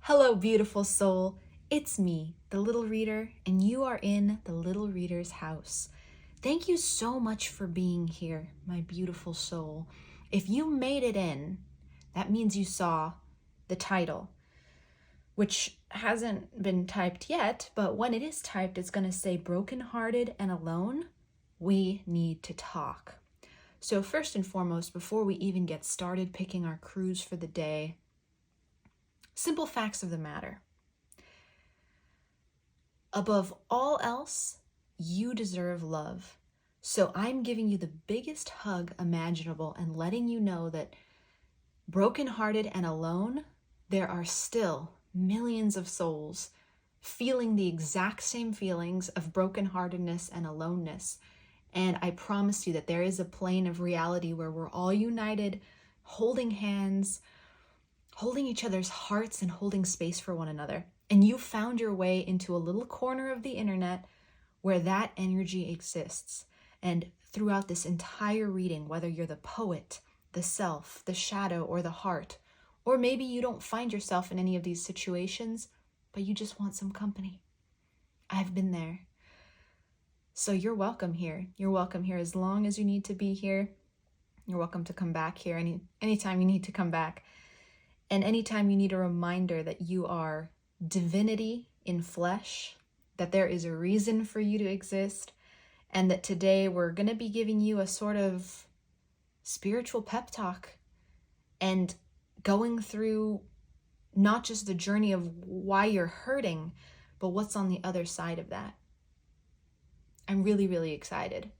Hello, beautiful soul. It's me, the Little Reader, and you are in the Little Reader's house. Thank you so much for being here, my beautiful soul. If you made it in, that means you saw the title, which hasn't been typed yet, but when it is typed, it's going to say Brokenhearted and Alone. We need to talk. So first and foremost, before we even get started picking our cruise for the day, simple facts of the matter. Above all else, you deserve love. So I'm giving you the biggest hug imaginable and letting you know that brokenhearted and alone, there are still millions of souls feeling the exact same feelings of brokenheartedness and aloneness. And I promise you that there is a plane of reality where we're all united, holding hands, holding each other's hearts and holding space for one another. And you found your way into a little corner of the internet where that energy exists. And throughout this entire reading, whether you're the poet, the self, the shadow, or the heart, or maybe you don't find yourself in any of these situations, but you just want some company. I've been there. So you're welcome here. You're welcome here as long as you need to be here. You're welcome to come back here anytime you need to come back. And anytime you need a reminder that you are divinity in flesh, that there is a reason for you to exist, and that today we're going to be giving you a sort of spiritual pep talk and going through not just the journey of why you're hurting, but what's on the other side of that. I'm really, really excited.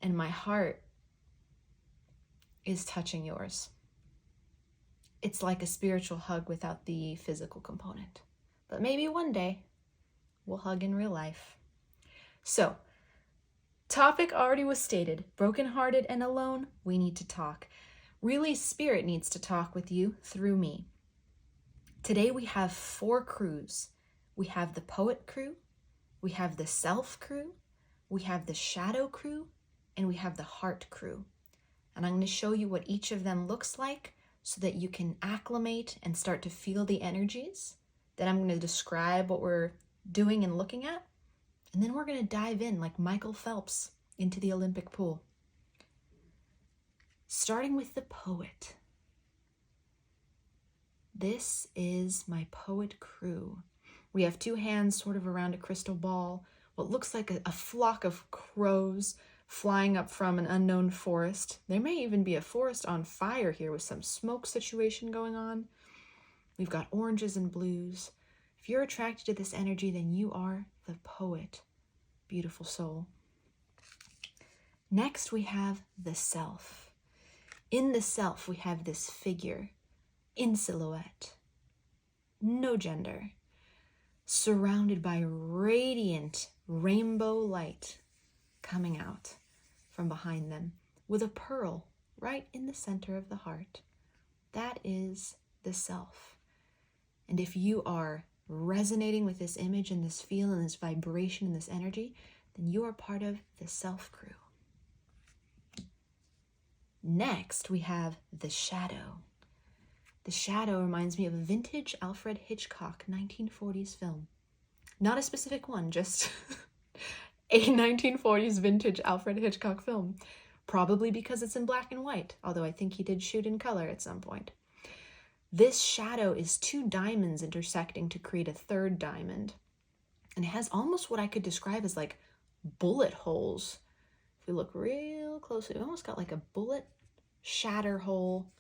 And my heart is touching yours. It's like a spiritual hug without the physical component. But maybe one day we'll hug in real life. So, topic already was stated. Brokenhearted and alone, we need to talk. Really, spirit needs to talk with you through me. Today we have 4 crews. We have the poet crew, we have the self crew, we have the shadow crew, and we have the heart crew. And I'm going to show you what each of them looks like so that you can acclimate and start to feel the energies. Then I'm going to describe what we're doing and looking at. And then we're going to dive in like Michael Phelps into the Olympic pool. Starting with the poet. This is my poet crew. We have 2 hands sort of around a crystal ball, what looks like a flock of crows flying up from an unknown forest. There may even be a forest on fire here with some smoke situation going on. We've got oranges and blues. If you're attracted to this energy, then you are the poet, beautiful soul. Next, we have the self. In the self, we have this figure in silhouette, no gender, surrounded by radiant rainbow light coming out from behind them with a pearl right in the center of the heart. That is the self. And if you are resonating with this image and this feel and this vibration and this energy, then you are part of the self crew. Next, we have the shadow. The shadow reminds me of a vintage Alfred Hitchcock 1940s film. Not a specific one, just a 1940s vintage Alfred Hitchcock film. Probably because it's in black and white, although I think he did shoot in color at some point. This shadow is 2 diamonds intersecting to create a 3rd diamond. And it has almost what I could describe as like bullet holes. If we look real closely, we almost got like a bullet shatter hole.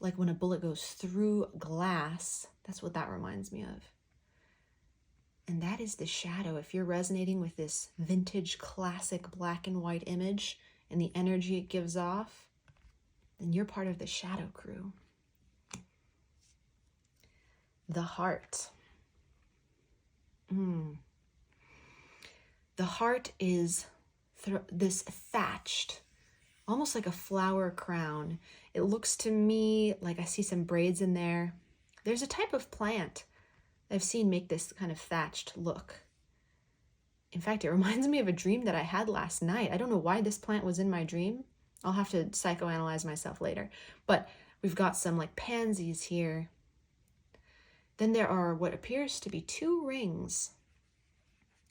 Like when a bullet goes through glass, that's what that reminds me of. And that is the shadow. If you're resonating with this vintage classic black and white image and the energy it gives off, then you're part of the shadow crew. The heart. The heart is this thatched, almost like a flower crown. It looks to me like I see some braids in there. There's a type of plant I've seen make this kind of thatched look. In fact, it reminds me of a dream that I had last night. I don't know why this plant was in my dream. I'll have to psychoanalyze myself later. But We've got some like pansies here. Then there are what appears to be 2 rings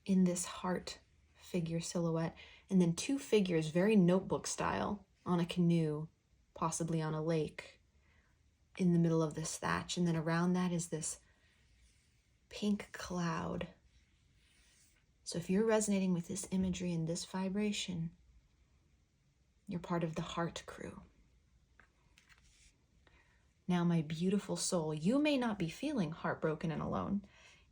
in this heart figure silhouette, and then 2 figures, very notebook style, on a canoe, possibly on a lake, in the middle of this thatch. And then around that is this pink cloud. So if you're resonating with this imagery and this vibration, you're part of the heart crew. Now, my beautiful soul, you may not be feeling heartbroken and alone.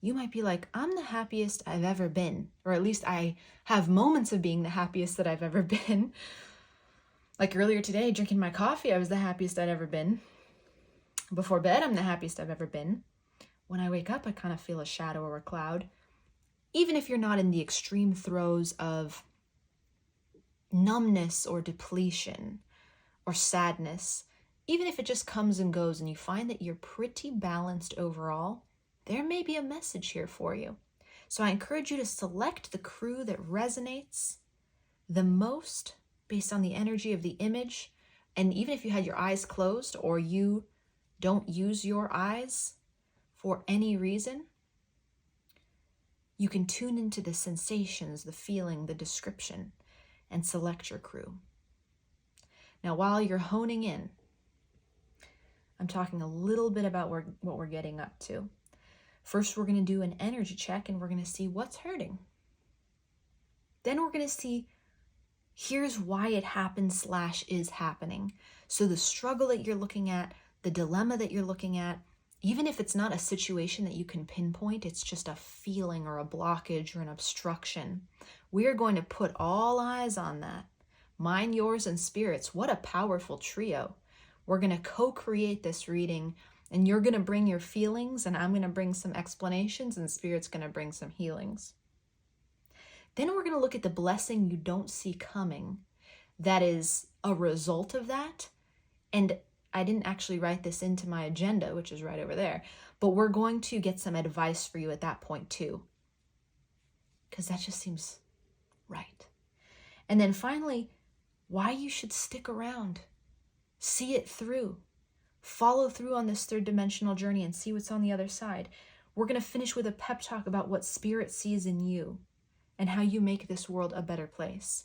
You might be like, I'm the happiest I've ever been, or at least I have moments of being the happiest that I've ever been. Like earlier today, drinking my coffee, I was the happiest I'd ever been. Before bed, I'm the happiest I've ever been. When I wake up, I kind of feel a shadow or a cloud. Even if you're not in the extreme throes of numbness or depletion or sadness, even if it just comes and goes and you find that you're pretty balanced overall, there may be a message here for you. So I encourage you to select the crew that resonates the most based on the energy of the image. And even if you had your eyes closed or you don't use your eyes for any reason, you can tune into the sensations, the feeling, the description, and select your crew. Now, while you're honing in, I'm talking a little bit about what we're getting up to. First, we're going to do an energy check and we're going to see what's hurting. Then we're going to see, here's why it happens / is happening. So the struggle that you're looking at, the dilemma that you're looking at, even if it's not a situation that you can pinpoint, it's just a feeling or a blockage or an obstruction. We are going to put all eyes on that. Mine, yours, and spirits. What a powerful trio. We're going to co-create this reading, and you're going to bring your feelings, and I'm going to bring some explanations, and Spirit's going to bring some healings. Then we're going to look at the blessing you don't see coming that is a result of that. And I didn't actually write this into my agenda, which is right over there, but we're going to get some advice for you at that point too, because that just seems right. And then finally, why you should stick around, see it through, follow through on this 3rd dimensional journey and see what's on the other side. We're going to finish with a pep talk about what Spirit sees in you and how you make this world a better place.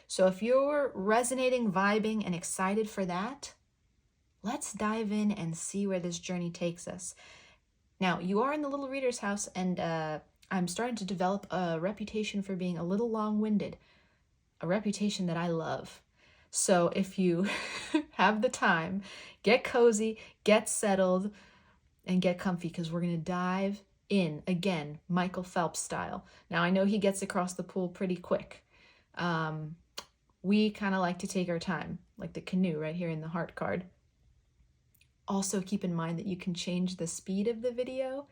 So if you're resonating, vibing, and excited for that, let's dive in and see where this journey takes us. Now, you are in the Little Reader's House, and I'm starting to develop a reputation for being a little long-winded, a reputation that I love. So if you have the time, get cozy, get settled, and get comfy, because we're going to dive in, again, Michael Phelps style. Now, I know he gets across the pool pretty quick. We kind of like to take our time, like the canoe right here in the heart card. Also, keep in mind that you can change the speed of the video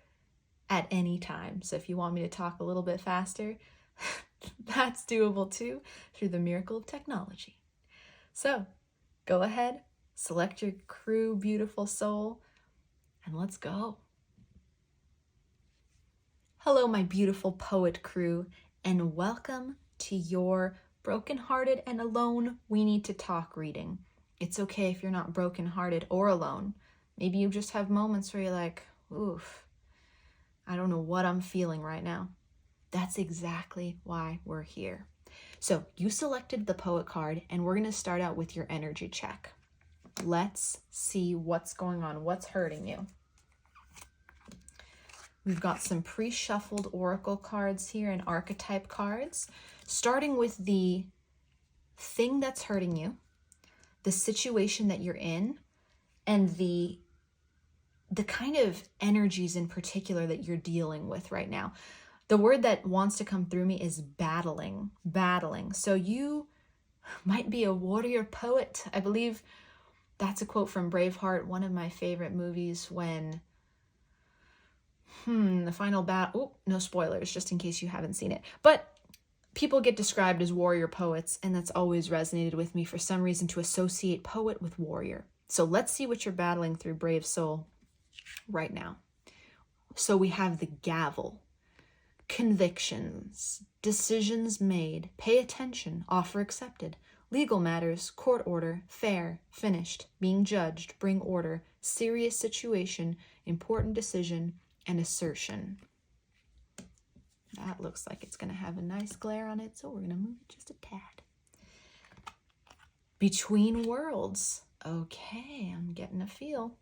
at any time. So if you want me to talk a little bit faster, that's doable too through the miracle of technology. So go ahead, select your crew, beautiful soul, and let's go. Hello, my beautiful poet crew, and welcome to your Brokenhearted and Alone We Need to Talk reading. It's okay if you're not brokenhearted or alone. Maybe you just have moments where you're like, oof, I don't know what I'm feeling right now. That's exactly why we're here. So you selected the poet card, and we're going to start out with your energy check. Let's see what's going on, what's hurting you. We've got some pre-shuffled oracle cards here and archetype cards, starting with the thing that's hurting you, the situation that you're in, and the kind of energies in particular that you're dealing with right now. The word that wants to come through me is battling. So you might be a warrior poet. I believe that's a quote from Braveheart, one of my favorite movies, when the final battle, no spoilers, just in case you haven't seen it. But people get described as warrior poets, and that's always resonated with me for some reason, to associate poet with warrior. So let's see what you're battling through, brave soul, right now. So we have the gavel, convictions, decisions made, pay attention, offer accepted, legal matters, court order, fair, finished, being judged, bring order, serious situation, important decision, and assertion. That looks like it's going to have a nice glare on it, so we're going to move it just a tad. Between worlds. Okay, I'm getting a feel.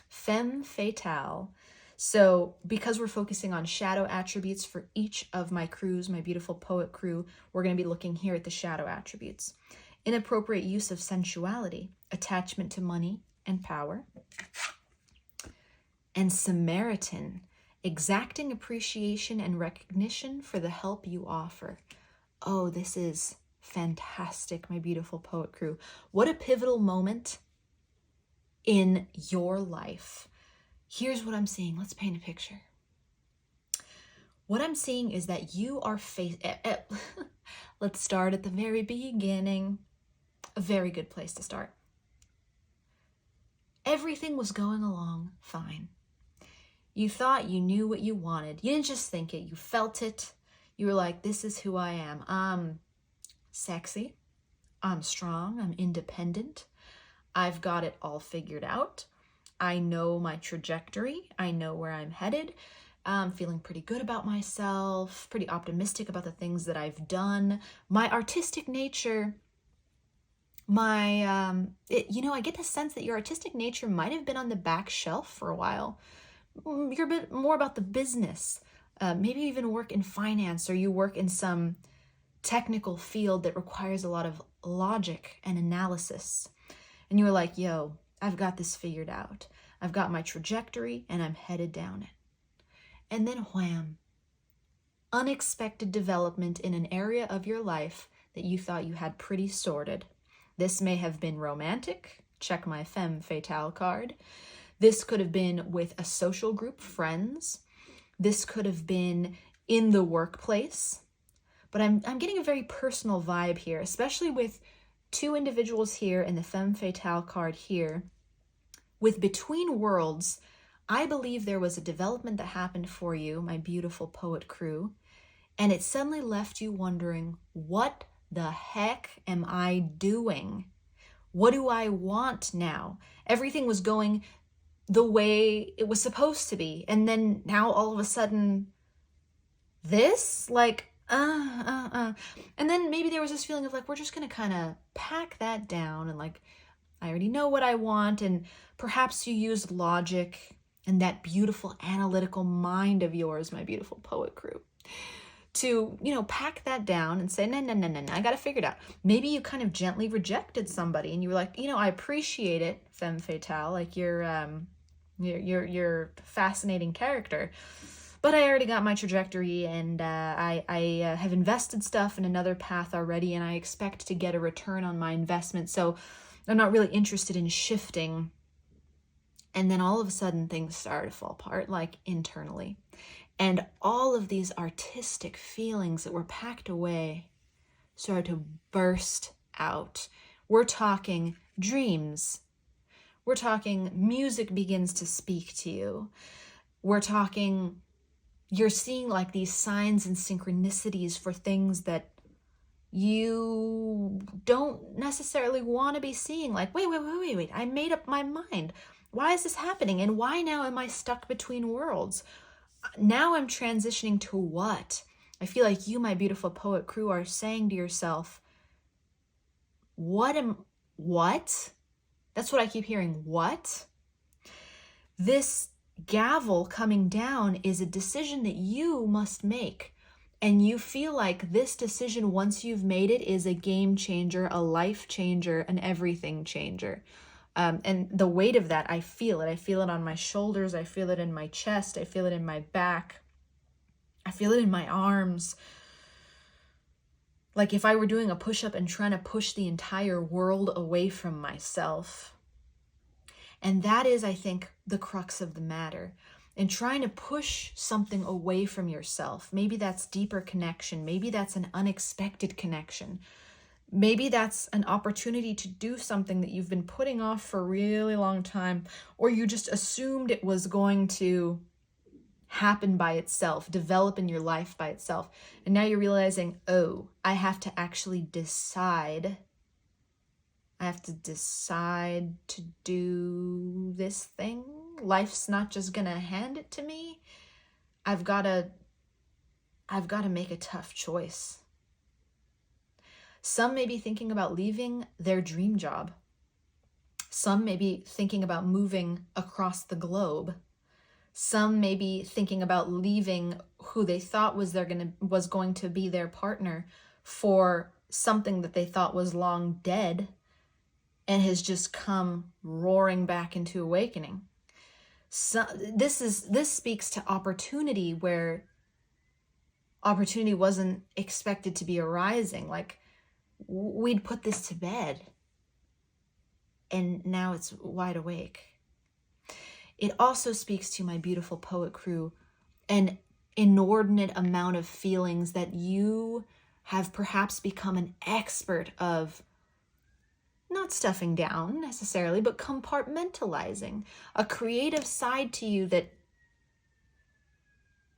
Femme fatale. So because we're focusing on shadow attributes for each of my crews, my beautiful poet crew, we're going to be looking here at the shadow attributes. Inappropriate use of sensuality, attachment to money and power. And Samaritan, exacting appreciation and recognition for the help you offer. Oh, this is fantastic, my beautiful poet crew. What a pivotal moment in your life. Here's what I'm seeing. Let's paint a picture. What I'm seeing is that you are let's start at the very beginning. A very good place to start. Everything was going along fine. You thought you knew what you wanted. You didn't just think it, you felt it. You were like, this is who I am. I'm sexy. I'm strong. I'm independent. I've got it all figured out. I know my trajectory. I know where I'm headed. I'm feeling pretty good about myself, pretty optimistic about the things that I've done. My artistic nature, I get the sense that your artistic nature might have been on the back shelf for a while. You're a bit more about the business. Maybe you even work in finance, or you work in some technical field that requires a lot of logic and analysis. And you were like, yo, I've got this figured out. I've got my trajectory and I'm headed down it. And then wham, unexpected development in an area of your life that you thought you had pretty sorted. This may have been romantic. Check my femme fatale card. This could have been with a social group, friends. This could have been in the workplace. But I'm getting a very personal vibe here, especially with two individuals here and the femme fatale card here. With Between Worlds, I believe there was a development that happened for you, my beautiful poet crew, and it suddenly left you wondering, what the heck am I doing? What do I want now? Everything was going the way it was supposed to be, and then now all of a sudden, this? And then maybe there was this feeling of like, we're just going to kind of pack that down and like, I already know what I want. And perhaps you used logic and that beautiful analytical mind of yours, my beautiful poet crew, to, pack that down and say, no, I got to figure it out. Maybe you kind of gently rejected somebody and you were like, I appreciate it, femme fatale, like you're a fascinating character. But I already got my trajectory, and I have invested stuff in another path already, and I expect to get a return on my investment. So I'm not really interested in shifting. And then all of a sudden things started to fall apart, like internally. And all of these artistic feelings that were packed away started to burst out. We're talking dreams. We're talking music begins to speak to you. We're talking, you're seeing like these signs and synchronicities for things that you don't necessarily want to be seeing. Like, wait, I made up my mind. Why is this happening? And why now am I stuck between worlds? Now I'm transitioning to what? I feel like you, my beautiful poet crew, are saying to yourself, what? That's what I keep hearing. What? This gavel coming down is a decision that you must make. And you feel like this decision, once you've made it, is a game changer, a life changer, an everything changer. And the weight of that, I feel it. I feel it on my shoulders. I feel it in my chest. I feel it in my back. I feel it in my arms. Like if I were doing a push-up and trying to push the entire world away from myself. And that is, I think, the crux of the matter. And trying to push something away from yourself. Maybe that's deeper connection. Maybe that's an unexpected connection. Maybe that's an opportunity to do something that you've been putting off for a really long time, or you just assumed it was going to happen by itself, develop in your life by itself. And now you're realizing, oh, I have to actually decide. I have to decide to do this thing. Life's not just gonna hand it to me. I've got to make a tough choice. Some may be thinking about leaving their dream job. Some may be thinking about moving across the globe. Some may be thinking about leaving who they thought was going to be their partner for something that they thought was long dead and has just come roaring back into awakening. So this speaks to opportunity, where opportunity wasn't expected to be arising. Like, we'd put this to bed and now it's wide awake. It also speaks to, my beautiful poet crew, an inordinate amount of feelings that you have perhaps become an expert of not stuffing down necessarily, but compartmentalizing. A creative side to you that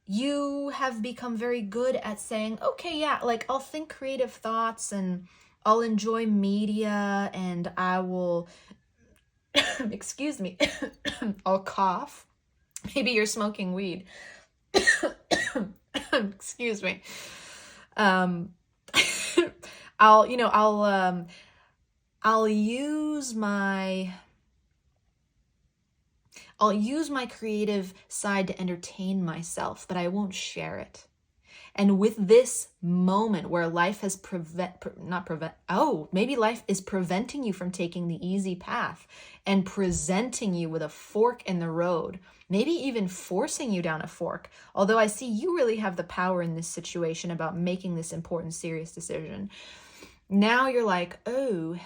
you have become very good at saying, okay, yeah, like, I'll think creative thoughts and I'll enjoy media and I will, excuse me, I'll cough. Maybe you're smoking weed. Excuse me. I'll use my creative side to entertain myself, but I won't share it. And with this moment where life has maybe life is preventing you from taking the easy path and presenting you with a fork in the road, maybe even forcing you down a fork. Although I see you really have the power in this situation about making this important, serious decision. Now you're like, oh,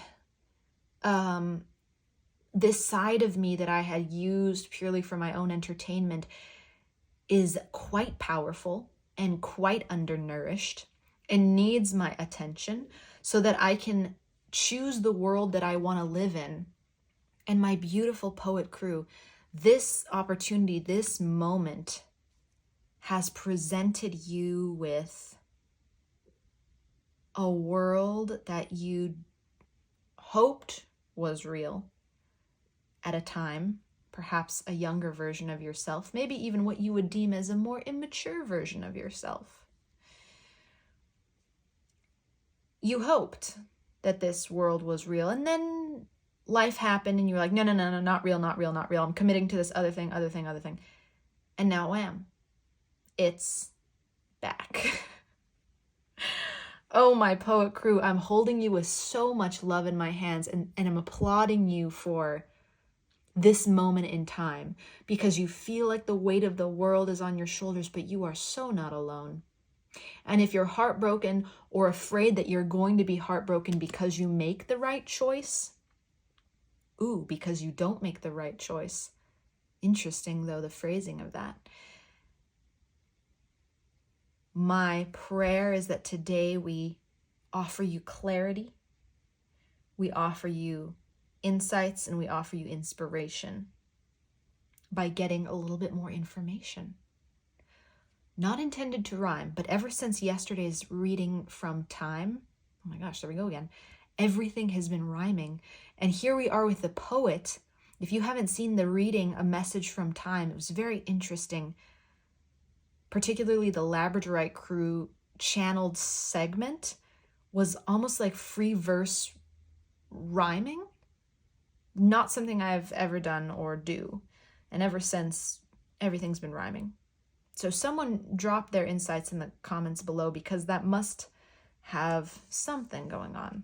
this side of me that I had used purely for my own entertainment is quite powerful and quite undernourished and needs my attention so that I can choose the world that I want to live in. And my beautiful poet crew, this opportunity, this moment has presented you with a world that you hoped was real at a time, perhaps a younger version of yourself, maybe even what you would deem as a more immature version of yourself. You hoped that this world was real, and then life happened and you were like, no, not real. I'm committing to this other thing. And now wham, it's back. Oh, my poet crew, I'm holding you with so much love in my hands, and I'm applauding you for this moment in time, because you feel like the weight of the world is on your shoulders, but you are so not alone. And if you're heartbroken or afraid that you're going to be heartbroken because you make the right choice, because you don't make the right choice. Interesting, though, the phrasing of that. My prayer is that today we offer you clarity, we offer you insights, and we offer you inspiration by getting a little bit more information. Not intended to rhyme, but ever since yesterday's reading from Time, oh my gosh, there we go again, everything has been rhyming. And here we are with the poet. If you haven't seen the reading, A Message from Time, it was very interesting. Particularly the Labradorite crew channeled segment was almost like free verse rhyming. Not something I've ever done or do. And ever since, everything's been rhyming. So someone dropped their insights in the comments below, because that must have something going on.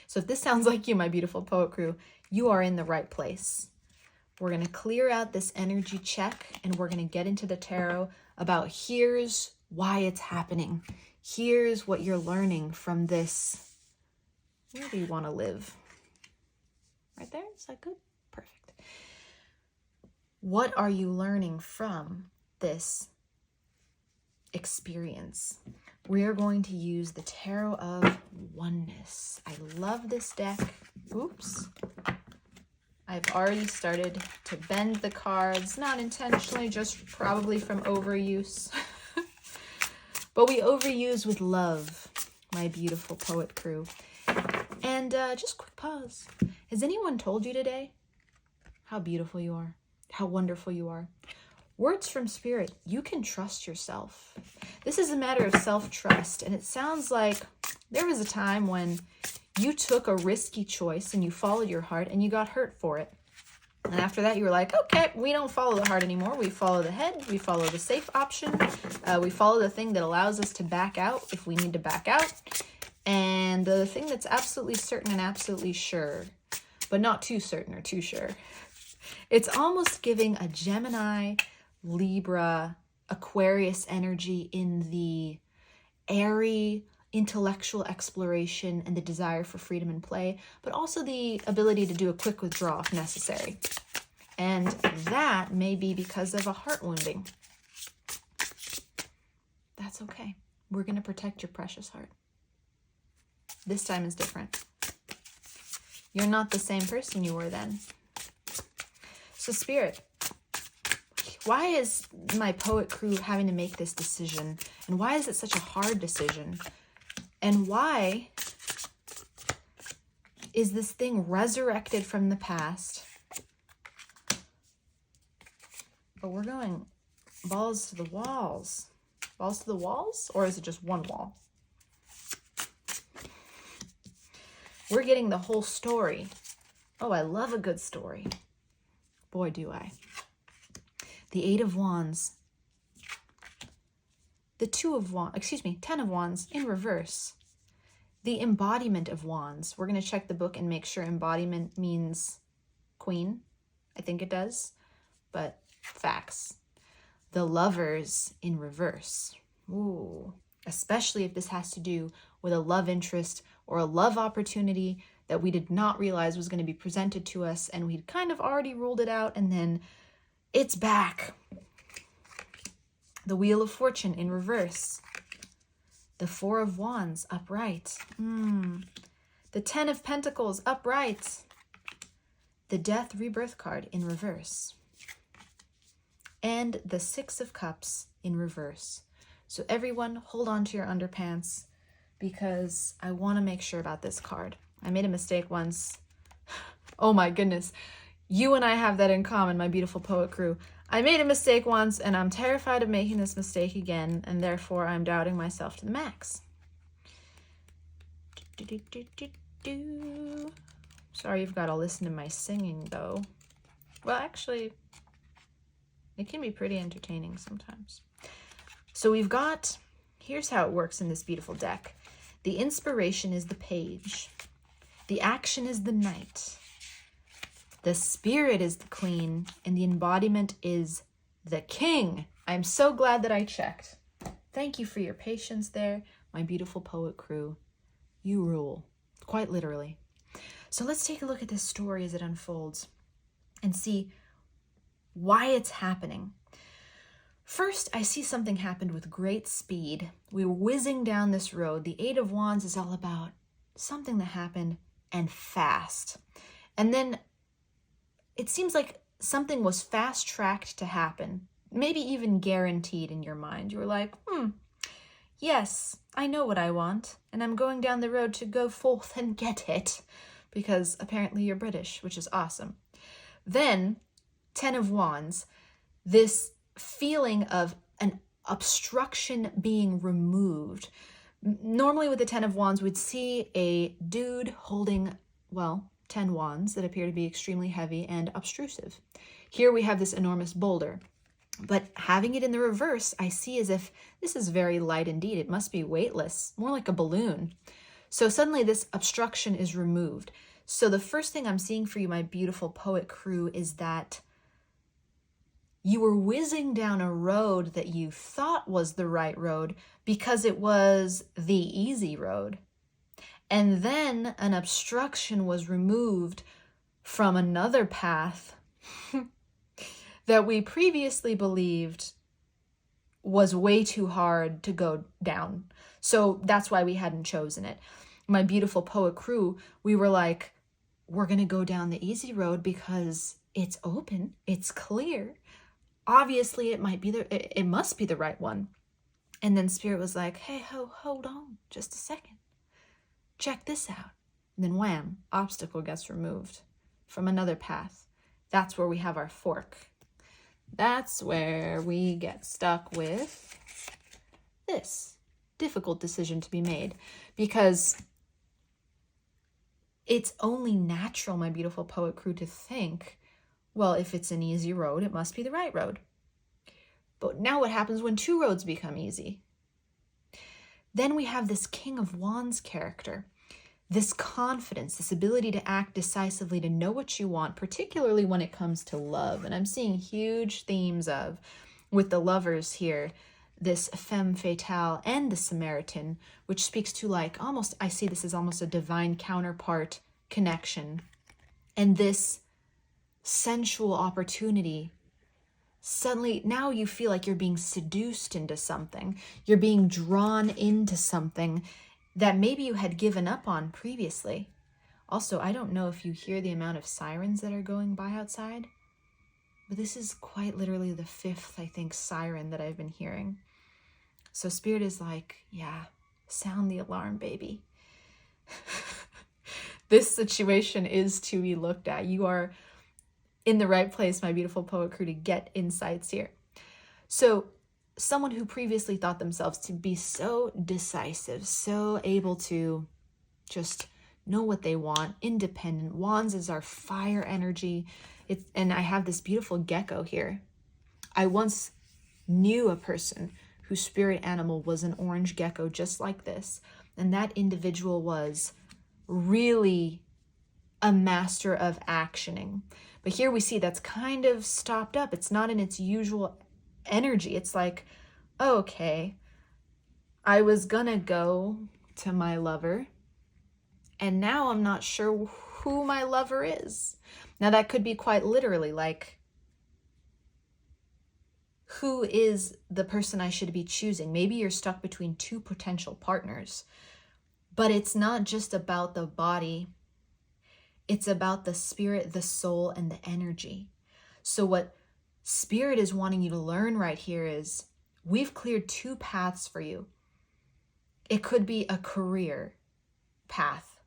So if this sounds like you, my beautiful poet crew, you are in the right place. We're going to clear out this energy check, and we're going to get into the tarot about here's why it's happening. Here's what you're learning from this. Where do you want to live? Right there? Is that good? Perfect. What are you learning from this experience? We are going to use the Tarot of Oneness. I love this deck. Oops. I've already started to bend the cards, not intentionally, just probably from overuse. But we overuse with love, my beautiful poet crew. And just quick pause. Has anyone told you today how beautiful you are? How wonderful you are? Words from spirit, you can trust yourself. This is a matter of self-trust, and it sounds like there was a time when you took a risky choice and you followed your heart and you got hurt for it. And after that, you were like, okay, we don't follow the heart anymore. We follow the head. We follow the safe option. We follow the thing that allows us to back out if we need to back out. And the thing that's absolutely certain and absolutely sure, but not too certain or too sure. It's almost giving a Gemini, Libra, Aquarius energy in the airy, intellectual exploration and the desire for freedom and play, but also the ability to do a quick withdrawal if necessary. And that may be because of a heart wounding. That's okay. We're going to protect your precious heart. This time is different. You're not the same person you were then. So Spirit, why is my poet crew having to make this decision? And why is it such a hard decision? And why is this thing resurrected from the past? But we're going balls to the walls. Balls to the walls? Or is it just one wall? We're getting the whole story. Oh, I love a good story. Boy, do I. The 8 of Wands. The 10 of Wands in reverse. The embodiment of Wands. We're going to check the book and make sure embodiment means queen. I think it does, but facts. The Lovers in reverse. Ooh, especially if this has to do with a love interest or a love opportunity that we did not realize was going to be presented to us, and we'd kind of already ruled it out, and then it's back. The Wheel of Fortune in reverse. The 4 of Wands upright. The 10 of Pentacles upright. The Death Rebirth card in reverse. And the 6 of Cups in reverse. So everyone, hold on to your underpants because I want to make sure about this card. I made a mistake once. Oh my goodness. You and I have that in common, my beautiful poet crew. I made a mistake once, and I'm terrified of making this mistake again, and therefore I'm doubting myself to the max. Sorry you've got to listen to my singing, though. Well, actually, it can be pretty entertaining sometimes. So we've got, here's how it works in this beautiful deck. The inspiration is the Page. The action is the Knight. The Spirit is the Queen, and the embodiment is the King. I'm so glad that I checked. Thank you for your patience there, my beautiful poet crew. You rule, quite literally. So let's take a look at this story as it unfolds and see why it's happening. First, I see something happened with great speed. We were whizzing down this road. The 8 of Wands is all about something that happened and fast. And then it seems like something was fast-tracked to happen, maybe even guaranteed in your mind. You were like, yes, I know what I want, and I'm going down the road to go forth and get it, because apparently you're British, which is awesome. Then, 10 of Wands, this feeling of an obstruction being removed. Normally with the 10 of Wands, we'd see a dude holding, 10 wands that appear to be extremely heavy and obtrusive. Here we have this enormous boulder, but having it in the reverse, I see as if this is very light indeed. It must be weightless, more like a balloon. So suddenly this obstruction is removed. So the first thing I'm seeing for you, my beautiful poet crew, is that you were whizzing down a road that you thought was the right road because it was the easy road. And then an obstruction was removed from another path that we previously believed was way too hard to go down. So that's why we hadn't chosen it. My beautiful poet crew, we were like, we're going to go down the easy road because it's open, it's clear. Obviously, it must be the right one. And then Spirit was like, hey, hold on just a second. Check this out. And then wham, obstacle gets removed from another path. That's where we have our fork. That's where we get stuck with this difficult decision to be made, because it's only natural, my beautiful poet crew, to think, well, if it's an easy road, it must be the right road. But now what happens when two roads become easy? Then we have this King of Wands character, this confidence, this ability to act decisively, to know what you want, particularly when it comes to love. And I'm seeing huge themes of, with the lovers here, this femme fatale and the Samaritan, which speaks to like almost, I see this as almost a divine counterpart connection. And this sensual opportunity, suddenly now you feel like you're being seduced into something. You're being drawn into something that maybe you had given up on previously. Also, I don't know if you hear the amount of sirens that are going by outside, but this is quite literally the 5th, I think, siren that I've been hearing. So Spirit is like, yeah, sound the alarm, baby. This situation is to be looked at. You are in the right place, my beautiful poet crew, to get insights here. So someone who previously thought themselves to be so decisive, so able to just know what they want, independent. Wands is our fire energy. And I have this beautiful gecko here. I once knew a person whose spirit animal was an orange gecko just like this. And that individual was really a master of actioning. But here we see that's kind of stopped up. It's not in its usual energy. It's like, okay, I was gonna go to my lover, and now I'm not sure who my lover is. Now that could be quite literally like, who is the person I should be choosing? Maybe you're stuck between two potential partners, but it's not just about the body. It's about the spirit, the soul, and the energy. So what Spirit is wanting you to learn right here is, we've cleared 2 paths for you. It could be a career path.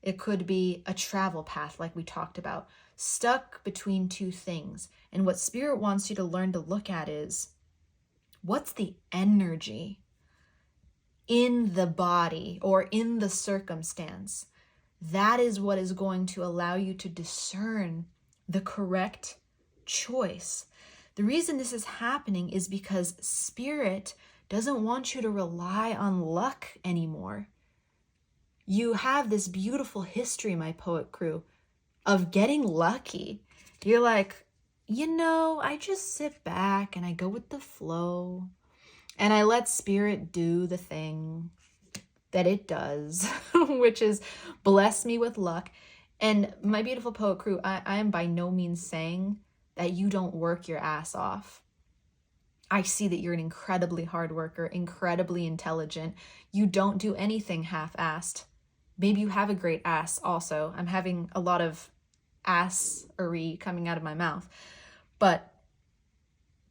It could be a travel path like we talked about, stuck between 2 things. And what Spirit wants you to learn to look at is, what's the energy in the body or in the circumstance? That is what is going to allow you to discern the correct choice. The reason this is happening is because Spirit doesn't want you to rely on luck anymore. You have this beautiful history, my poet crew, of getting lucky. You're like, I just sit back and I go with the flow and I let Spirit do the thing that it does, which is bless me with luck. And my beautiful poet crew, I am by no means saying that you don't work your ass off. I see that you're an incredibly hard worker, incredibly intelligent. You don't do anything half-assed. Maybe you have a great ass also. I'm having a lot of assery coming out of my mouth. But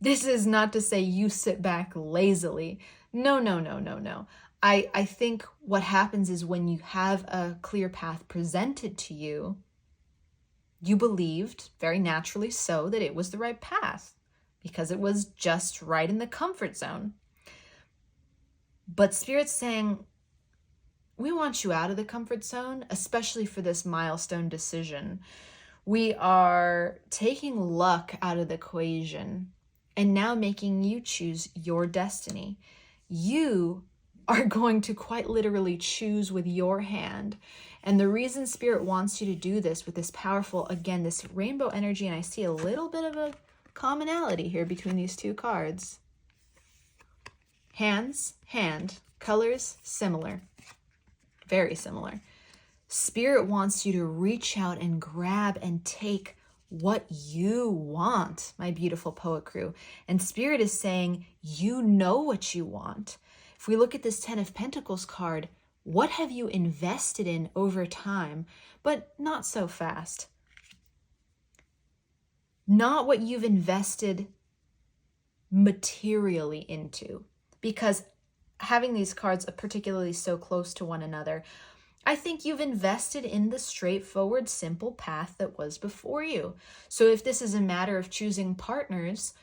this is not to say you sit back lazily. No. I think what happens is when you have a clear path presented to you, you believed, very naturally so, that it was the right path because it was just right in the comfort zone. But Spirit's saying, we want you out of the comfort zone, especially for this milestone decision. We are taking luck out of the equation and now making you choose your destiny. You are going to quite literally choose with your hand. And the reason Spirit wants you to do this with this powerful, again, this rainbow energy, and I see a little bit of a commonality here between these 2 cards. Hands, hand, colors, similar. Very similar. Spirit wants you to reach out and grab and take what you want, my beautiful poet crew. And Spirit is saying, you know what you want. If we look at this 10 of Pentacles card, What have you invested in over time, but not so fast? Not what you've invested materially into, because having these cards particularly so close to one another, I think you've invested in the straightforward, simple path that was before you. So if this is a matter of choosing partners,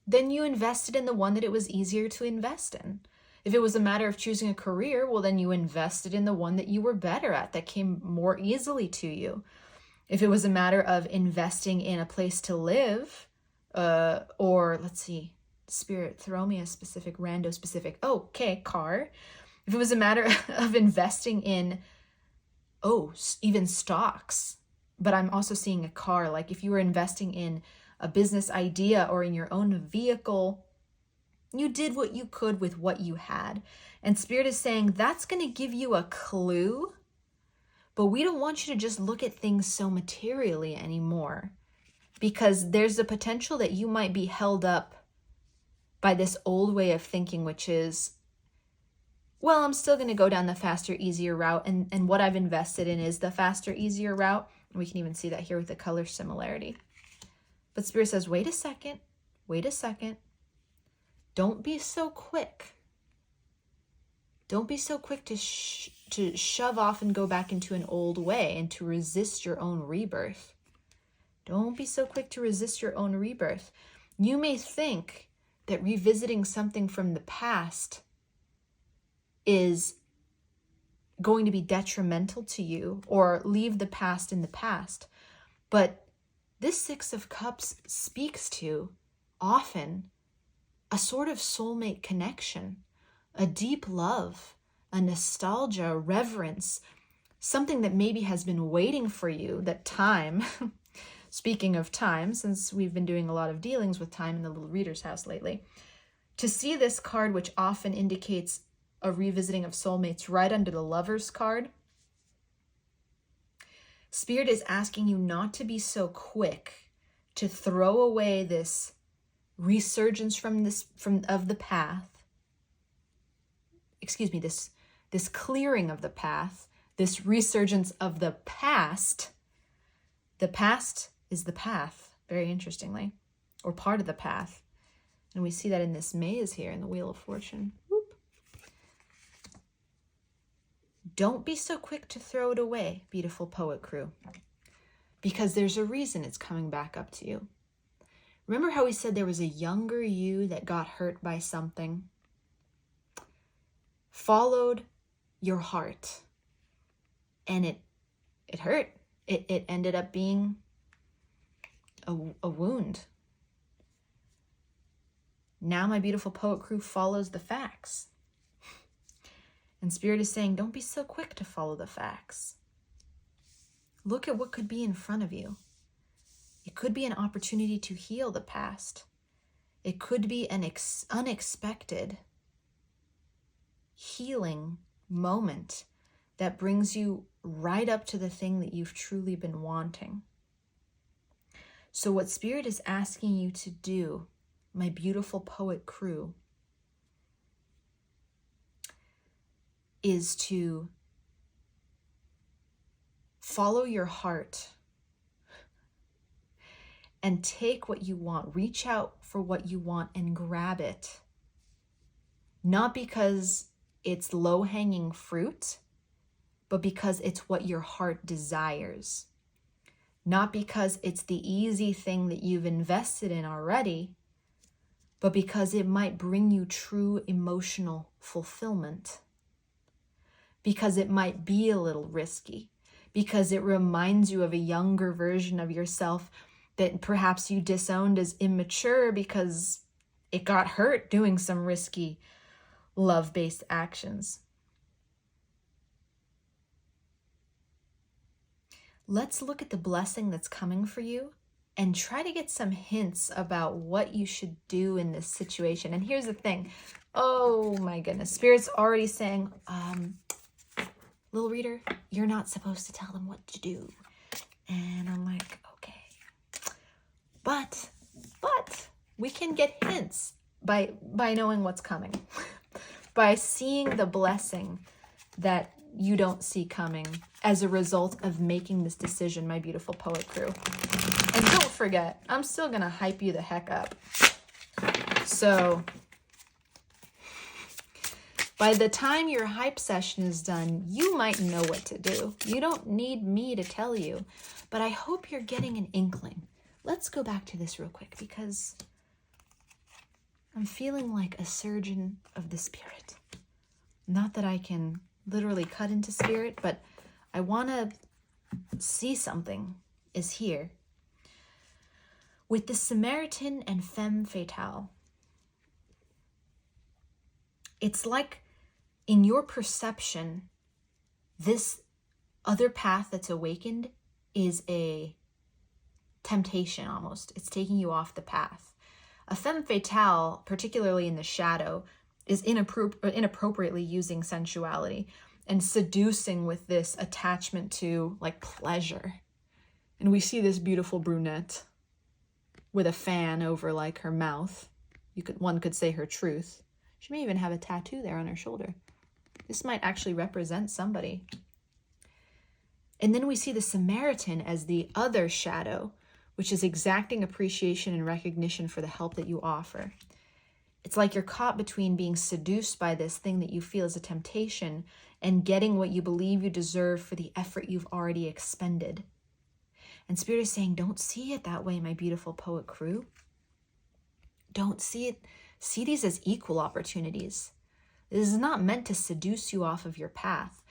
then you invested in the one that it was easier to invest in. If it was a matter of choosing a career, well, then you invested in the one that you were better at, that came more easily to you. If it was a matter of investing in a place to live, or let's see, Spirit, throw me a specific, rando specific, okay, car. If it was a matter of investing in, even stocks, but I'm also seeing a car, like if you were investing in a business idea or in your own vehicle, you did what you could with what you had. And Spirit is saying that's going to give you a clue, but we don't want you to just look at things so materially anymore, because there's the potential that you might be held up by this old way of thinking, which is, well, I'm still going to go down the faster, easier route. And what I've invested in is the faster, easier route. And we can even see that here with the color similarity. But Spirit says, wait a second. Don't be so quick. Don't be so quick to shove off and go back into an old way and to resist your own rebirth. Don't be so quick to resist your own rebirth. You may think that revisiting something from the past is going to be detrimental to you or leave the past in the past. But this Six of Cups speaks to often a sort of soulmate connection, a deep love, a nostalgia, a reverence, something that maybe has been waiting for you, that time, speaking of time, since we've been doing a lot of dealings with time in the Little Reader's House lately, to see this card, which often indicates a revisiting of soulmates, right under the Lover's card, Spirit is asking you not to be so quick to throw away this resurgence of the path. Excuse me, this clearing of the path, this resurgence of the past. The past is the path, very interestingly, or part of the path. And we see that in this maze here in the Wheel of Fortune. Whoop. Don't be so quick to throw it away, beautiful poet crew, because there's a reason it's coming back up to you. Remember how we said there was a younger you that got hurt by something? Followed your heart. And it hurt. It ended up being a wound. Now my beautiful poet crew follows the facts. And Spirit is saying, don't be so quick to follow the facts. Look at what could be in front of you. It could be an opportunity to heal the past. It could be an unexpected healing moment that brings you right up to the thing that you've truly been wanting. So what Spirit is asking you to do, my beautiful poet crew, is to follow your heart and take what you want. Reach out for what you want and grab it. Not because it's low-hanging fruit, but because it's what your heart desires. Not because it's the easy thing that you've invested in already, but because it might bring you true emotional fulfillment. Because it might be a little risky. Because it reminds you of a younger version of yourself that perhaps you disowned as immature because it got hurt doing some risky love-based actions. Let's look at the blessing that's coming for you and try to get some hints about what you should do in this situation. And here's the thing. Oh my goodness. Spirit's already saying, little reader, you're not supposed to tell them what to do. And I'm like, okay. But we can get hints by knowing what's coming. By seeing the blessing that you don't see coming as a result of making this decision, my beautiful poet crew. And don't forget, I'm still going to hype you the heck up. So by the time your hype session is done, you might know what to do. You don't need me to tell you, but I hope you're getting an inkling. Let's go back to this real quick because I'm feeling like a surgeon of the spirit. Not that I can literally cut into spirit, but I want to see something is here. With the Samaritan and femme fatale, it's like in your perception, this other path that's awakened is a temptation almost. It's taking you off the path. A femme fatale, particularly in the shadow, is inappropriately using sensuality and seducing with this attachment to like pleasure. And we see this beautiful brunette with a fan over like her mouth. One could say her truth. She may even have a tattoo there on her shoulder. This might actually represent somebody. And then we see the Samaritan as the other shadow, which is exacting appreciation and recognition for the help that you offer. It's like you're caught between being seduced by this thing that you feel is a temptation and getting what you believe you deserve for the effort you've already expended. And Spirit is saying, don't see it that way, my beautiful poet crew. Don't see it. See these as equal opportunities. This is not meant to seduce you off of your path.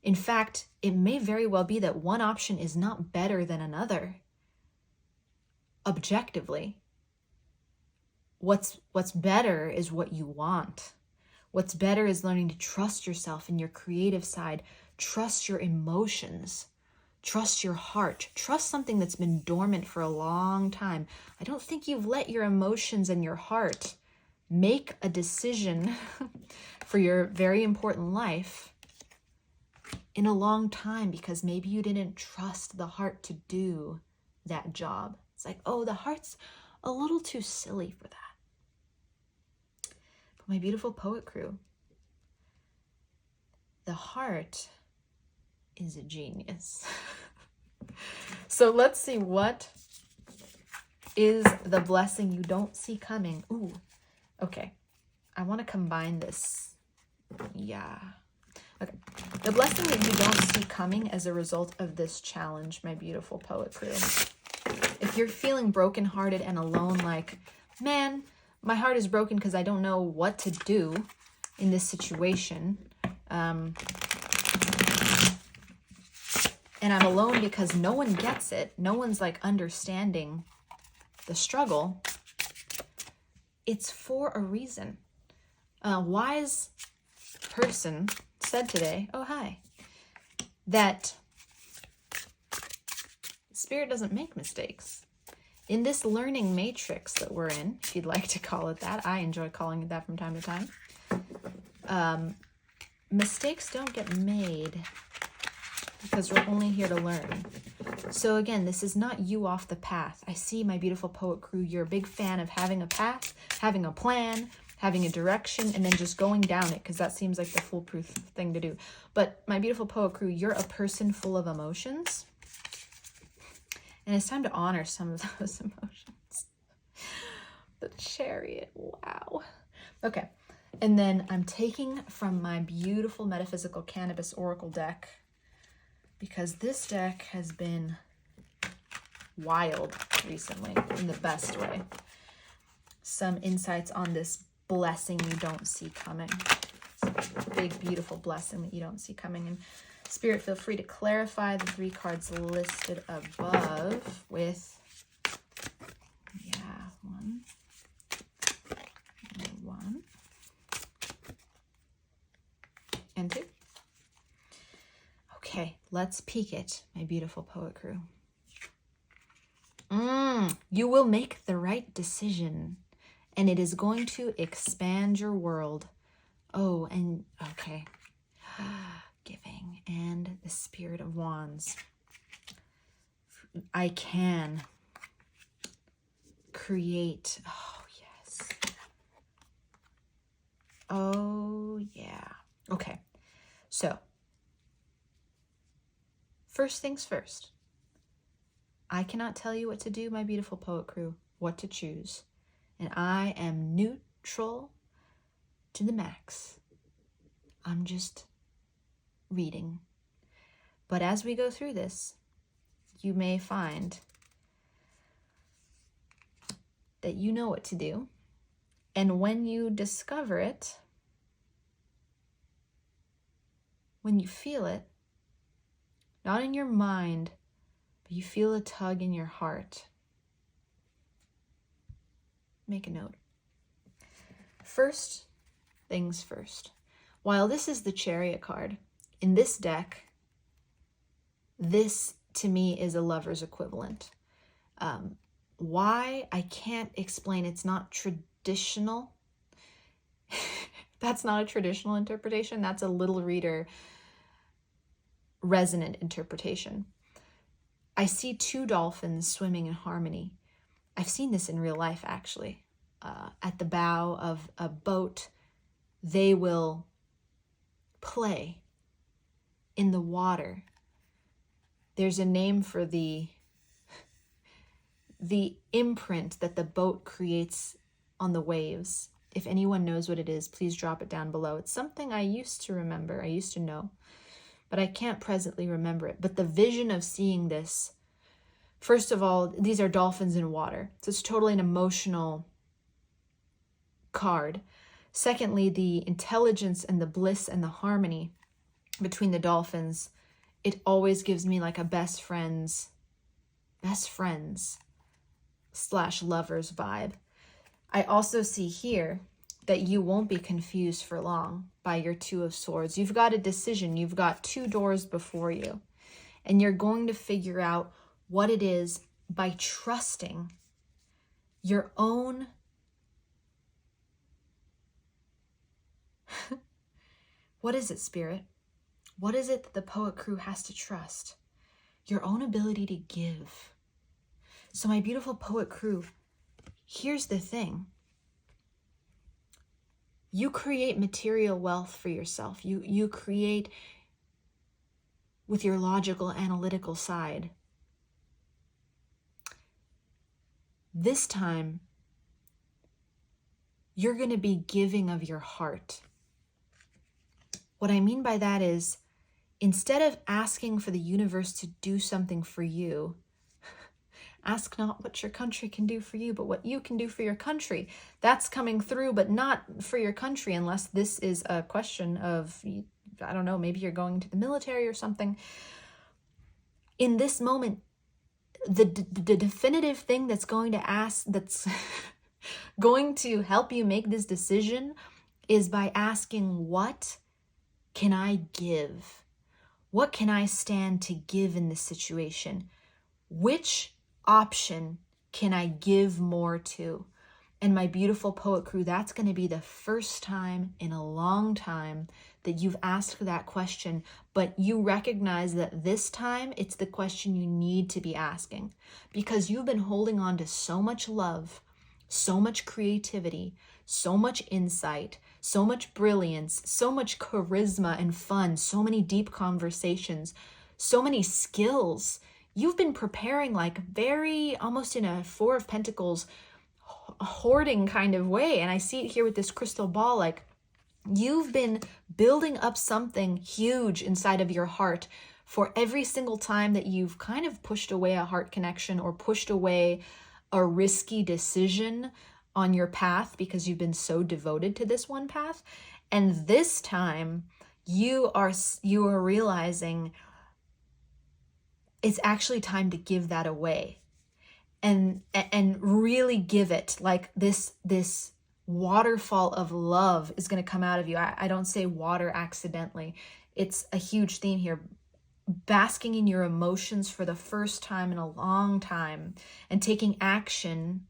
In fact, it may very well be that one option is not better than another. Objectively. What's better is what you want. What's better is learning to trust yourself in your creative side. Trust your emotions. Trust your heart. Trust something that's been dormant for a long time. I don't think you've let your emotions and your heart make a decision for your very important life in a long time because maybe you didn't trust the heart to do that job. It's like, oh, the heart's a little too silly for that. But my beautiful poet crew, the heart is a genius. So let's see, what is the blessing you don't see coming? Ooh, okay. I want to combine this. Yeah. Okay. The blessing that you don't see coming as a result of this challenge, my beautiful poet crew. If you're feeling brokenhearted and alone, like, man, my heart is broken because I don't know what to do in this situation. And I'm alone because no one gets it. No one's like understanding the struggle. It's for a reason. A wise person said today, oh, hi, that Spirit doesn't make mistakes. In this learning matrix that we're in, if you'd like to call it that, I enjoy calling it that from time to time, mistakes don't get made because we're only here to learn. So again, this is not you off the path. I see, my beautiful poet crew, you're a big fan of having a path, having a plan, having a direction, and then just going down it because that seems like the foolproof thing to do. But my beautiful poet crew, you're a person full of emotions. And it's time to honor some of those emotions. The Chariot, wow. Okay, and then I'm taking from my beautiful Metaphysical Cannabis Oracle deck, because this deck has been wild recently in the best way. Some insights on this blessing you don't see coming. It's a big, beautiful blessing that you don't see coming. And Spirit, feel free to clarify the 3 cards listed above with, yeah, one, and 2. Okay, let's peek it, my beautiful poet crew. You will make the right decision, and it is going to expand your world. Oh, and okay. Giving and the Spirit of Wands. I can create. Oh, yes. Oh, yeah. Okay. So first things first. I cannot tell you what to do, my beautiful poet crew, what to choose. And I am neutral to the max. I'm just reading. But as we go through this, you may find that you know what to do. And when you discover it, when you feel it, not in your mind, but you feel a tug in your heart, make a note. First things first. While this is the Chariot card, in this deck, this to me is a lover's equivalent. Why? I can't explain. It's not traditional. That's not a traditional interpretation. That's a little reader resonant interpretation. I see two dolphins swimming in harmony. I've seen this in real life, actually. At the bow of a boat, they will play in the water. There's a name for the imprint that the boat creates on the waves. If anyone knows what it is, please drop it down below. It's something I used to remember, I used to know, but I can't presently remember it. But the vision of seeing this, first of all, these are dolphins in water. So it's totally an emotional card. Secondly, the intelligence and the bliss and the harmony between the dolphins, it always gives me like a best friends / lovers vibe. I also see here that you won't be confused for long by your Two of Swords. You've got a decision. You've got two doors before you, and you're going to figure out what it is by trusting your own what is it, Spirit? What is it that the poet crew has to trust? Your own ability to give. So my beautiful poet crew, here's the thing. You create material wealth for yourself. You create with your logical, analytical side. This time, you're going to be giving of your heart. What I mean by that is, instead of asking for the universe to do something for you, ask not what your country can do for you, but what you can do for your country. That's coming through, but not for your country, unless this is a question of, I don't know, maybe you're going to the military or something. In this moment, the definitive thing that's going to help you make this decision is by asking, what can I give? What can I stand to give in this situation? Which option can I give more to? And my beautiful poet crew, that's going to be the first time in a long time that you've asked that question, but you recognize that this time it's the question you need to be asking, because you've been holding on to so much love, so much creativity, so much insight, so much brilliance, so much charisma and fun, so many deep conversations, so many skills. You've been preparing like very, almost in a Four of Pentacles hoarding kind of way. And I see it here with this crystal ball, like you've been building up something huge inside of your heart for every single time that you've kind of pushed away a heart connection or pushed away a risky decision on your path because you've been so devoted to this one path. And this time you are realizing it's actually time to give that away and really give it. Like this waterfall of love is going to come out of you. I don't say water accidentally. It's a huge theme here. Basking in your emotions for the first time in a long time and taking action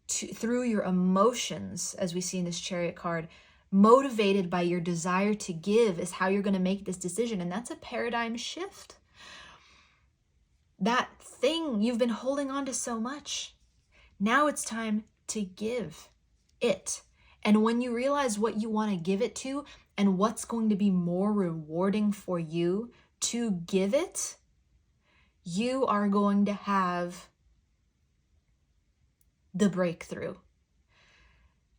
through your emotions, as we see in this Chariot card, motivated by your desire to give, is how you're going to make this decision. And that's a paradigm shift. That thing you've been holding on to so much, now it's time to give it. And when you realize what you want to give it to and what's going to be more rewarding for you to give it, you are going to have the breakthrough.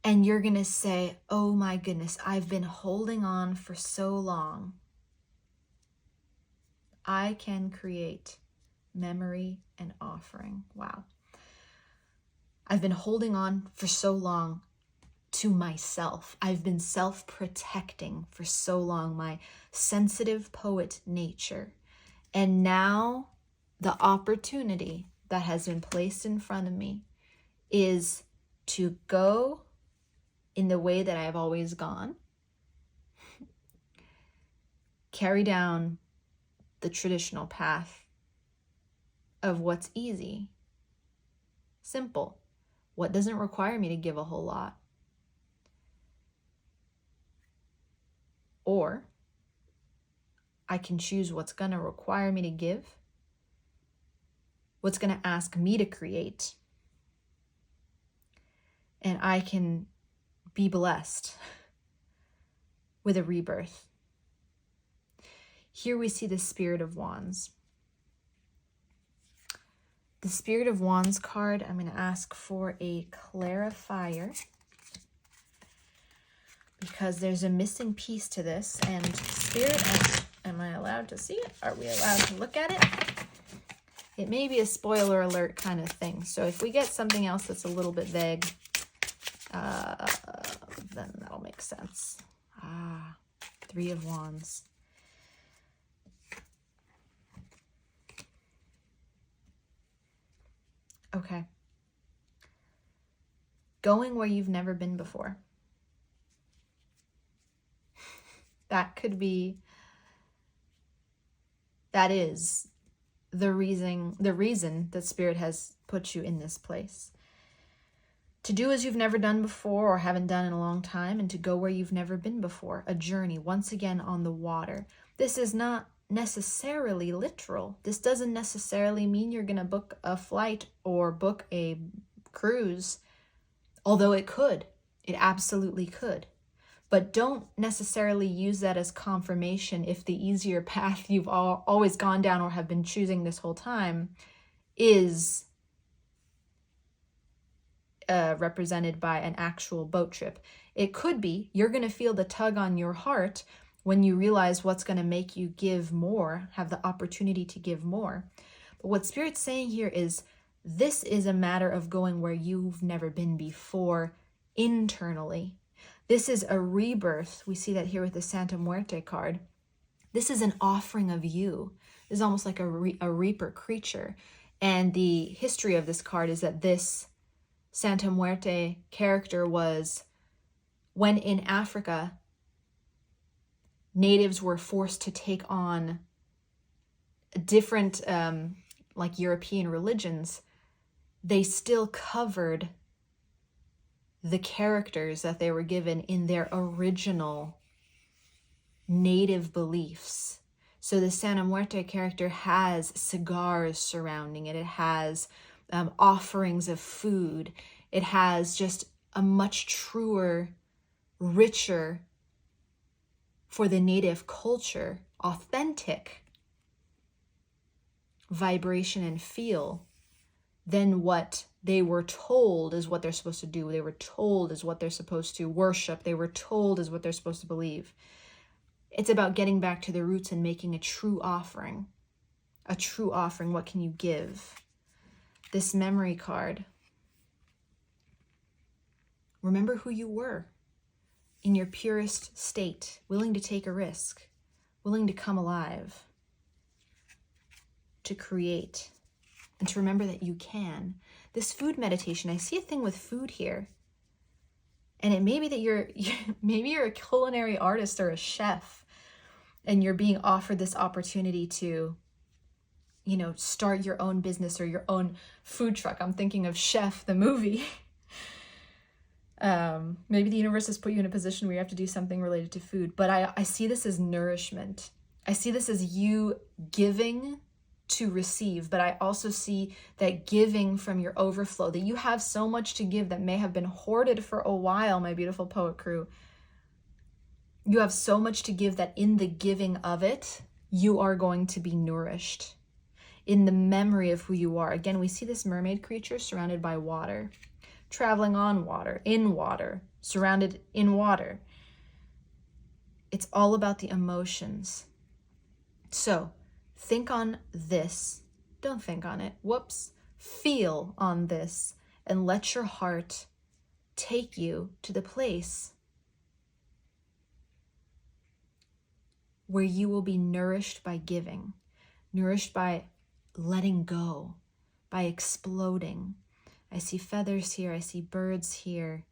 And you're going to say, oh my goodness, I've been holding on for so long. I can create memory and offering. Wow. I've been holding on for so long to myself. I've been self-protecting for so long, my sensitive poet nature. And now the opportunity that has been placed in front of me is to go in the way that I've always gone, carry down the traditional path of what's easy, simple, what doesn't require me to give a whole lot. Or I can choose what's going to require me to give, what's going to ask me to create, and I can be blessed with a rebirth. Here we see the Spirit of Wands. The Spirit of Wands card, I'm going to ask for a clarifier because there's a missing piece to this. And Spirit, am I allowed to see it? Are we allowed to look at it? It may be a spoiler alert kind of thing. So if we get something else that's a little bit vague, then that'll make sense. Three of Wands. Okay. Going where you've never been before. That is the reason that Spirit has put you in this place. To do as you've never done before or haven't done in a long time, and to go where you've never been before. A journey, once again, on the water. This is not necessarily literal. This doesn't necessarily mean you're going to book a flight or book a cruise, although it could. It absolutely could. But don't necessarily use that as confirmation if the easier path you've always gone down or have been choosing this whole time is represented by an actual boat trip. It could be you're going to feel the tug on your heart when you realize what's going to make you give more, have the opportunity to give more. But what Spirit's saying here is this is a matter of going where you've never been before internally. This is a rebirth. We see that here with the Santa Muerte card. This is an offering of you. This is almost like a reaper creature. And the history of this card is that this Santa Muerte character was when in Africa, natives were forced to take on different, like European religions, they still covered the characters that they were given in their original native beliefs. So the Santa Muerte character has cigars surrounding it. It has offerings of food. It has just a much truer, richer, for the native culture, authentic vibration and feel than what they were told is what they're supposed to do. They were told is what they're supposed to worship. They were told is what they're supposed to believe. It's about getting back to the roots and making a true offering. A true offering. What can you give? This memory card. Remember who you were in your purest state, willing to take a risk, willing to come alive, to create, and to remember that you can. This food meditation, I see a thing with food here. And it may be that you're a culinary artist or a chef, and you're being offered this opportunity to, start your own business or your own food truck. I'm thinking of Chef, the movie. Maybe the universe has put you in a position where you have to do something related to food. But I see this as nourishment. I see this as you giving to receive. But I also see that giving from your overflow, that you have so much to give that may have been hoarded for a while, my beautiful poet crew. You have so much to give that in the giving of it, you are going to be nourished. in the memory of who you are. Again, we see this mermaid creature surrounded by water, traveling on water, in water, surrounded in water. It's all about the emotions. So think on this. Don't think on it. Whoops. Feel on this and let your heart take you to the place where you will be nourished by giving, nourished by letting go, by exploding. I see feathers here. I see birds here.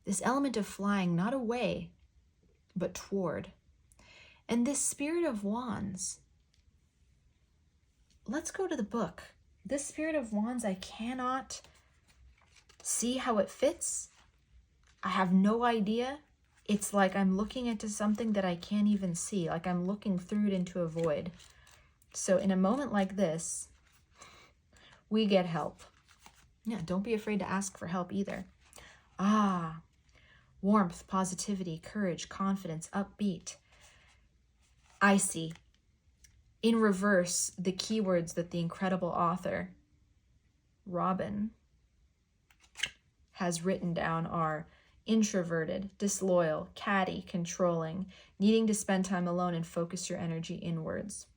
This element of flying, not away, but toward. And this Spirit of Wands, let's go to the book. This Spirit of Wands, I cannot see how it fits. I have no idea. It's like I'm looking into something that I can't even see, like I'm looking through it into a void. So in a moment like this, we get help. Yeah, don't be afraid to ask for help either. Warmth, positivity, courage, confidence, upbeat. I see. In reverse, the keywords that the incredible author, Robin, has written down are introverted, disloyal, catty, controlling, needing to spend time alone and focus your energy inwards.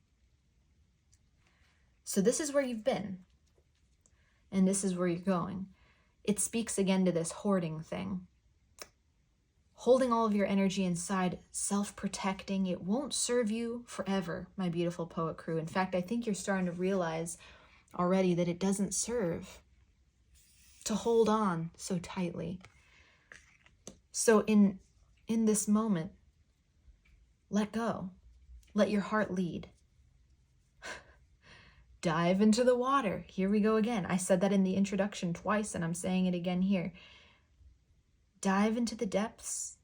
So this is where you've been, and this is where you're going. It speaks again to this hoarding thing. Holding all of your energy inside, self-protecting, it won't serve you forever, my beautiful poet crew. In fact, I think you're starting to realize already that it doesn't serve to hold on so tightly. So in this moment, let go. Let your heart lead. Dive into the water. Here we go again. I said that in the introduction twice, and I'm saying it again here. Dive into the depths.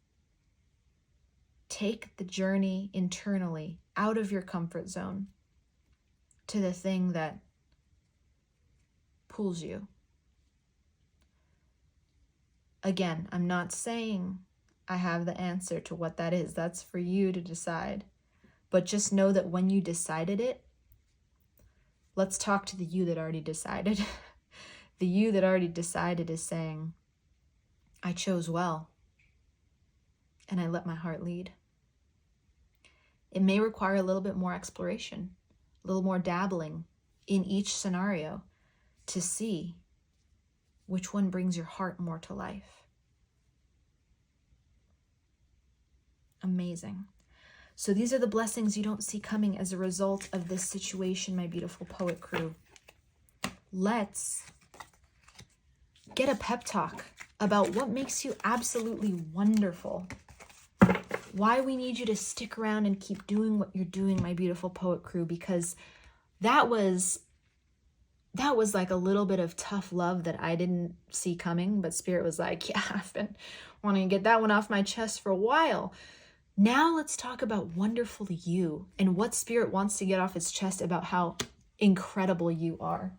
Take the journey internally out of your comfort zone to the thing that pulls you. Again, I'm not saying I have the answer to what that is. That's for you to decide. But just know that when you decided it, let's talk to the you that already decided. The you that already decided is saying, I chose well, and I let my heart lead. It may require a little bit more exploration, a little more dabbling in each scenario to see which one brings your heart more to life. Amazing. So these are the blessings you don't see coming as a result of this situation, my beautiful poet crew. Let's get a pep talk about what makes you absolutely wonderful. Why we need you to stick around and keep doing what you're doing, my beautiful poet crew, because that was like a little bit of tough love that I didn't see coming, but Spirit was like, yeah, I've been wanting to get that one off my chest for a while. Now let's talk about wonderful you and what Spirit wants to get off its chest about how incredible you are.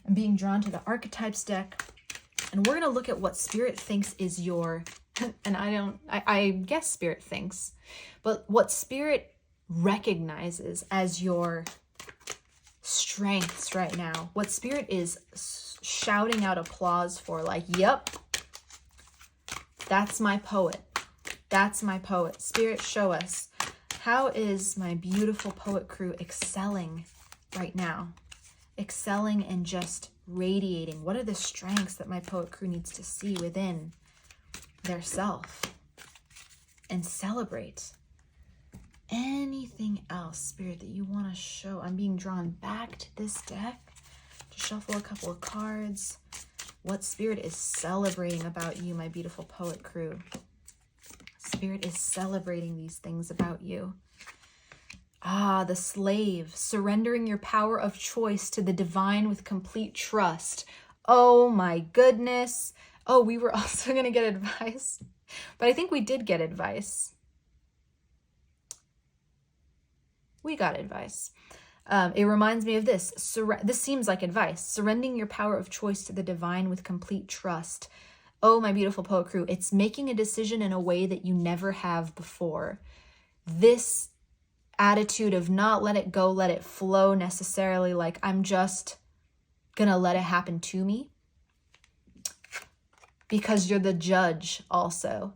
I'm being drawn to the Archetypes deck, and we're going to look at what Spirit thinks is your, and I guess Spirit thinks, but what Spirit recognizes as your strengths right now. What Spirit is shouting out applause for, like, yep, that's my poet. That's my poet. Spirit, show us. How is my beautiful poet crew excelling right now? Excelling and just radiating. What are the strengths that my poet crew needs to see within their self and celebrate? Anything else, Spirit, that you want to show? I'm being drawn back to this deck to shuffle a couple of cards. What Spirit is celebrating about you, my beautiful poet crew? Spirit is celebrating these things about you. The slave, surrendering your power of choice to the divine with complete trust. Oh my goodness. Oh, we were also going to get advice, but I think we did get advice. We got advice. It reminds me of this. This seems like advice. Surrendering your power of choice to the divine with complete trust. Oh, my beautiful poet crew, it's making a decision in a way that you never have before. This attitude of not let it go, let it flow necessarily, like I'm just gonna let it happen to me. Because you're the judge also.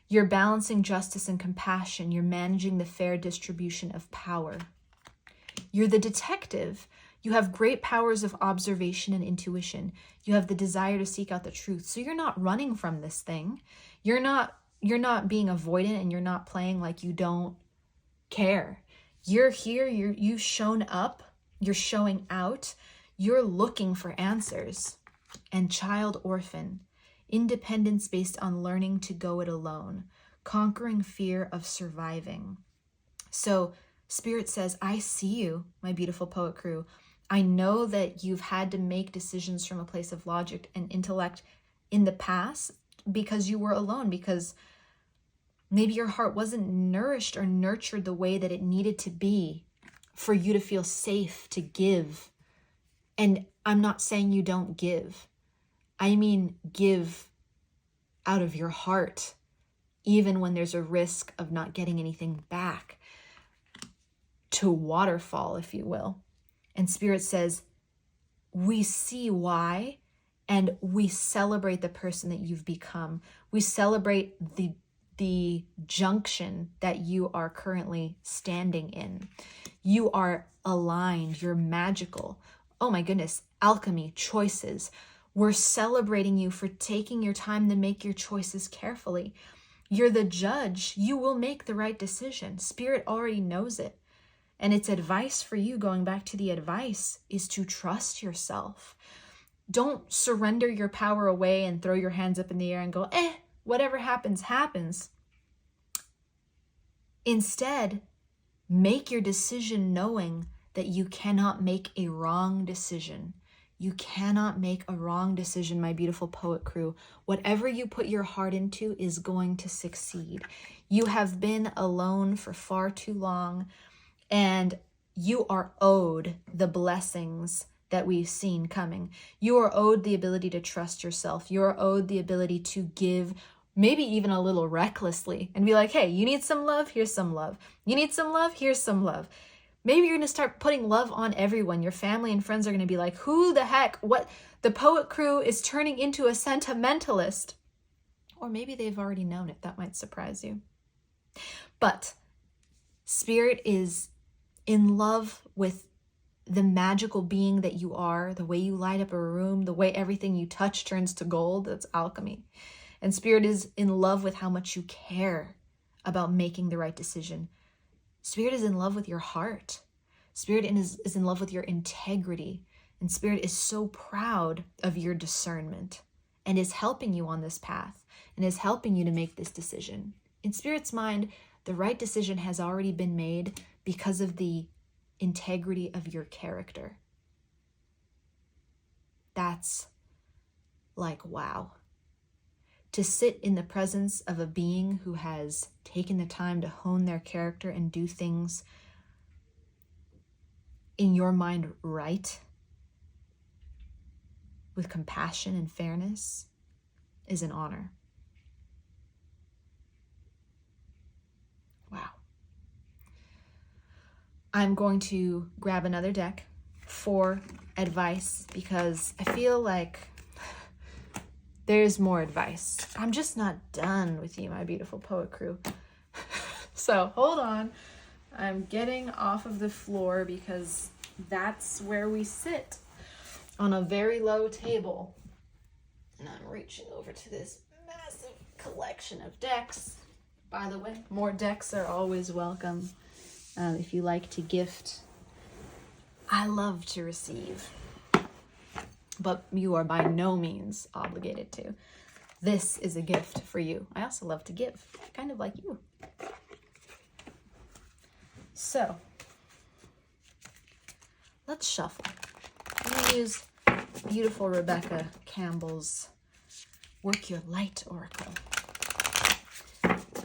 You're balancing justice and compassion. You're managing the fair distribution of power. You're the detective. You have great powers of observation and intuition. You have the desire to seek out the truth. So you're not running from this thing. You're not being avoidant, and you're not playing like you don't care. You're here, you've shown up, you're showing out, you're looking for answers. And child orphan, independence based on learning to go it alone, conquering fear of surviving. So Spirit says, I see you, my beautiful poet crew. I know that you've had to make decisions from a place of logic and intellect in the past because you were alone, because maybe your heart wasn't nourished or nurtured the way that it needed to be for you to feel safe to give. And I'm not saying you don't give. I mean, give out of your heart, even when there's a risk of not getting anything back. To waterfall, if you will. And Spirit says, we see why, and we celebrate the person that you've become. We celebrate the junction that you are currently standing in. You are aligned. You're magical. Oh my goodness. Alchemy, choices. We're celebrating you for taking your time to make your choices carefully. You're the judge. You will make the right decision. Spirit already knows it. And its advice for you, going back to the advice, is to trust yourself. Don't surrender your power away and throw your hands up in the air and go, whatever happens, happens. Instead, make your decision knowing that you cannot make a wrong decision. You cannot make a wrong decision, my beautiful poet crew. Whatever you put your heart into is going to succeed. You have been alone for far too long, and you are owed the blessings that we've seen coming. You are owed the ability to trust yourself. You are owed the ability to give, maybe even a little recklessly, and be like, hey, you need some love? Here's some love. You need some love? Here's some love. Maybe you're going to start putting love on everyone. Your family and friends are going to be like, who the heck? What? The poet crew is turning into a sentimentalist. Or maybe they've already known it. That might surprise you. But Spirit is in love with the magical being that you are, the way you light up a room, the way everything you touch turns to gold. That's alchemy. And Spirit is in love with how much you care about making the right decision. Spirit is in love with your heart. Spirit is in love with your integrity. And Spirit is so proud of your discernment and is helping you on this path and is helping you to make this decision. In Spirit's mind, the right decision has already been made because of the integrity of your character. That's like, wow. To sit in the presence of a being who has taken the time to hone their character and do things in your mind right, with compassion and fairness, is an honor. Wow. I'm going to grab another deck for advice because I feel like there's more advice. I'm just not done with you, my beautiful poet crew. So hold on. I'm getting off of the floor because that's where we sit, on a very low table. And I'm reaching over to this massive collection of decks. By the way, more decks are always welcome. If you like to gift, I love to receive. But you are by no means obligated to. This is a gift for you. I also love to give, kind of like you. So, let's shuffle. I'm going to use beautiful Rebecca Campbell's Work Your Light Oracle.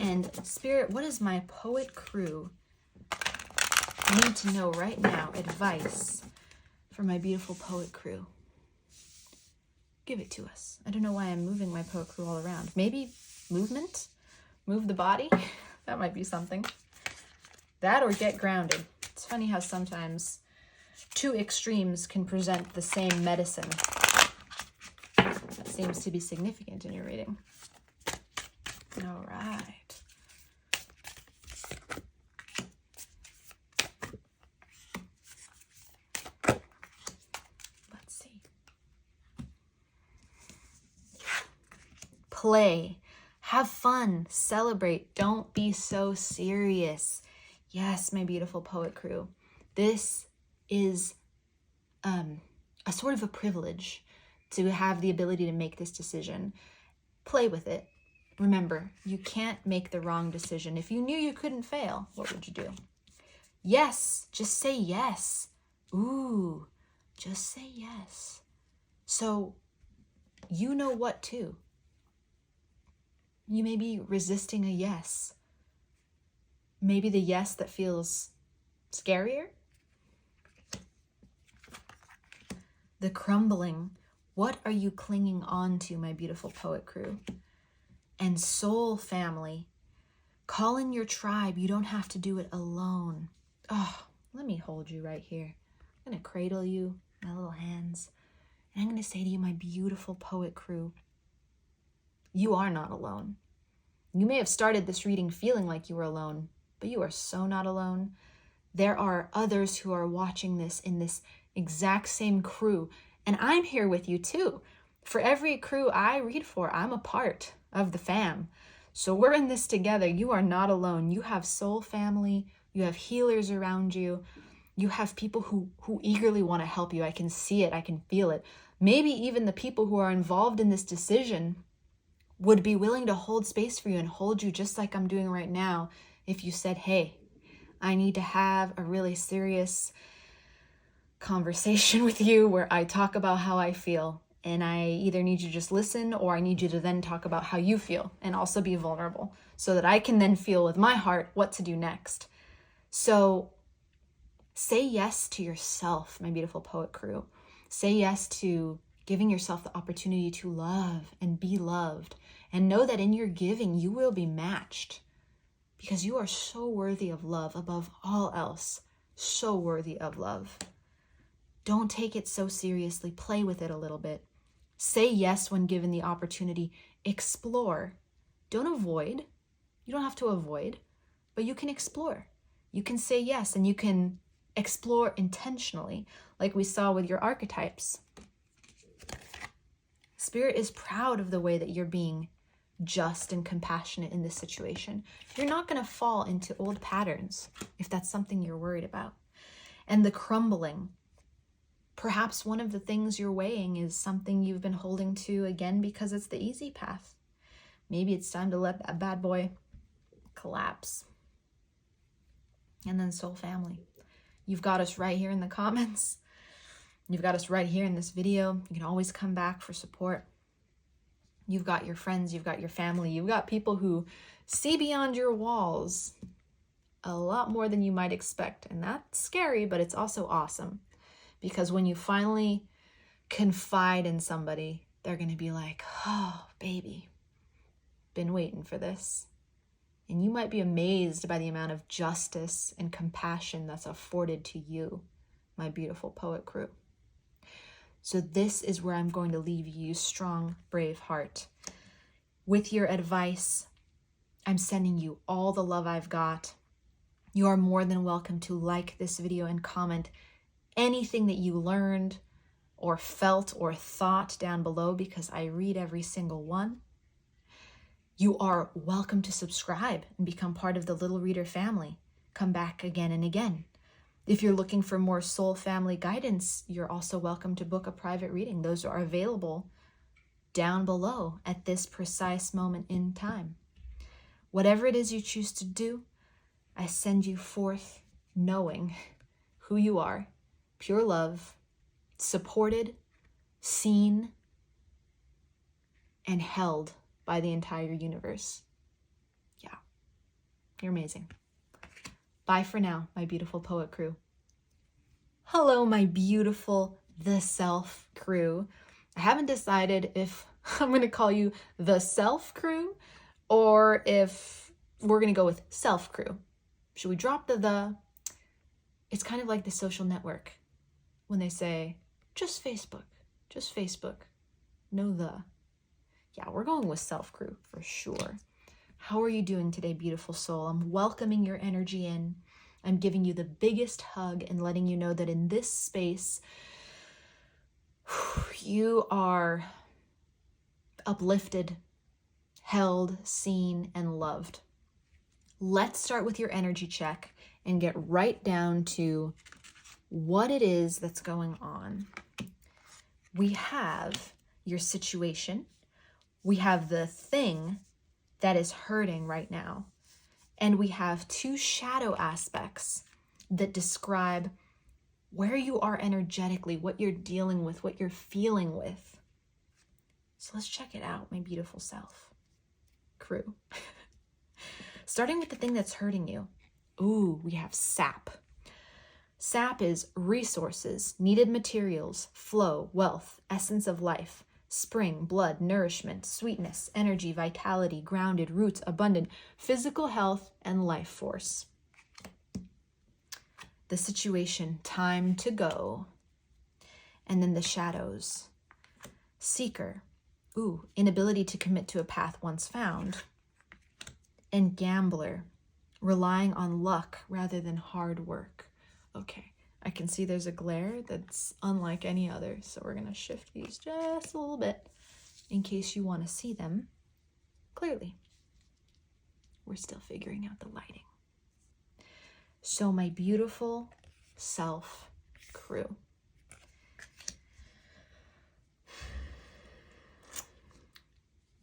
And Spirit, what does my poet crew need to know right now? Advice for my beautiful poet crew. Give it to us. I don't know why I'm moving my poet crew all around. Maybe movement? Move the body? That might be something. That or get grounded. It's funny how sometimes two extremes can present the same medicine. That seems to be significant in your reading. All right. Let's see. Play. Have fun. Celebrate. Don't be so serious. Yes, my beautiful poet crew. This is a sort of a privilege to have the ability to make this decision. Play with it. Remember, you can't make the wrong decision. If you knew you couldn't fail, what would you do? Yes, just say yes. Ooh, just say yes. So you know what to. You may be resisting a yes. Maybe the yes that feels scarier. The crumbling. What are you clinging on to, my beautiful poet crew? And soul family. Call in your tribe. You don't have to do it alone. Oh, let me hold you right here. I'm going to cradle you, my little hands. And I'm going to say to you, my beautiful poet crew, you are not alone. You may have started this reading feeling like you were alone, but you are so not alone. There are others who are watching this in this exact same crew, and I'm here with you too. For every crew I read for, I'm a part of the fam. So we're in this together. You are not alone. You have soul family. You have healers around you. You have people who eagerly want to help you. I can see it. I can feel it. Maybe even the people who are involved in this decision would be willing to hold space for you and hold you just like I'm doing right now if you said, hey, I need to have a really serious conversation with you where I talk about how I feel, and I either need you to just listen or I need you to then talk about how you feel and also be vulnerable so that I can then feel with my heart what to do next. So say yes to yourself, my beautiful poet crew. Say yes to giving yourself the opportunity to love and be loved, and know that in your giving you will be matched, because you are so worthy of love above all else. So worthy of love. Don't take it so seriously. Play with it a little bit. Say yes when given the opportunity. Explore. Don't avoid. You don't have to avoid, but you can explore. You can say yes, and you can explore intentionally, like we saw with your archetypes. Spirit is proud of the way that you're being just and compassionate in this situation. You're not going to fall into old patterns if that's something you're worried about. And the crumbling. Perhaps one of the things you're weighing is something you've been holding to again because it's the easy path. Maybe it's time to let that bad boy collapse. And then soul family. You've got us right here in the comments. You've got us right here in this video. You can always come back for support. You've got your friends, you've got your family, you've got people who see beyond your walls a lot more than you might expect. And that's scary, but it's also awesome. Because when you finally confide in somebody, they're going to be like, oh, baby, been waiting for this. And you might be amazed by the amount of justice and compassion that's afforded to you, my beautiful poet crew. So this is where I'm going to leave you, strong, brave heart. With your advice, I'm sending you all the love I've got. You are more than welcome to like this video and comment anything that you learned or felt or thought down below, because I read every single one. You are welcome to subscribe and become part of the Little Reader family. Come back again and again. If you're looking for more soul family guidance, you're also welcome to book a private reading. Those are available down below at this precise moment in time. Whatever it is you choose to do, I send you forth knowing who you are, pure love, supported, seen, and held by the entire universe. Yeah, you're amazing. Bye for now, my beautiful poet crew. Hello, my beautiful The Self crew. I haven't decided if I'm going to call you The Self crew or if we're going to go with Self crew. Should we drop the? It's kind of like the social network when they say, just Facebook, no the. Yeah, we're going with self, crew, for sure. How are you doing today, beautiful soul? I'm welcoming your energy in. I'm giving you the biggest hug and letting you know that in this space, you are uplifted, held, seen, and loved. Let's start with your energy check and get right down to what it is that's going on. We have your situation. We have the thing that is hurting right now. And we have two shadow aspects that describe where you are energetically, what you're dealing with, what you're feeling with. So let's check it out, my beautiful self, crew. Starting with the thing that's hurting you. Ooh, we have sap. Sap is resources, needed materials, flow, wealth, essence of life, spring, blood, nourishment, sweetness, energy, vitality, grounded, roots, abundant, physical health, and life force. The situation, time to go. And then the shadows. Seeker. Ooh, inability to commit to a path once found. And gambler, relying on luck rather than hard work. Okay, I can see there's a glare that's unlike any other, so we're going to shift these just a little bit in case you want to see them clearly. We're still figuring out the lighting. So my beautiful self crew.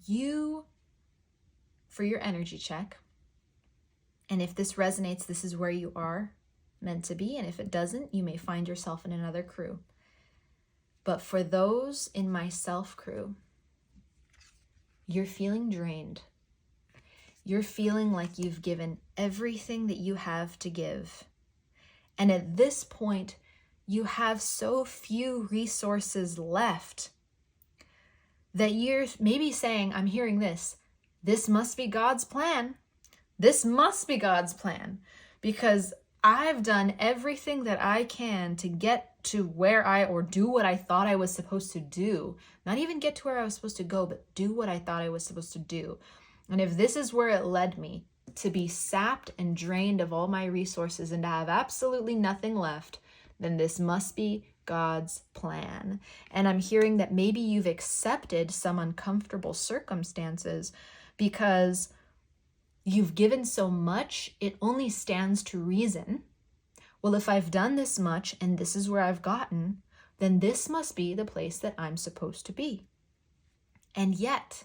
You, for your energy check, and if this resonates, this is where you are meant to be, and if it doesn't, you may find yourself in another crew. But for those in my self crew, you're feeling drained. You're feeling like you've given everything that you have to give. And at this point, you have so few resources left that you're maybe saying, I'm hearing this must be God's plan. This must be God's plan, because I've done everything that I can to get to where or do what I thought I was supposed to do. Not even get to where I was supposed to go, but do what I thought I was supposed to do. And if this is where it led me, to be sapped and drained of all my resources and to have absolutely nothing left, then this must be God's plan. And I'm hearing that maybe you've accepted some uncomfortable circumstances because you've given so much, it only stands to reason. Well, if I've done this much and this is where I've gotten, then this must be the place that I'm supposed to be. And yet,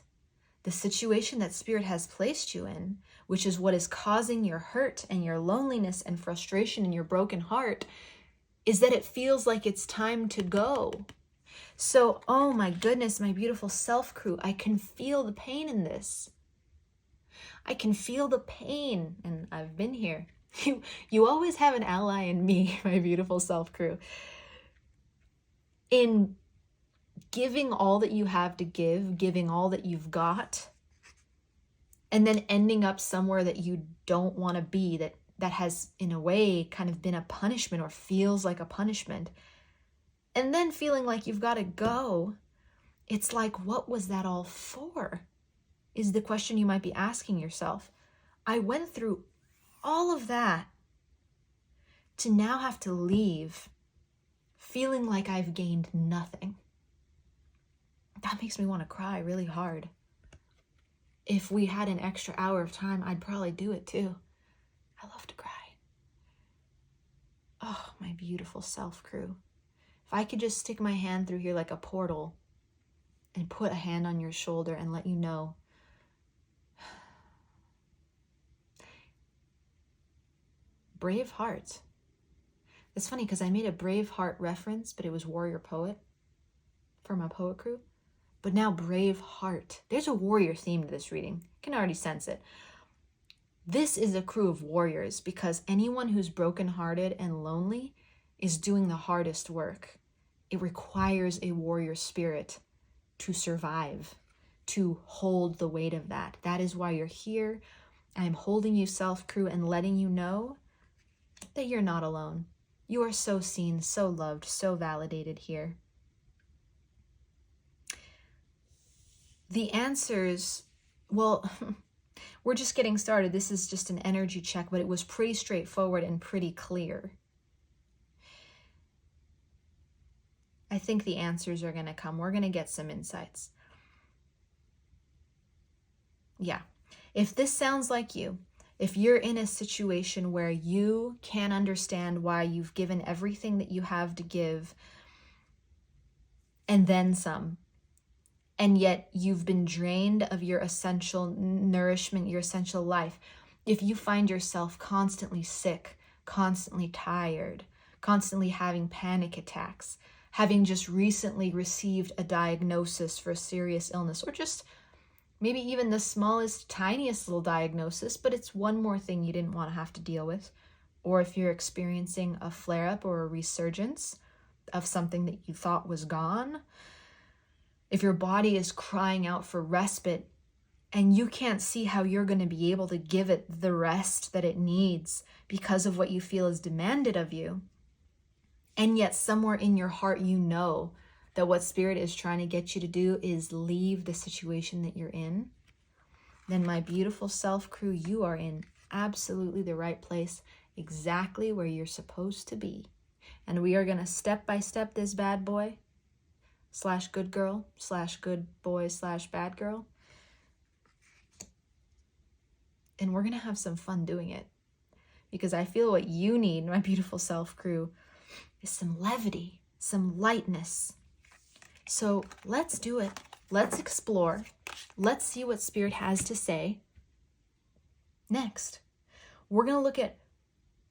the situation that Spirit has placed you in, which is what is causing your hurt and your loneliness and frustration and your broken heart, is that it feels like it's time to go. So, oh my goodness, my beautiful self crew, I can feel the pain in this. I can feel the pain, and I've been here. You always have an ally in me, my beautiful self crew. In giving all that you have to give, giving all that you've got, and then ending up somewhere that you don't want to be, that has, in a way, kind of been a punishment or feels like a punishment, and then feeling like you've got to go. It's like, what was that all for? Is the question you might be asking yourself. I went through all of that to now have to leave feeling like I've gained nothing. That makes me want to cry really hard. If we had an extra hour of time, I'd probably do it too. I love to cry. Oh, my beautiful self crew. If I could just stick my hand through here like a portal and put a hand on your shoulder and let you know, brave heart. It's funny because I made a brave heart reference, but it was warrior poet for my poet crew. But now brave heart. There's a warrior theme to this reading. I can already sense it. This is a crew of warriors because anyone who's brokenhearted and lonely is doing the hardest work. It requires a warrior spirit to survive, to hold the weight of that. That is why you're here. I'm holding you, self crew, and letting you know that you're not alone. You are so seen, so loved, so validated here. The answers, well, we're just getting started. This is just an energy check, but it was pretty straightforward and pretty clear. I think the answers are going to come. We're going to get some insights. Yeah. If this sounds like you, if you're in a situation where you can't understand why you've given everything that you have to give and then some, and yet you've been drained of your essential nourishment, your essential life, if you find yourself constantly sick, constantly tired, constantly having panic attacks, having just recently received a diagnosis for a serious illness, or just maybe even the smallest, tiniest little diagnosis, but it's one more thing you didn't want to have to deal with. Or if you're experiencing a flare-up or a resurgence of something that you thought was gone, if your body is crying out for respite and you can't see how you're going to be able to give it the rest that it needs because of what you feel is demanded of you, and yet somewhere in your heart you know that what Spirit is trying to get you to do is leave the situation that you're in, then my beautiful self crew, you are in absolutely the right place, exactly where you're supposed to be. And we are going to step by step this bad boy / good girl / good boy / bad girl. And we're going to have some fun doing it, because I feel what you need, my beautiful self crew, is some levity, some lightness. So let's do it. Let's explore. Let's see what Spirit has to say. Next, we're going to look at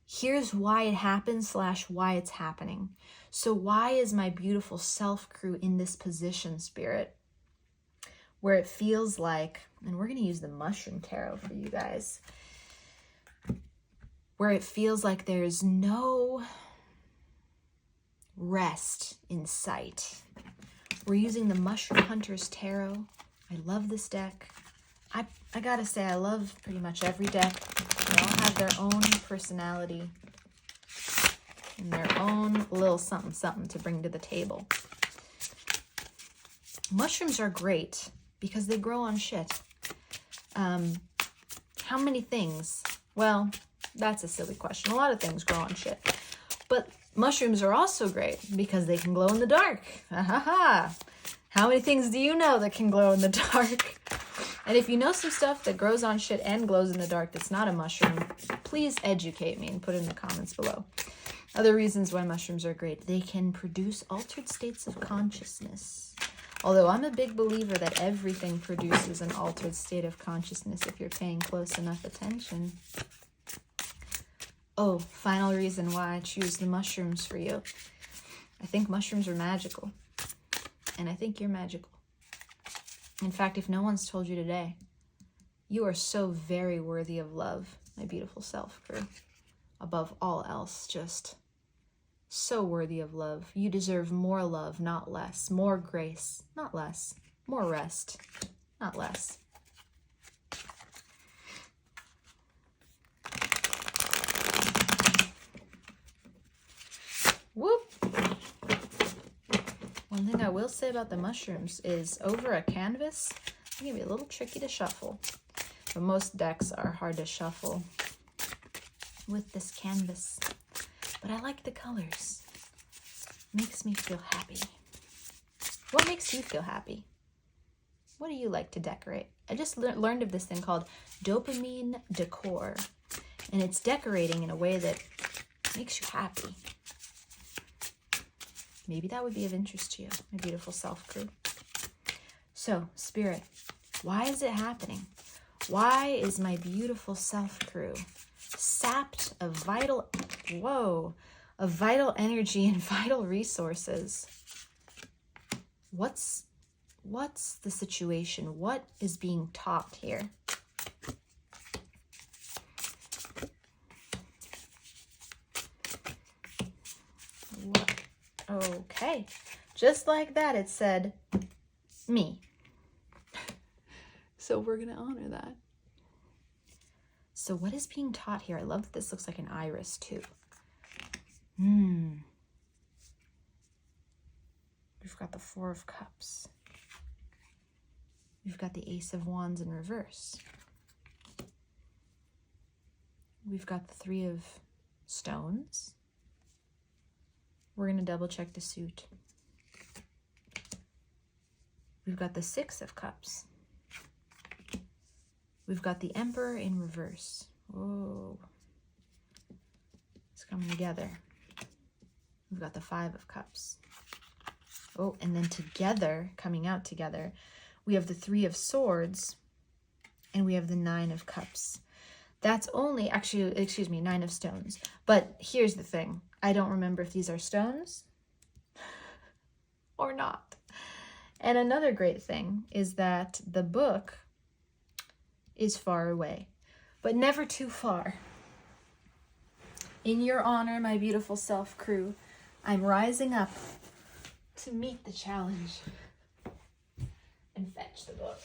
here's why it happens / why it's happening. So why is my beautiful self crew in this position, Spirit, where it feels like, and we're going to use the mushroom tarot for you guys, where it feels like there's no rest in sight. We're using the Mushroom Hunter's Tarot. I love this deck. I gotta say, I love pretty much every deck. They all have their own personality and their own little something to bring to the table. Mushrooms are great because they grow on shit. How many things? Well, that's a silly question. A lot of things grow on shit. But mushrooms are also great because they can glow in the dark. How many things do you know that can glow in the dark? And if you know some stuff that grows on shit and glows in the dark that's not a mushroom, please educate me and put it in the comments below. Other reasons why mushrooms are great. They can produce altered states of consciousness. Although I'm a big believer that everything produces an altered state of consciousness if you're paying close enough attention. Oh, final reason why I choose the mushrooms for you. I think mushrooms are magical. And I think you're magical. In fact, if no one's told you today, you are so very worthy of love, my beautiful self crew. Above all else, just so worthy of love. You deserve more love, not less. More grace, not less. More rest, not less. Whoop! One thing I will say about the mushrooms is over a canvas, it can be a little tricky to shuffle. But most decks are hard to shuffle with this canvas. But I like the colors. Makes me feel happy. What makes you feel happy? What do you like to decorate? I just learned of this thing called dopamine decor. And it's decorating in a way that makes you happy. Maybe that would be of interest to you, my beautiful self crew. So, Spirit, why is it happening? Why is my beautiful self crew sapped of vital energy and vital resources? What's the situation? What is being taught here? Okay, just like that, it said, me. So we're going to honor that. So what is being taught here? I love that this looks like an iris too. We've got the Four of Cups. We've got the Ace of Wands in reverse. We've got the Three of Stones. We're going to double check the suit. We've got the Six of Cups. We've got the Emperor in reverse. Whoa. It's coming together. We've got the Five of Cups. Oh, and then together, coming out together, we have the Three of Swords and we have the Nine of Cups. That's only, actually, excuse me, Nine of Stones. But here's the thing. I don't remember if these are stones or not. And another great thing is that the book is far away, but never too far. In your honor, my beautiful self crew, I'm rising up to meet the challenge and fetch the book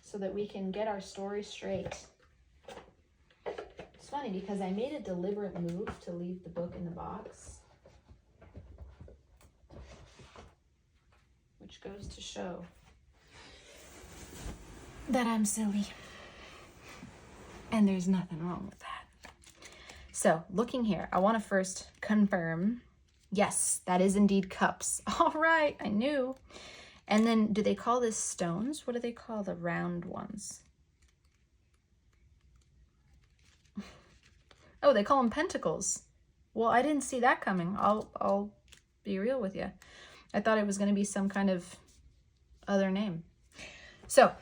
so that we can get our story straight. It's funny because I made a deliberate move to leave the book in the box, which goes to show that I'm silly. And there's nothing wrong with that. So, looking here, I want to first confirm, yes, that is indeed cups. All right, I knew. And then, do they call this stones? What do they call the round ones? Oh, they call them pentacles. Well, I didn't see that coming. I'll be real with you. I thought it was going to be some kind of other name. So,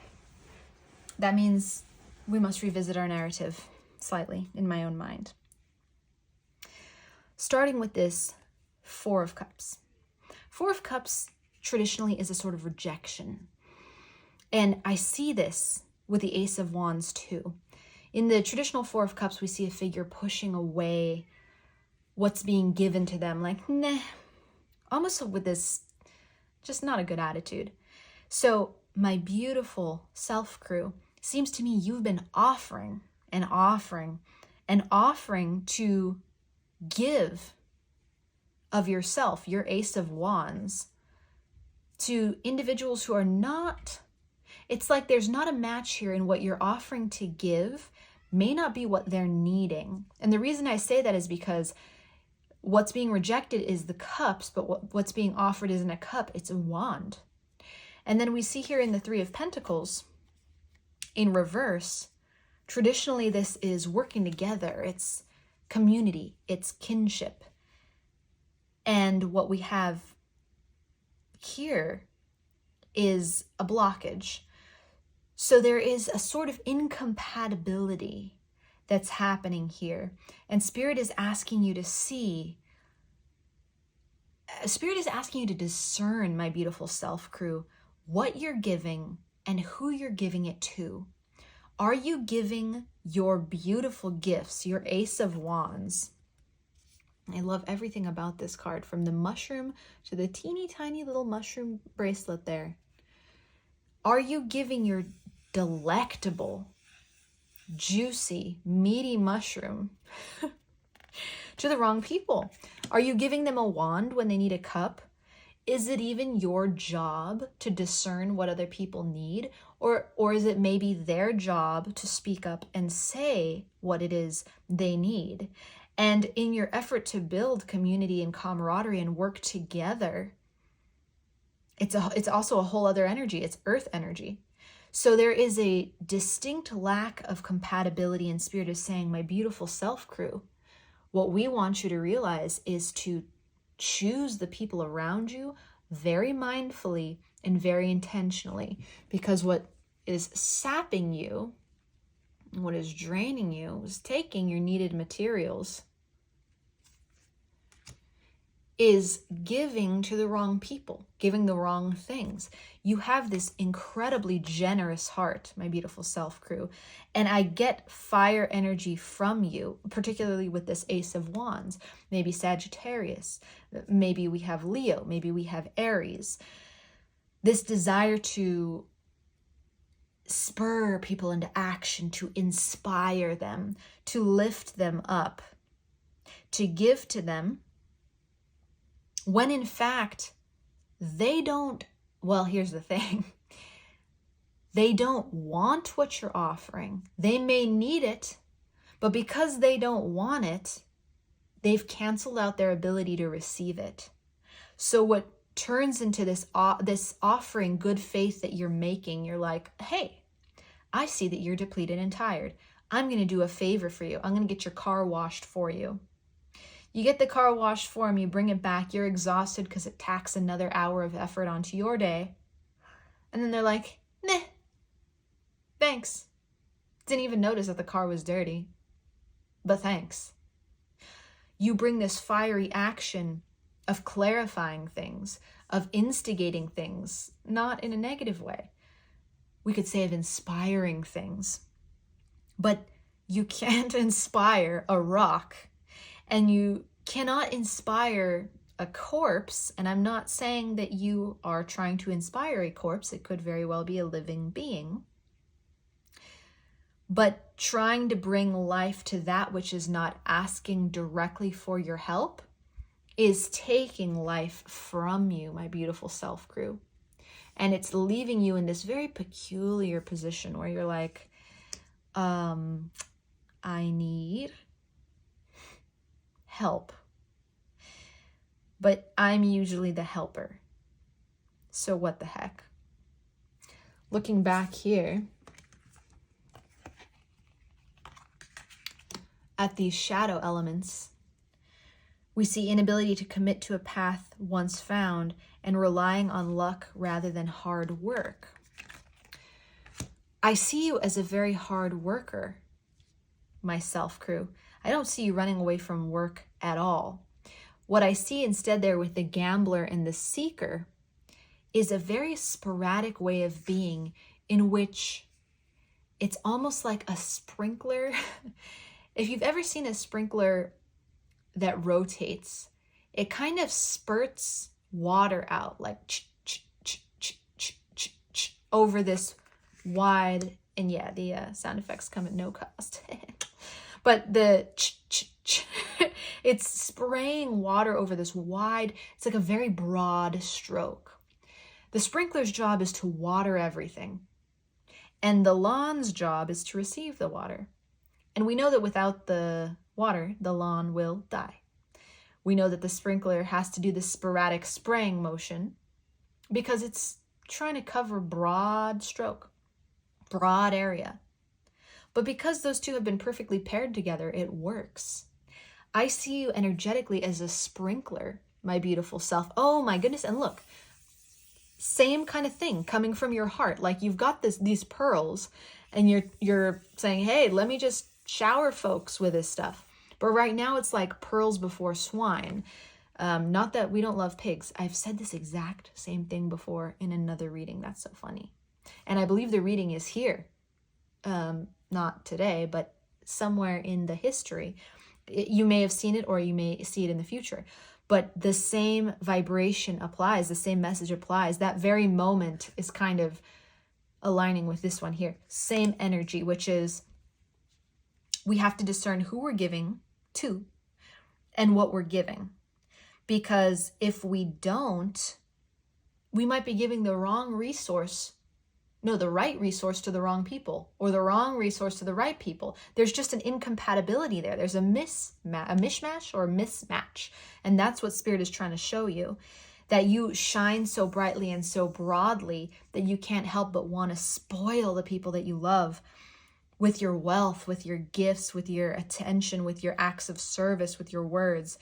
that means we must revisit our narrative slightly in my own mind. Starting with this Four of Cups. Four of Cups traditionally is a sort of rejection. And I see this with the Ace of Wands too. In the traditional Four of Cups, we see a figure pushing away what's being given to them, like, nah, almost with this just not a good attitude. So my beautiful self crew, seems to me you've been offering and offering and offering to give of yourself, your Ace of Wands, to individuals who are not, it's like there's not a match here in what you're offering to give may not be what they're needing. And the reason I say that is because what's being rejected is the cups, but what's being offered isn't a cup, it's a wand. And then we see here in the Three of Pentacles, in reverse, traditionally this is working together, it's community, it's kinship. And what we have here is a blockage. So there is a sort of incompatibility that's happening here. And Spirit is asking you to see, Spirit is asking you to discern, my beautiful self crew, what you're giving and who you're giving it to. Are you giving your beautiful gifts, your Ace of Wands? I love everything about this card, from the mushroom to the teeny tiny little mushroom bracelet there. Are you giving your delectable, juicy, meaty mushroom to the wrong people? Are you giving them a wand when they need a cup? Is it even your job to discern what other people need? Or is it maybe their job to speak up and say what it is they need? And in your effort to build community and camaraderie and work together, it's also a whole other energy. It's earth energy. So there is a distinct lack of compatibility, and Spirit is saying, my beautiful self crew, what we want you to realize is to choose the people around you very mindfully and very intentionally, because what is sapping you, what is draining you, is taking your needed materials, is giving to the wrong people, giving the wrong things. You have this incredibly generous heart, my beautiful self crew, and I get fire energy from you, particularly with this Ace of Wands, maybe Sagittarius, maybe we have Leo, maybe we have Aries. This desire to spur people into action, to inspire them, to lift them up, to give to them, when in fact, they don't, well, here's the thing. They don't want what you're offering. They may need it, but because they don't want it, they've canceled out their ability to receive it. So what turns into this offering good faith that you're making, you're like, hey, I see that you're depleted and tired. I'm going to do a favor for you. I'm going to get your car washed for you. You get the car washed for them, you bring it back, you're exhausted because it tacks another hour of effort onto your day. And then they're like, nah, thanks. Didn't even notice that the car was dirty, but thanks. You bring this fiery action of clarifying things, of instigating things, not in a negative way. We could say of inspiring things. But you can't inspire a rock, and you cannot inspire a corpse. And I'm not saying that you are trying to inspire a corpse. It could very well be a living being. But trying to bring life to that which is not asking directly for your help is taking life from you, my beautiful self crew. And it's leaving you in this very peculiar position where you're like, I need help. But I'm usually the helper. So what the heck? Looking back here at these shadow elements, we see inability to commit to a path once found and relying on luck rather than hard work. I see you as a very hard worker, my self crew. I don't see you running away from work at all. What I see instead there with the gambler and the seeker is a very sporadic way of being in which it's almost like a sprinkler. If you've ever seen a sprinkler that rotates, it kind of spurts water out like over this wide, and yeah, the sound effects come at no cost. But the it's spraying water over this wide, it's like a very broad stroke. The sprinkler's job is to water everything, and the lawn's job is to receive the water. And we know that without the water, the lawn will die. We know that the sprinkler has to do this sporadic spraying motion because it's trying to cover broad stroke, broad area. But because those two have been perfectly paired together, it works. I see you energetically as a sprinkler, my beautiful self. Oh my goodness. And look, same kind of thing coming from your heart. Like you've got these pearls and you're saying, hey, let me just shower folks with this stuff. But right now it's like pearls before swine. Not that we don't love pigs. I've said this exact same thing before in another reading. That's so funny. And I believe the reading is here. Not today, but somewhere in the history. You may have seen it or you may see it in the future. But the same vibration applies. The same message applies. That very moment is kind of aligning with this one here. Same energy, which is we have to discern who we're giving to and what we're giving. Because if we don't, we might be giving the right resource to the wrong people, or the wrong resource to the right people. There's just an incompatibility there. There's a mishmash or mismatch. And that's what Spirit is trying to show you. That you shine so brightly and so broadly that you can't help but want to spoil the people that you love with your wealth, with your gifts, with your attention, with your acts of service, with your words.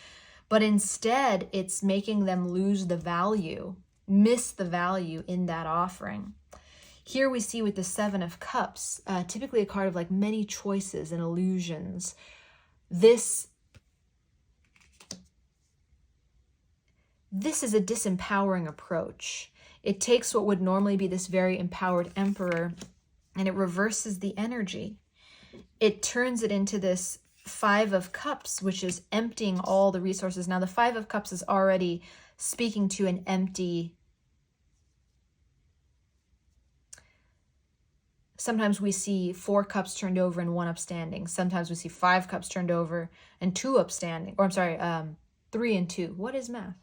But instead, it's making them lose the value, miss the value in that offering. Here we see with the Seven of Cups, typically a card of like many choices and illusions. This is a disempowering approach. It takes what would normally be this very empowered emperor and it reverses the energy. It turns it into this Five of Cups, which is emptying all the resources. Now, the Five of Cups is already speaking to sometimes we see 4 cups turned over and 1 upstanding. Sometimes we see 5 cups turned over and 2 upstanding. Or I'm sorry, 3 and 2. What is math?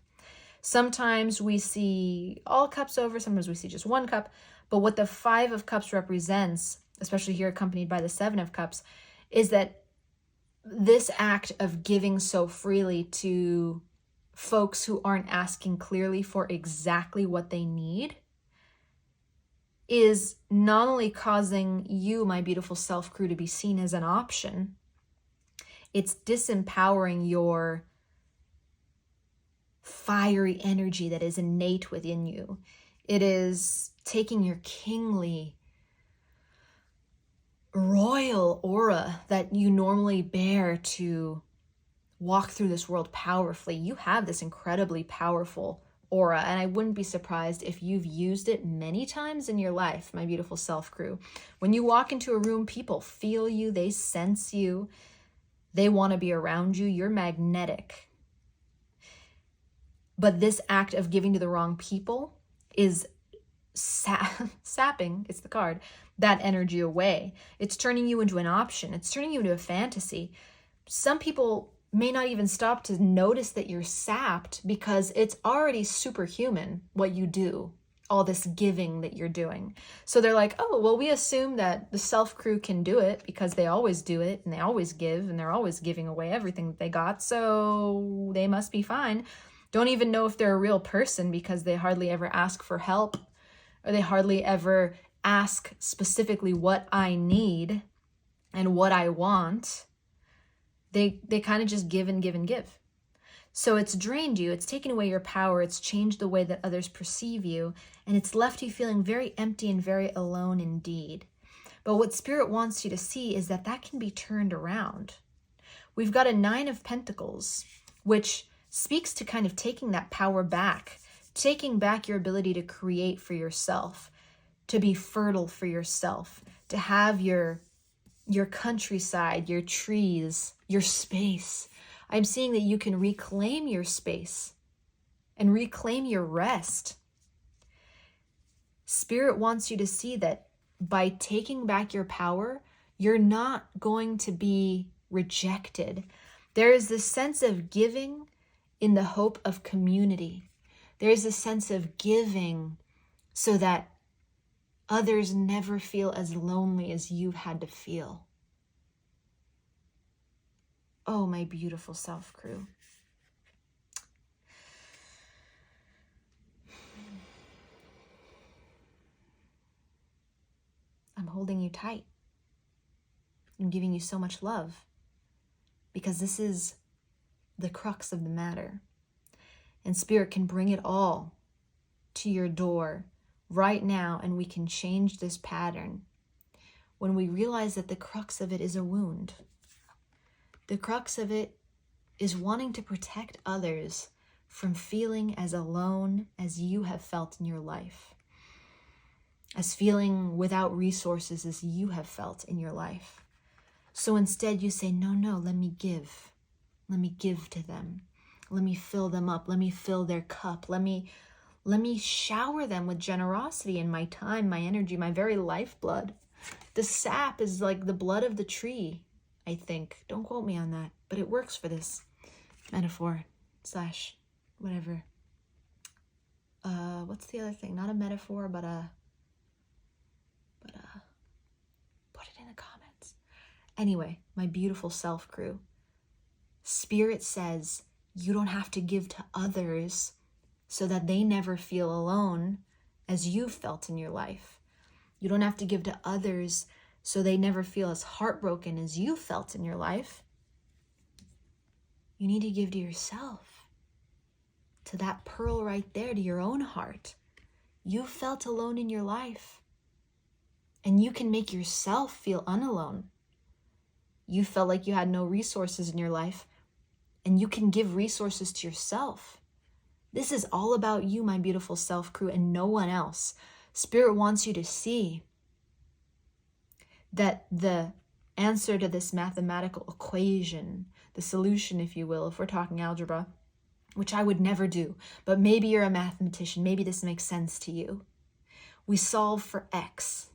Sometimes we see all cups over. Sometimes we see just 1 cup. But what the 5 of cups represents, especially here accompanied by the 7 of cups, is that this act of giving so freely to folks who aren't asking clearly for exactly what they need is not only causing you, my beautiful self crew, to be seen as an option, it's disempowering your fiery energy that is innate within you. It is taking your kingly, royal aura that you normally bear to walk through this world powerfully. You have this incredibly powerful aura, and I wouldn't be surprised if you've used it many times in your life, my beautiful self crew. When you walk into a room, people feel you, they sense you, they want to be around you. You're magnetic. But this act of giving to the wrong people is sapping, it's the card, that energy away. It's turning you into an option. It's turning you into a fantasy. Some people may not even stop to notice that you're sapped because it's already superhuman what you do, all this giving that you're doing. So they're like, oh, well, we assume that the self crew can do it because they always do it and they always give and they're always giving away everything that they got. So they must be fine. Don't even know if they're a real person because they hardly ever ask for help, or they hardly ever ask specifically what I need and what I want. They kind of just give and give and give. So it's drained you, it's taken away your power, it's changed the way that others perceive you, and it's left you feeling very empty and very alone indeed. But what Spirit wants you to see is that that can be turned around. We've got a 9 of Pentacles, which speaks to kind of taking that power back, taking back your ability to create for yourself, to be fertile for yourself, to have your countryside, your trees, your space. I'm seeing that you can reclaim your space and reclaim your rest. Spirit wants you to see that by taking back your power, you're not going to be rejected. There is this sense of giving in the hope of community. There's a sense of giving so that others never feel as lonely as you've had to feel. Oh, my beautiful self crew. I'm holding you tight. I'm giving you so much love because this is the crux of the matter. And Spirit can bring it all to your door right now, and we can change this pattern when we realize that the crux of it is a wound. The crux of it is wanting to protect others from feeling as alone as you have felt in your life, as feeling without resources as you have felt in your life. So instead you say, no, let me give. Let me give to them. Let me fill them up. Let me fill their cup. Let me shower them with generosity and my time, my energy, my very lifeblood. The sap is like the blood of the tree, I think. Don't quote me on that, but it works for this metaphor / whatever. What's the other thing? Not a metaphor, but put it in the comments. Anyway, my beautiful self crew. Spirit says you don't have to give to others so that they never feel alone as you've felt in your life. You don't have to give to others so they never feel as heartbroken as you felt in your life. You need to give to yourself, to that pearl right there, to your own heart. You felt alone in your life, and you can make yourself feel unalone. You felt like you had no resources in your life, and you can give resources to yourself. This is all about you, my beautiful self crew, and no one else. Spirit wants you to see that the answer to this mathematical equation, the solution, if you will, if we're talking algebra, which I would never do, but maybe you're a mathematician, maybe this makes sense to you. We solve for x.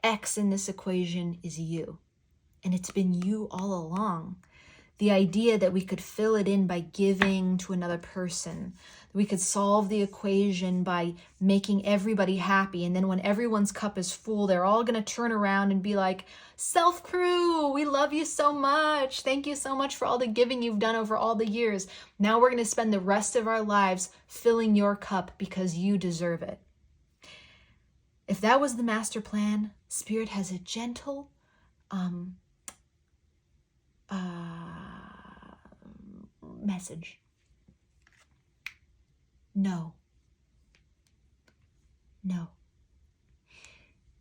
X in this equation is you. And it's been you all along. The idea that we could fill it in by giving to another person, that we could solve the equation by making everybody happy. And then when everyone's cup is full, they're all going to turn around and be like, Self Crew, we love you so much. Thank you so much for all the giving you've done over all the years. Now we're going to spend the rest of our lives filling your cup because you deserve it. If that was the master plan, Spirit has a gentle, message. No. No.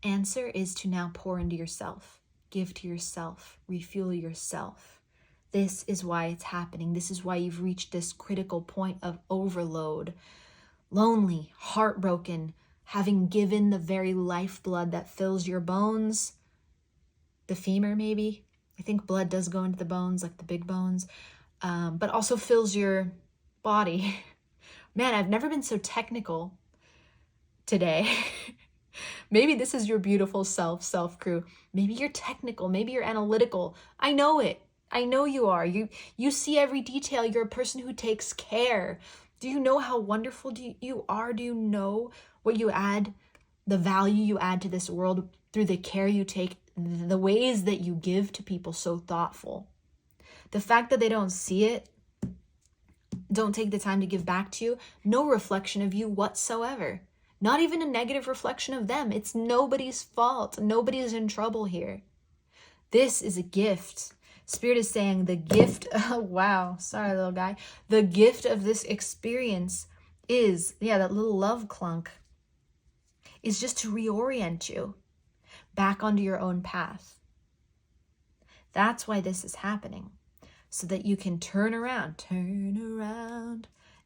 Answer is to now pour into yourself, give to yourself, refuel yourself. This is why it's happening. This is why you've reached this critical point of overload, lonely, heartbroken, having given the very lifeblood that fills your bones, the femur maybe. I think blood does go into the bones, like the big bones, but also fills your body. Man, I've never been so technical today. Maybe this is your beautiful self crew. Maybe you're technical, maybe you're analytical. I know it. I know you are. You see every detail. You're a person who takes care. Do you know how wonderful you are? Do you know what you add, the value you add to this world through the care you take, the ways that you give to people so thoughtful? The fact that they don't see it, don't take the time to give back to you, no reflection of you whatsoever. Not even a negative reflection of them. It's nobody's fault. Nobody's in trouble here. This is a gift. Spirit is saying the gift, oh wow, sorry little guy. The gift of this experience is, that little love clunk, is just to reorient you back onto your own path. That's why this is happening. So that you can turn around.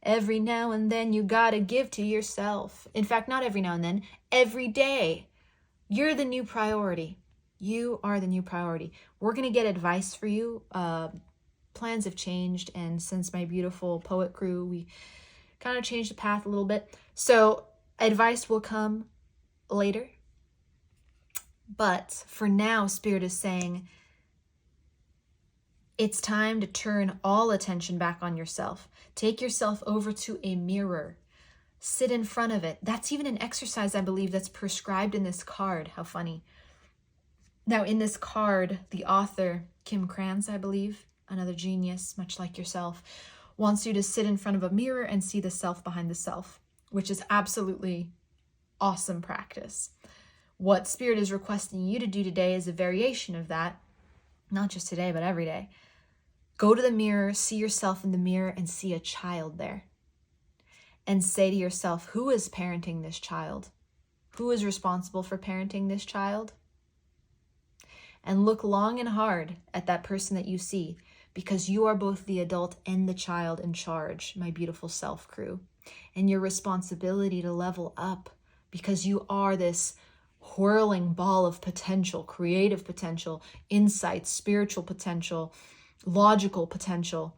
Every now and then you gotta give to yourself. In fact, not every now and then, every day. You're the new priority. You are the new priority. We're gonna get advice for you. Plans have changed, and since my beautiful poet crew, we kind of changed the path a little bit. So advice will come later. But for now, Spirit is saying, it's time to turn all attention back on yourself. Take yourself over to a mirror. Sit in front of it. That's even an exercise, I believe, that's prescribed in this card. How funny. Now, in this card, the author, Kim Krans, I believe, another genius, much like yourself, wants you to sit in front of a mirror and see the self behind the self, which is absolutely awesome practice. What Spirit is requesting you to do today is a variation of that. Not just today, but every day. Go to the mirror, see yourself in the mirror, and see a child there. And say to yourself, who is parenting this child? Who is responsible for parenting this child? And look long and hard at that person that you see, because you are both the adult and the child in charge, my beautiful self crew. And your responsibility to level up, because you are this whirling ball of potential, creative potential, insight, spiritual potential, logical potential.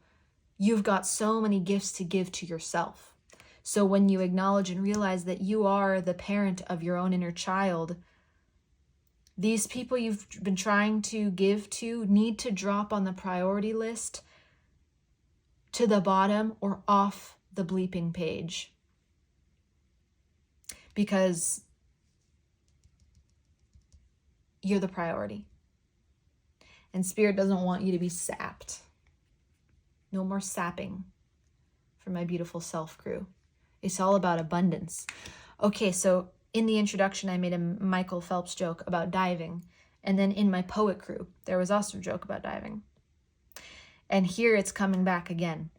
You've got so many gifts to give to yourself. So when you acknowledge and realize that you are the parent of your own inner child, these people you've been trying to give to need to drop on the priority list to the bottom or off the bleeping page. Because you're the priority. And Spirit doesn't want you to be sapped. No more sapping for my beautiful self crew. It's all about abundance. Okay, so in the introduction, I made a Michael Phelps joke about diving. And then in my poet crew, there was also a joke about diving. And here it's coming back again.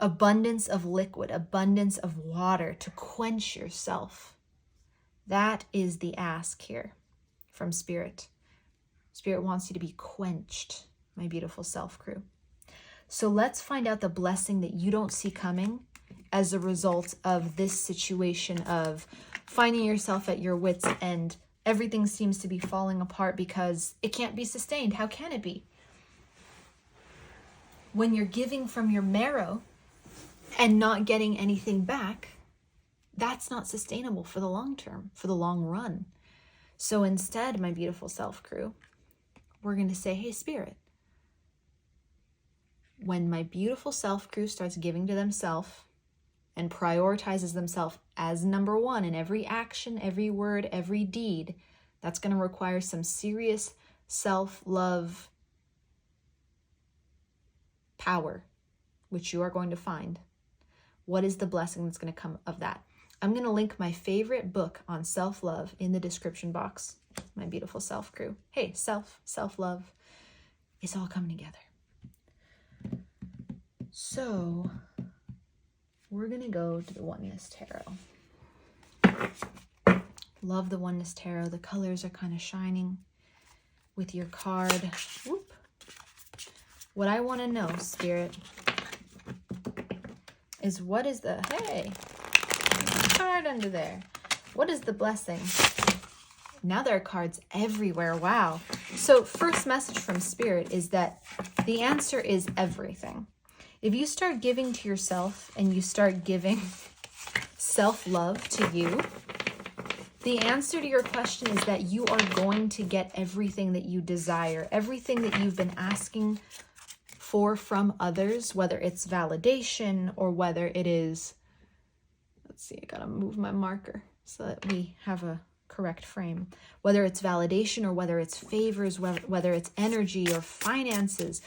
Abundance of liquid, abundance of water to quench yourself. That is the ask here from Spirit. Spirit wants you to be quenched, my beautiful self crew. So let's find out the blessing that you don't see coming as a result of this situation of finding yourself at your wits' end. Everything seems to be falling apart because it can't be sustained. How can it be? When you're giving from your marrow and not getting anything back, that's not sustainable for the long term, for the long run. So instead, my beautiful self crew, we're going to say, hey, Spirit, when my beautiful self crew starts giving to themselves and prioritizes themselves as number one in every action, every word, every deed, that's going to require some serious self-love power, which you are going to find. What is the blessing that's going to come of that? I'm going to link my favorite book on self-love in the description box. My beautiful self crew. Hey, self-love. It's all coming together. So we're going to go to the Oneness Tarot. Love the Oneness Tarot. The colors are kind of shining with your card. Whoop. What I want to know, Spirit, is what is the, hey, card under there. What is the blessing? Now there are cards everywhere. Wow. So first message from Spirit is that the answer is everything. If you start giving to yourself and you start giving self-love to you, the answer to your question is that you are going to get everything that you desire, everything that you've been asking for from others, whether it's validation or whether it is, let's see, I gotta move my marker so that we have a correct frame. Whether it's validation or whether it's favors, whether it's energy or finances,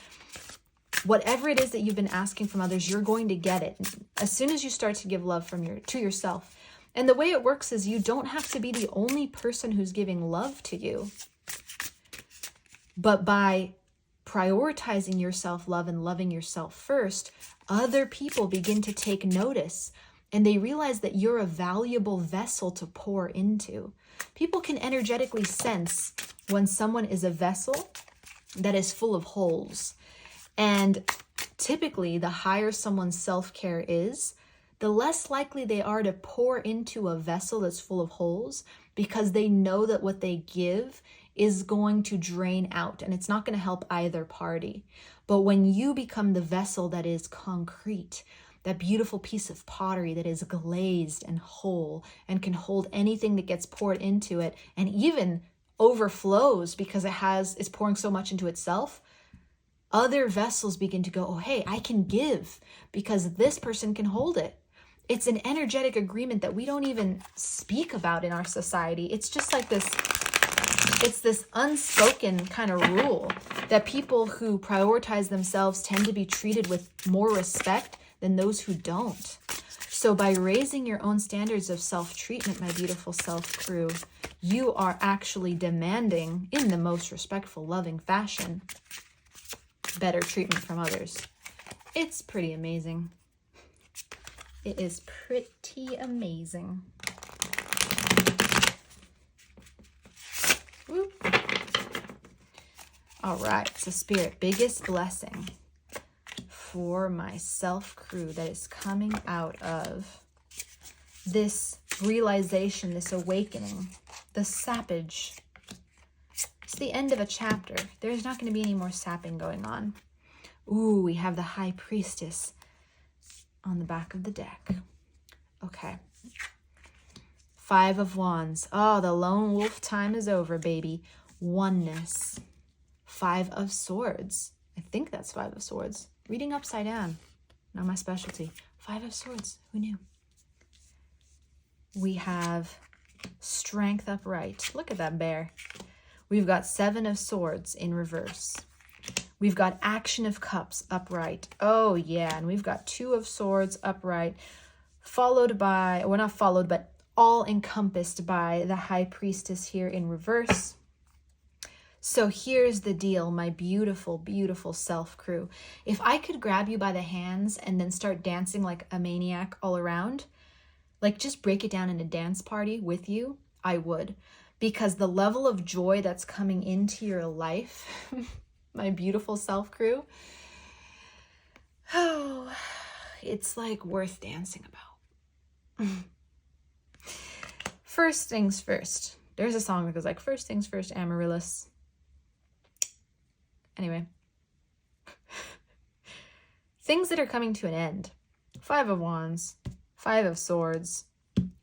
whatever it is that you've been asking from others, you're going to get it as soon as you start to give love to yourself. And the way it works is you don't have to be the only person who's giving love to you. But by prioritizing your self-love and loving yourself first, other people begin to take notice and they realize that you're a valuable vessel to pour into. People can energetically sense when someone is a vessel that is full of holes. And typically, the higher someone's self-care is, the less likely they are to pour into a vessel that's full of holes, because they know that what they give is going to drain out and it's not going to help either party. But when you become the vessel that is concrete, that beautiful piece of pottery that is glazed and whole and can hold anything that gets poured into it and even overflows because it's pouring so much into itself, other vessels begin to go, oh, hey, I can give because this person can hold it. It's an energetic agreement that we don't even speak about in our society. It's just like this, it's this unspoken kind of rule that people who prioritize themselves tend to be treated with more respect than those who don't. So by raising your own standards of self-treatment, my beautiful self-crew, you are actually demanding, in the most respectful, loving fashion, better treatment from others. It's pretty amazing. It is pretty amazing. Woo. All right, so Spirit, biggest blessing for my self crew that is coming out of this realization, this awakening, the sappage. It's the end of a chapter. There's not going to be any more sapping going on. Ooh, we have the High Priestess on the back of the deck. Okay. 5 of Wands. Oh, the lone wolf time is over, baby. Oneness. 5 of Swords. I think that's 5 of Swords. Reading upside down. Not my specialty. 5 of Swords. Who knew? We have Strength upright. Look at that bear. We've got 7 of Swords in reverse. We've got Action of Cups upright. Oh, yeah. And we've got 2 of Swords upright, followed by, well, not followed, but all encompassed by the High Priestess here in reverse. So here's the deal, my beautiful, beautiful self crew. If I could grab you by the hands and then start dancing like a maniac all around, like just break it down in a dance party with you, I would. Because the level of joy that's coming into your life, my beautiful self crew, oh, it's like worth dancing about. First things first. There's a song that goes like, first things first, Amaryllis. Anyway. Things that are coming to an end. 5 of Wands, 5 of Swords,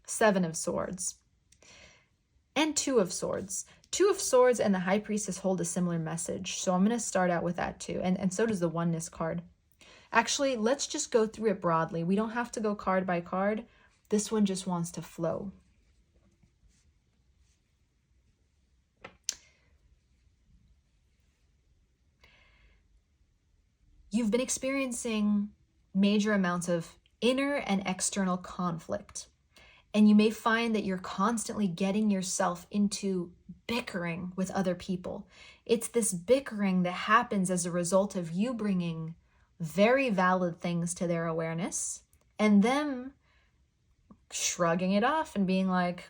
7 of Swords. and Two of Swords. Two of Swords and the High Priestess hold a similar message. So I'm going to start out with that too. And so does the Oneness card. Actually, let's just go through it broadly. We don't have to go card by card. This one just wants to flow. You've been experiencing major amounts of inner and external conflict. And you may find that you're constantly getting yourself into bickering with other people. It's this bickering that happens as a result of you bringing very valid things to their awareness and them shrugging it off and being like,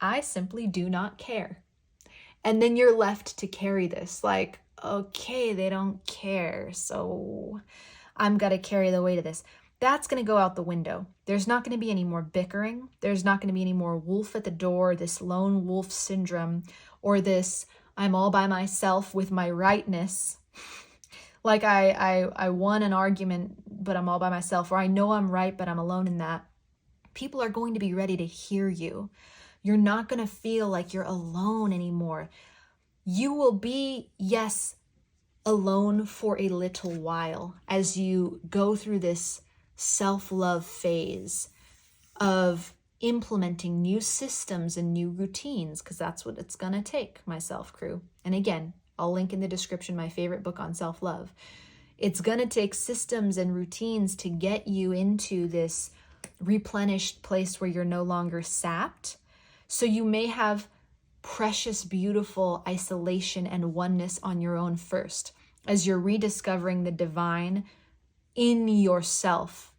I simply do not care. And then you're left to carry this like, okay, they don't care, so I'm gonna carry the weight of this. That's going to go out the window. There's not going to be any more bickering. There's not going to be any more wolf at the door, this lone wolf syndrome, or this I'm all by myself with my rightness. Like I won an argument, but I'm all by myself, or I know I'm right, but I'm alone in that. People are going to be ready to hear you. You're not going to feel like you're alone anymore. You will be, yes, alone for a little while as you go through this self-love phase of implementing new systems and new routines, because that's what it's gonna take, my self crew. And again, I'll link in the description my favorite book on self-love. It's gonna take systems and routines to get you into this replenished place where you're no longer sapped. So you may have precious, beautiful isolation and oneness on your own first, as you're rediscovering the divine in yourself,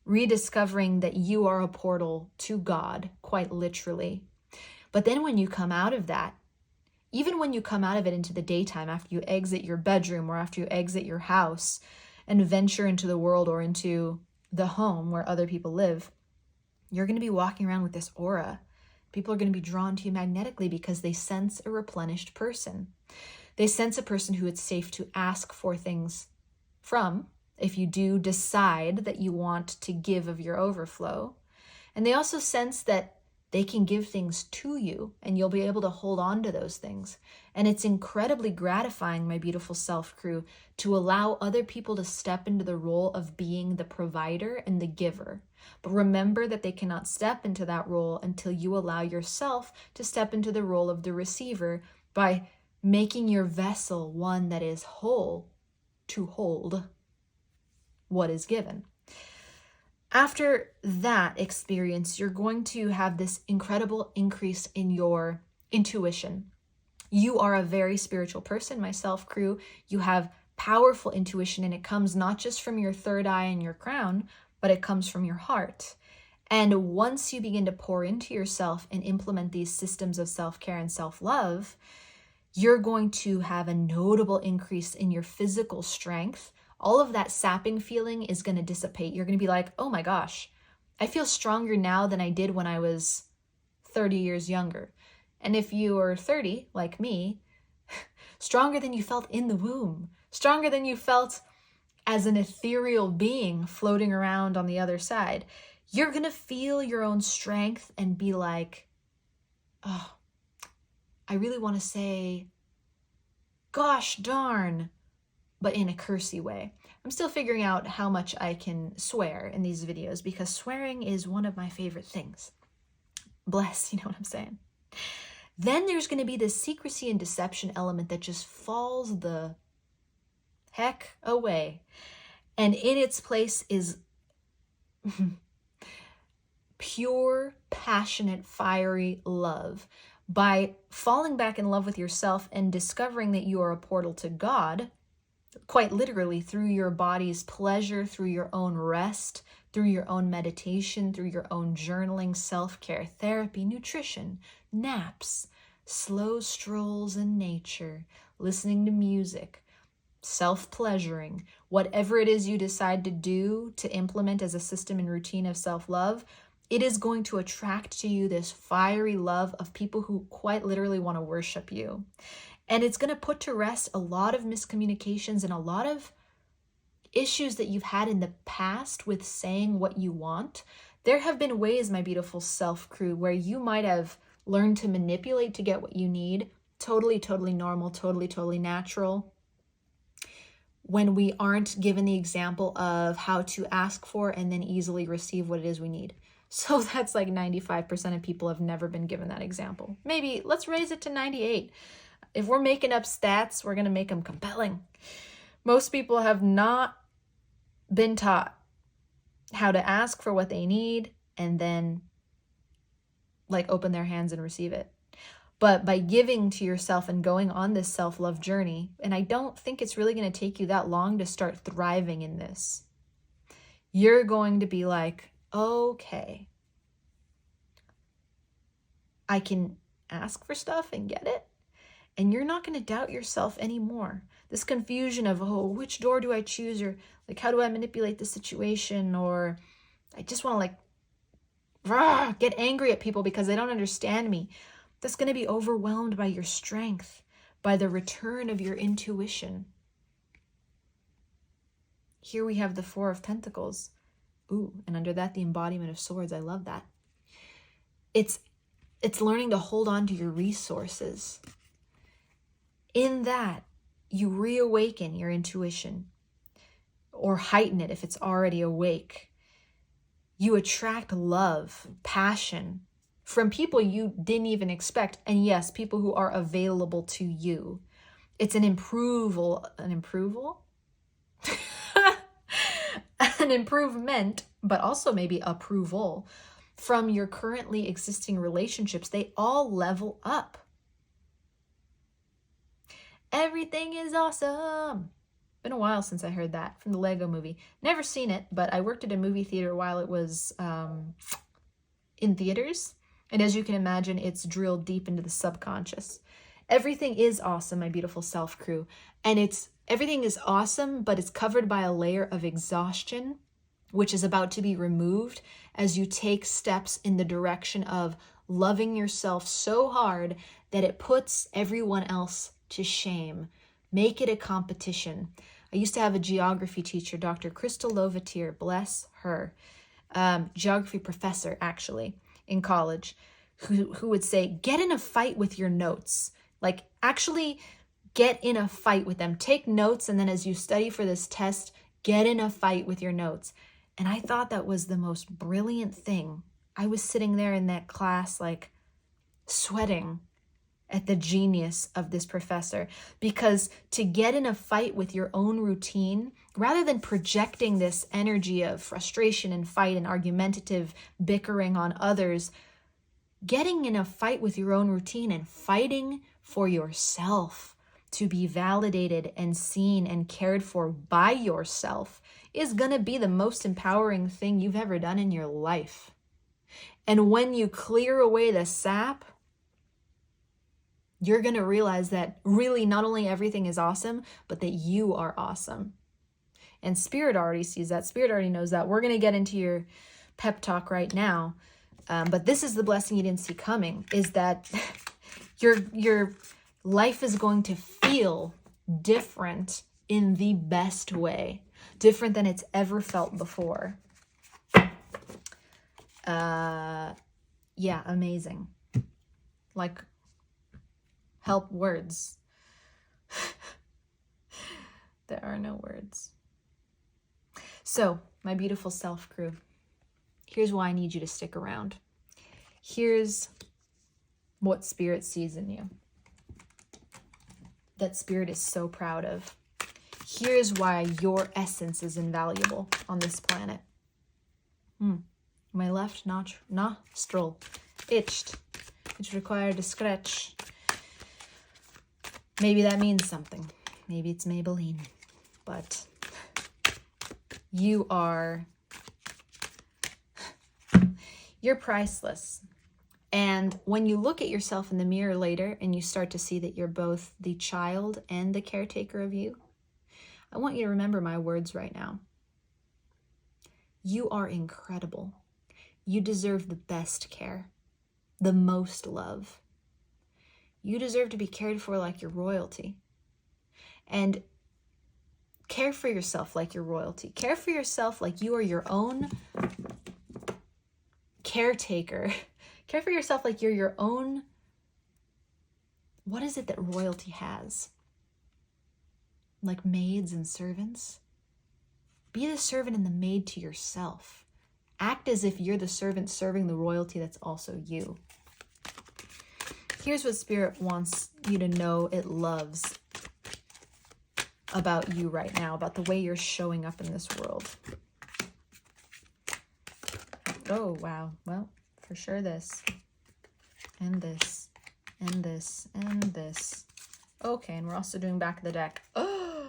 rediscovering that you are a portal to God, quite literally. But then when you come out of that, even when you come out of it into the daytime, after you exit your bedroom or after you exit your house and venture into the world or into the home where other people live, you're going to be walking around with this aura. People are going to be drawn to you magnetically because they sense a replenished person. They sense a person who it's safe to ask for things from, if you do decide that you want to give of your overflow. And they also sense that they can give things to you and you'll be able to hold on to those things. And it's incredibly gratifying, my beautiful self crew, to allow other people to step into the role of being the provider and the giver. But remember that they cannot step into that role until you allow yourself to step into the role of the receiver by making your vessel one that is whole to hold what is given. After that experience, you're going to have this incredible increase in your intuition. You are a very spiritual person, my self crew. You have powerful intuition, and it comes not just from your third eye and your crown, but it comes from your heart. And once you begin to pour into yourself and implement these systems of self-care and self-love, you're going to have a notable increase in your physical strength. All of that sapping feeling is going to dissipate. You're going to be like, oh my gosh, I feel stronger now than I did when I was 30 years younger. And if you are 30, like me, stronger than you felt in the womb, stronger than you felt as an ethereal being floating around on the other side. You're going to feel your own strength and be like, oh, I really want to say, gosh darn, but in a cursy way. I'm still figuring out how much I can swear in these videos because swearing is one of my favorite things. Bless, you know what I'm saying? Then there's going to be this secrecy and deception element that just falls the heck away. And in its place is pure, passionate, fiery love. By falling back in love with yourself and discovering that you are a portal to God, quite literally through your body's pleasure, through your own rest, through your own meditation, through your own journaling, self-care, therapy, nutrition, naps, slow strolls in nature, listening to music, self-pleasuring, whatever it is you decide to do to implement as a system and routine of self-love, it is going to attract to you this fiery love of people who quite literally want to worship you. And it's going to put to rest a lot of miscommunications and a lot of issues that you've had in the past with saying what you want. There have been ways, my beautiful self crew, where you might have learn to manipulate to get what you need. Totally, totally normal, totally, totally natural. When we aren't given the example of how to ask for and then easily receive what it is we need. So that's like 95% of people have never been given that example. Maybe let's raise it to 98. If we're making up stats, we're going to make them compelling. Most people have not been taught how to ask for what they need and then like open their hands and receive it. But by giving to yourself and going on this self-love journey, and I don't think it's really going to take you that long to start thriving in this, you're going to be like, okay, I can ask for stuff and get it. And you're not going to doubt yourself anymore. This confusion of, oh, which door do I choose? Or like, how do I manipulate the situation? Or I just want to like get angry at people because they don't understand me. That's going to be overwhelmed by your strength, by the return of your intuition. Here we have the Four of Pentacles. Ooh, and under that, the embodiment of swords. I love that. It's learning to hold on to your resources. In that, you reawaken your intuition or heighten it if it's already awake. You attract love, passion from people you didn't even expect. And yes, people who are available to you. It's an improvement, but also maybe approval from your currently existing relationships. They all level up. Everything is awesome. Been a while since I heard that from the Lego movie. Never seen it, but I worked at a movie theater while it was in theaters. And as you can imagine, it's drilled deep into the subconscious. Everything is awesome, my beautiful self crew. And everything is awesome, but it's covered by a layer of exhaustion, which is about to be removed as you take steps in the direction of loving yourself so hard that it puts everyone else to shame. Make it a competition. I used to have a geography teacher, Dr. Crystal Lovatier, bless her, geography professor actually in college, who would say, get in a fight with your notes. Like actually get in a fight with them. Take notes, and then as you study for this test, get in a fight with your notes. And I thought that was the most brilliant thing. I was sitting there in that class like sweating at the genius of this professor, because to get in a fight with your own routine, rather than projecting this energy of frustration and fight and argumentative bickering on others, getting in a fight with your own routine and fighting for yourself to be validated and seen and cared for by yourself is going to be the most empowering thing you've ever done in your life. And when you clear away the sap, you're going to realize that really not only everything is awesome, but that you are awesome. And Spirit already sees that. Spirit already knows that. We're going to get into your pep talk right now. But this is the blessing you didn't see coming, is that your life is going to feel different in the best way. Different than it's ever felt before. Yeah, amazing. Like, help words. There are no words. So, my beautiful self crew, here's why I need you to stick around. Here's what Spirit sees in you, that Spirit is so proud of. Here's why your essence is invaluable on this planet. My left nostril itched, which required a scratch. Maybe that means something. Maybe it's Maybelline. But you're priceless. And when you look at yourself in the mirror later and you start to see that you're both the child and the caretaker of you, I want you to remember my words right now. You are incredible. You deserve the best care, the most love. You deserve to be cared for like you're royalty. And care for yourself like you're royalty. Care for yourself like you are your own caretaker. Care for yourself like you're your own. What is it that royalty has? Like maids and servants? Be the servant and the maid to yourself. Act as if you're the servant serving the royalty that's also you. Here's what Spirit wants you to know it loves about you right now, about the way you're showing up in this world. Oh, wow. Well, for sure this. And this. And this. And this. Okay, and we're also doing back of the deck. Oh,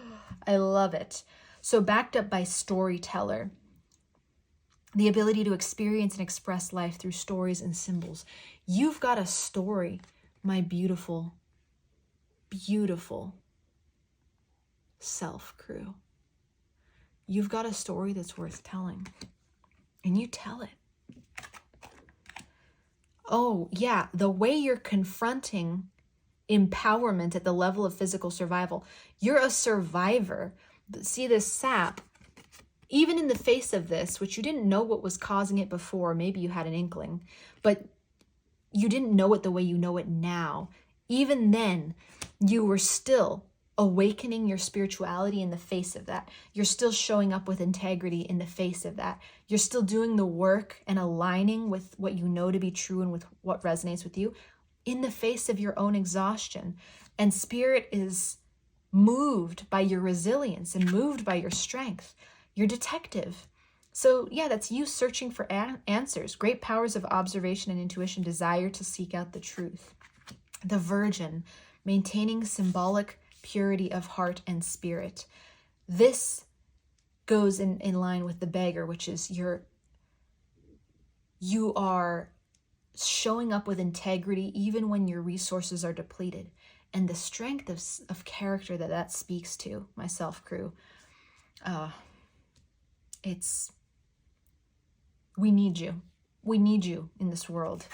I love it. So backed up by storyteller. The ability to experience and express life through stories and symbols. You've got a story, my beautiful, beautiful self crew. You've got a story that's worth telling. And you tell it. Oh, yeah, the way you're confronting empowerment at the level of physical survival. You're a survivor. See this sap, even in the face of this, which you didn't know what was causing it before, maybe you had an inkling, but you didn't know it the way you know it now. Even then, you were still awakening your spirituality in the face of that. You're still showing up with integrity in the face of that. You're still doing the work and aligning with what you know to be true and with what resonates with you in the face of your own exhaustion. And Spirit is moved by your resilience and moved by your strength. You're detective. So yeah, that's you searching for answers. Great powers of observation and intuition, desire to seek out the truth. The Virgin, maintaining symbolic purity of heart and spirit. This goes in line with the Beggar, which is you are showing up with integrity even when your resources are depleted. And the strength of character that speaks to, my self crew. We need you. We need you in this world.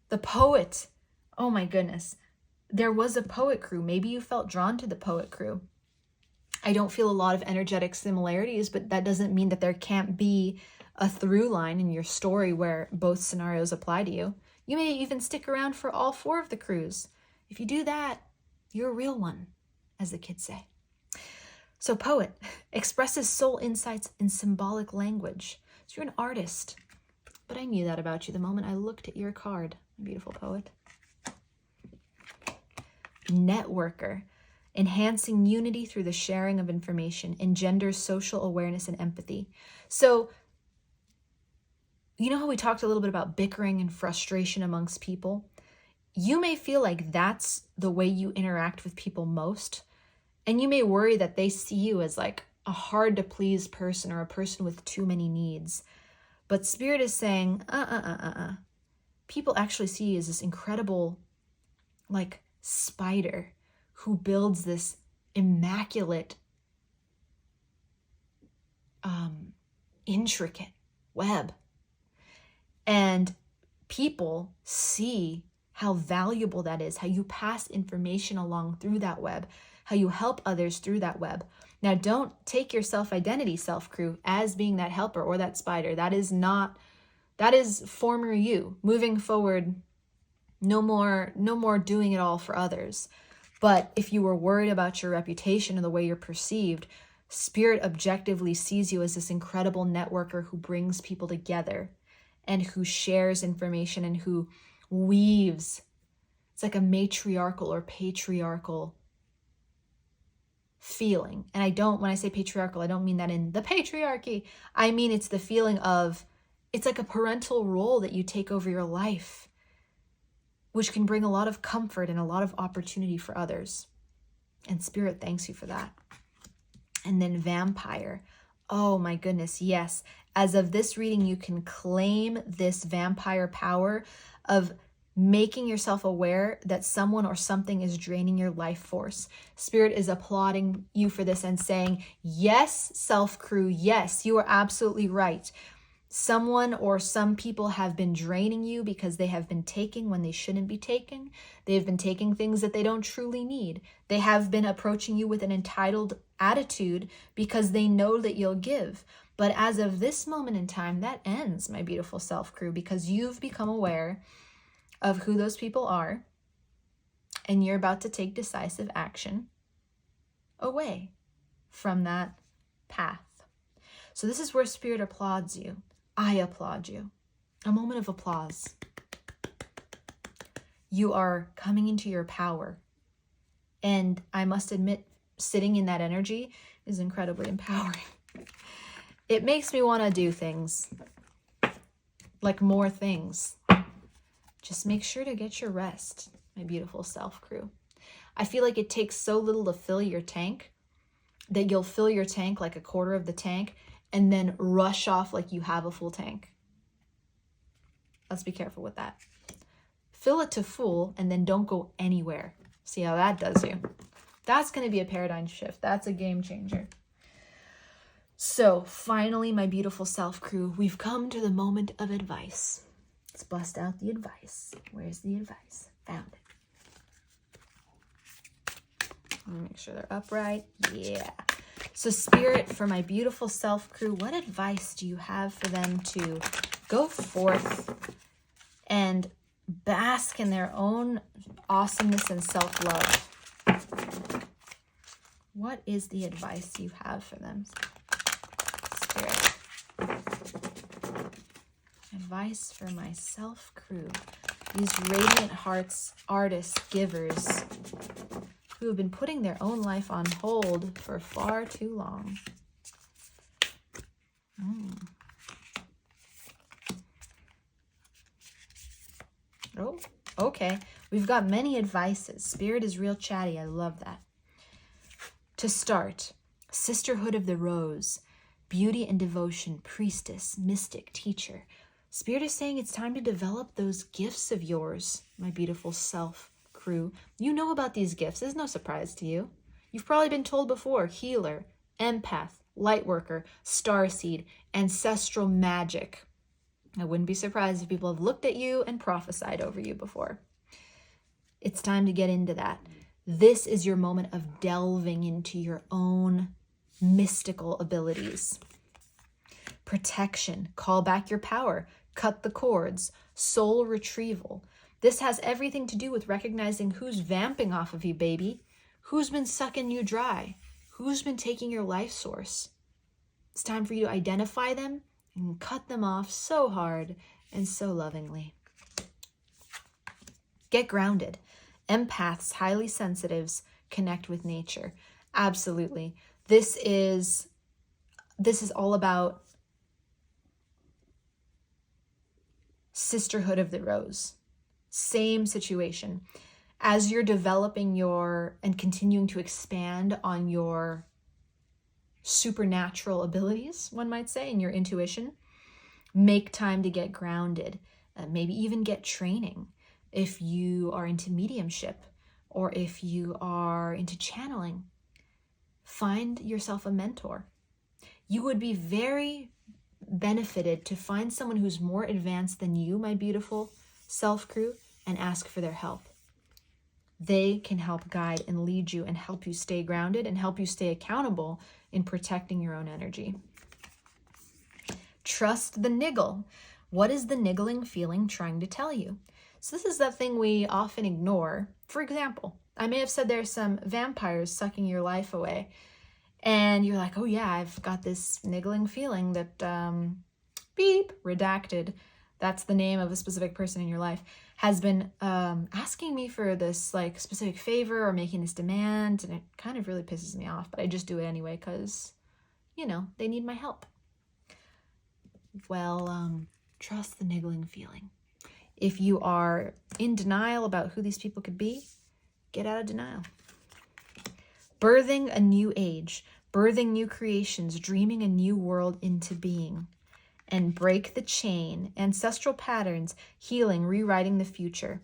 The Poet. Oh my goodness. There was a Poet crew. Maybe you felt drawn to the Poet crew. I don't feel a lot of energetic similarities, but that doesn't mean that there can't be a through line in your story where both scenarios apply to you. You may even stick around for all 4 of the crews. If you do that, you're a real one, as the kids say. So Poet expresses soul insights in symbolic language. So you're an artist. But I knew that about you the moment I looked at your card, beautiful Poet. Networker, enhancing unity through the sharing of information, engenders social awareness and empathy. So, you know how we talked a little bit about bickering and frustration amongst people? You may feel like that's the way you interact with people most, and you may worry that they see you as like a hard to please person or a person with too many needs. But Spirit is saying, people actually see you as this incredible, like, spider who builds this immaculate, intricate web. And people see how valuable that is, how you pass information along through that web, how you help others through that web. Now, don't take your self-identity, self-crew, as being that helper or that spider. That is former you. Moving forward, no more doing it all for others. But if you were worried about your reputation and the way you're perceived, Spirit objectively sees you as this incredible networker who brings people together and who shares information and who weaves. It's like a matriarchal or patriarchal feeling. And when I say patriarchal, I don't mean that in the patriarchy. I mean, it's the feeling of, it's like a parental role that you take over your life, which can bring a lot of comfort and a lot of opportunity for others. And Spirit thanks you for that. And then Vampire. Oh my goodness, yes. As of this reading, you can claim this vampire power of making yourself aware that someone or something is draining your life force. Spirit is applauding you for this and saying, yes, self crew, yes, you are absolutely right. Someone or some people have been draining you because they have been taking when they shouldn't be taking. They've been taking things that they don't truly need. They have been approaching you with an entitled attitude because they know that you'll give. But as of this moment in time, that ends, my beautiful self crew, because you've become aware of who those people are, and you're about to take decisive action away from that path. So this is where Spirit applauds you. I applaud you. A moment of applause. You are coming into your power. And I must admit, sitting in that energy is incredibly empowering. It makes me want to do things, like more things. Just make sure to get your rest, my beautiful self crew. I feel like it takes so little to fill your tank that you'll fill your tank like a quarter of the tank and then rush off like you have a full tank. Let's be careful with that. Fill it to full and then don't go anywhere. See how that does you. That's going to be a paradigm shift. That's a game changer. So finally, my beautiful self crew, we've come to the moment of advice. Let's bust out the advice. Where's the advice? Found it. Let me make sure they're upright. Yeah. So Spirit, for my beautiful self crew, what advice do you have for them to go forth and bask in their own awesomeness and self-love? What is the advice you have for them, Spirit? Advice for my self crew, these radiant hearts, artists, givers, who have been putting their own life on hold for far too long. Oh, okay. We've got many advices. Spirit is real chatty. I love that. To start, Sisterhood of the Rose, beauty and devotion, priestess, mystic, teacher. Spirit is saying it's time to develop those gifts of yours, my beautiful self crew. You know about these gifts. It's no surprise to you. You've probably been told before: healer, empath, lightworker, starseed, ancestral magic. I wouldn't be surprised if people have looked at you and prophesied over you before. It's time to get into that. This is your moment of delving into your own mystical abilities. Protection, call back your power, cut the cords, soul retrieval. This has everything to do with recognizing who's vamping off of you, baby. Who's been sucking you dry? Who's been taking your life source? It's time for you to identify them and cut them off so hard and so lovingly. Get grounded. Empaths, highly sensitives, connect with nature. Absolutely. This is all about Sisterhood of the Rose. Same situation. As you're developing and continuing to expand on your supernatural abilities, one might say, and your intuition, make time to get grounded. Maybe even get training if you are into mediumship or if you are into channeling. Find yourself a mentor. You would be very benefited to find someone who's more advanced than you, my beautiful self crew, and ask for their help. They can help guide and lead you and help you stay grounded and help you stay accountable in protecting your own energy. Trust the niggle. What is the niggling feeling trying to tell you? So this is that thing we often ignore. For example, I may have said there's some vampires sucking your life away, and you're like, oh yeah, I've got this niggling feeling that, beep, redacted, that's the name of a specific person in your life, has been asking me for this like specific favor or making this demand, and it kind of really pisses me off, but I just do it anyway because, you know, they need my help. Well, trust the niggling feeling. If you are in denial about who these people could be, get out of denial. Birthing a new age, birthing new creations, dreaming a new world into being. And break the chain, ancestral patterns, healing, rewriting the future.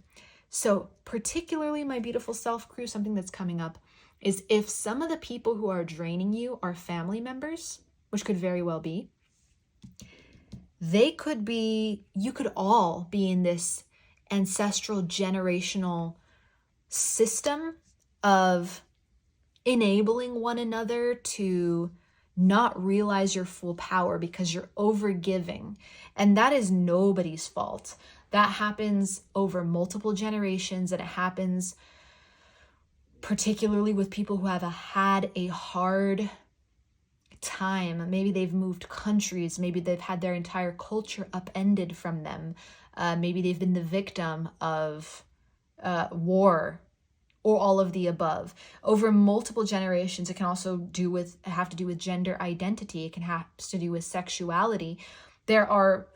So particularly, my beautiful self crew, something that's coming up is if some of the people who are draining you are family members, which could very well be, you could all be in this ancestral generational system of enabling one another to not realize your full power because you're overgiving. And that is nobody's fault. That happens over multiple generations, and it happens particularly with people who have had a hard time. Maybe they've moved countries. Maybe they've had their entire culture upended from them. Maybe they've been the victim of war, or all of the above. Over multiple generations, it can also have to do with gender identity. It can have to do with sexuality. There are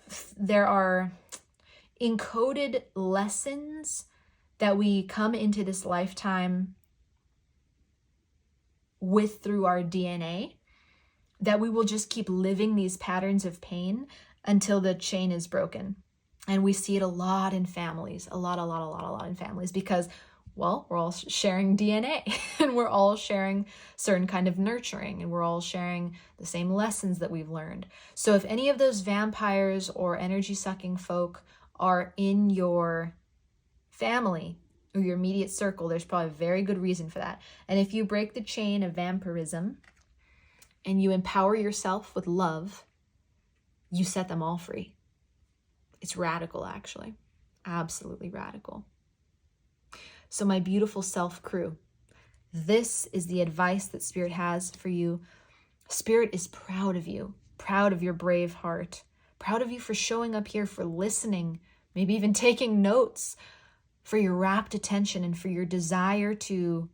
encoded lessons that we come into this lifetime with through our DNA, that we will just keep living these patterns of pain until the chain is broken. And we see it a lot in families, a lot in families, because, well, we're all sharing DNA and we're all sharing certain kind of nurturing, and we're all sharing the same lessons that we've learned. So if any of those vampires or energy sucking folk are in your family or your immediate circle, there's probably a very good reason for that. And if you break the chain of vampirism and you empower yourself with love, you set them all free. It's radical, actually. Absolutely radical. So my beautiful self crew, this is the advice that Spirit has for you. Spirit is proud of you, proud of your brave heart, proud of you for showing up here, for listening, maybe even taking notes, for your rapt attention, and for your desire to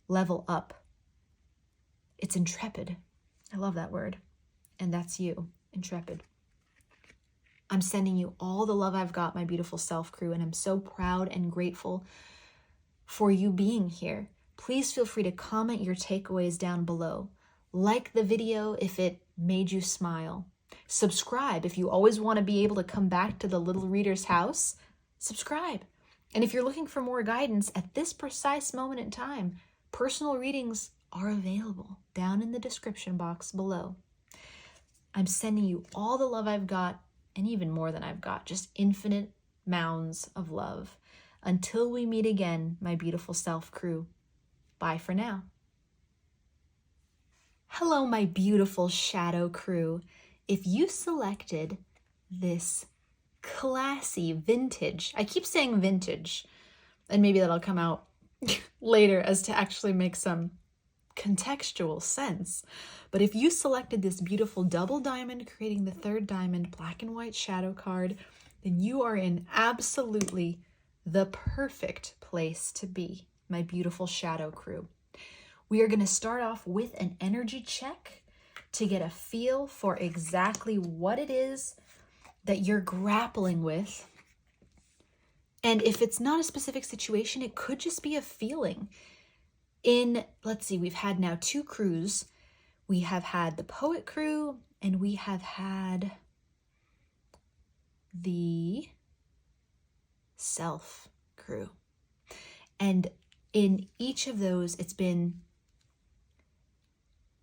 level up. It's intrepid. I love that word. And that's you, intrepid. I'm sending you all the love I've got, my beautiful self crew, and I'm so proud and grateful for you being here. Please feel free to comment your takeaways down below. Like the video if it made you smile. Subscribe if you always want to be able to come back to the Little Reader's house. Subscribe. And if you're looking for more guidance at this precise moment in time, personal readings are available down in the description box below. I'm sending you all the love I've got, and even more than I've got, just infinite mounds of love. Until we meet again, my beautiful self crew. Bye for now. Hello, my beautiful shadow crew. If you selected this classy vintage, I keep saying vintage, and maybe that'll come out later as to actually make some contextual sense. But if you selected this beautiful double diamond, creating the third diamond black and white shadow card, then you are in absolutely the perfect place to be, my beautiful shadow crew. We are going to start off with an energy check to get a feel for exactly what it is that you're grappling with. And if it's not a specific situation, it could just be a feeling. Let's see, we've had now 2 crews. We have had the poet crew, and we have had the self crew. And in each of those, it's been,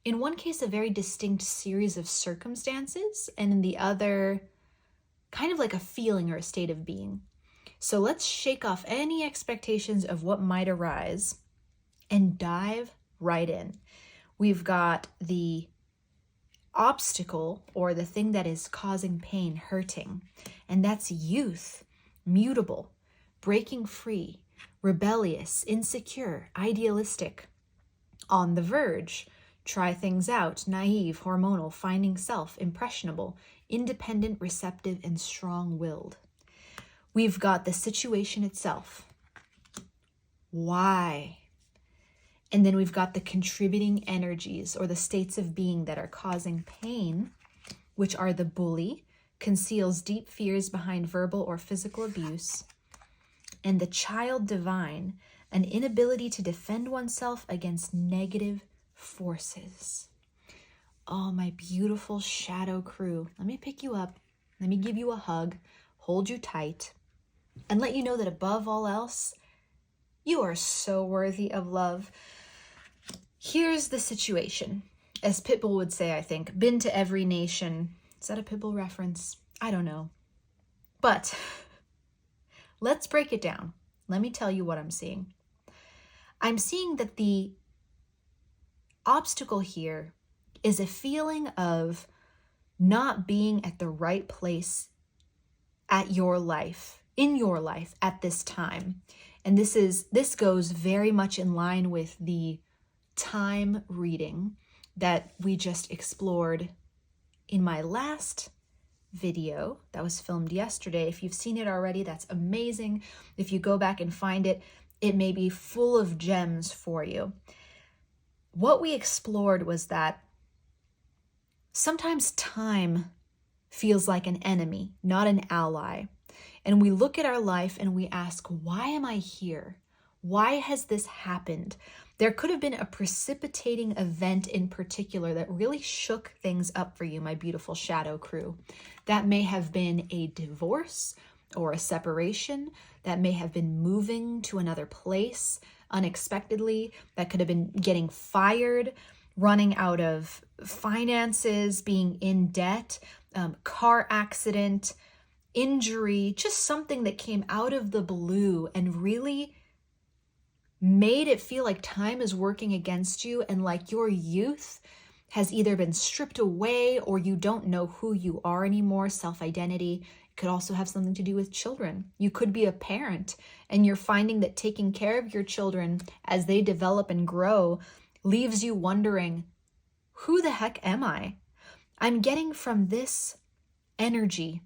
in one case, a very distinct series of circumstances, and in the other, kind of like a feeling or a state of being. So let's shake off any expectations of what might arise and dive right in. We've got the obstacle, or the thing that is causing pain, hurting, and that's youth, mutable, breaking free, rebellious, insecure, idealistic, on the verge, try things out, naive, hormonal, finding self, impressionable, independent, receptive, and strong-willed. We've got the situation itself. Why? And then we've got the contributing energies, or the states of being that are causing pain, which are the bully, conceals deep fears behind verbal or physical abuse, and the child divine, an inability to defend oneself against negative forces. Oh, my beautiful shadow crew. Let me pick you up. Let me give you a hug, hold you tight, and let you know that above all else, you are so worthy of love. Here's the situation. As Pitbull would say, I think, been to every nation. Is that a Pitbull reference? I don't know. But let's break it down. Let me tell you what I'm seeing. I'm seeing that the obstacle here is a feeling of not being at the right place at your life, in your life at this time. And this goes very much in line with the time reading that we just explored in my last video that was filmed yesterday. If you've seen it already, that's amazing. If you go back and find it, it may be full of gems for you. What we explored was that sometimes time feels like an enemy, not an ally. And we look at our life and we ask, why am I here? Why has this happened? There could have been a precipitating event in particular that really shook things up for you, my beautiful shadow crew. That may have been a divorce or a separation. That may have been moving to another place unexpectedly. That could have been getting fired, running out of finances, being in debt, car accident, injury, just something that came out of the blue and really made it feel like time is working against you and like your youth has either been stripped away or you don't know who you are anymore, self-identity. It could also have something to do with children. You could be a parent and you're finding that taking care of your children as they develop and grow leaves you wondering, who the heck am I? I'm getting from this energy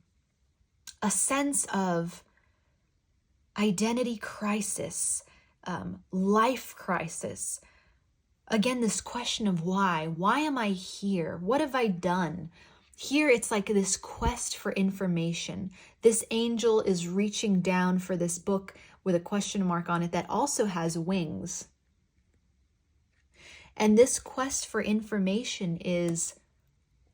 a sense of identity crisis, life crisis. Again, this question of why. Why am I here? What have I done? Here, it's like this quest for information. This angel is reaching down for this book with a question mark on it that also has wings. And this quest for information is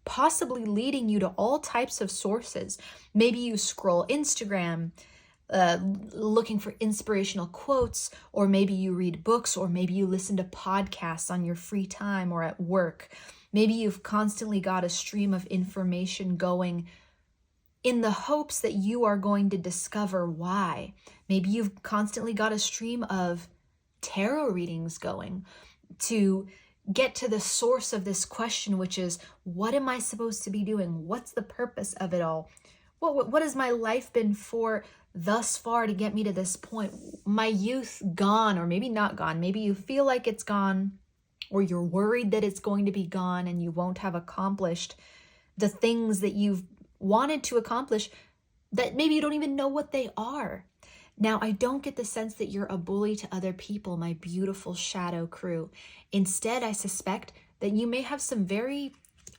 possibly leading you to all types of sources. Maybe you scroll Instagram, looking for inspirational quotes, or maybe you read books, or maybe you listen to podcasts on your free time or at work. Maybe you've constantly got a stream of information going in the hopes that you are going to discover why. Maybe you've constantly got a stream of tarot readings going to get to the source of this question, which is, what am I supposed to be doing? What's the purpose of it all? What has my life been for thus far to get me to this point? My youth gone, or maybe not gone. Maybe you feel like it's gone, or you're worried that it's going to be gone and you won't have accomplished the things that you've wanted to accomplish, that maybe you don't even know what they are. Now, I don't get the sense that you're a bully to other people, my beautiful shadow crew. Instead, I suspect that you may have some very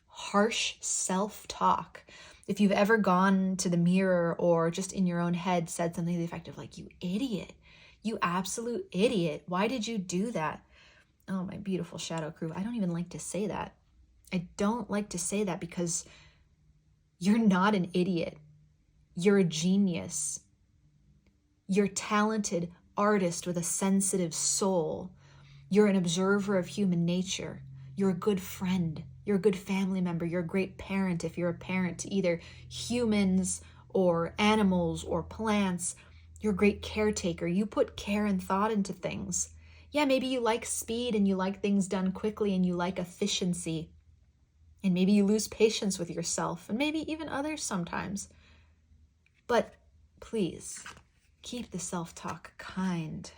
harsh self-talk. If you've ever gone to the mirror or just in your own head said something to the effect of like, you idiot, you absolute idiot. Why did you do that? Oh, my beautiful shadow crew. I don't even like to say that. I don't like to say that because you're not an idiot. You're a genius. You're a talented artist with a sensitive soul. You're an observer of human nature. You're a good friend. You're a good family member. You're a great parent if you're a parent to either humans or animals or plants. You're a great caretaker. You put care and thought into things. Yeah, maybe you like speed and you like things done quickly and you like efficiency. And maybe you lose patience with yourself and maybe even others sometimes. But please, keep the self-talk kind.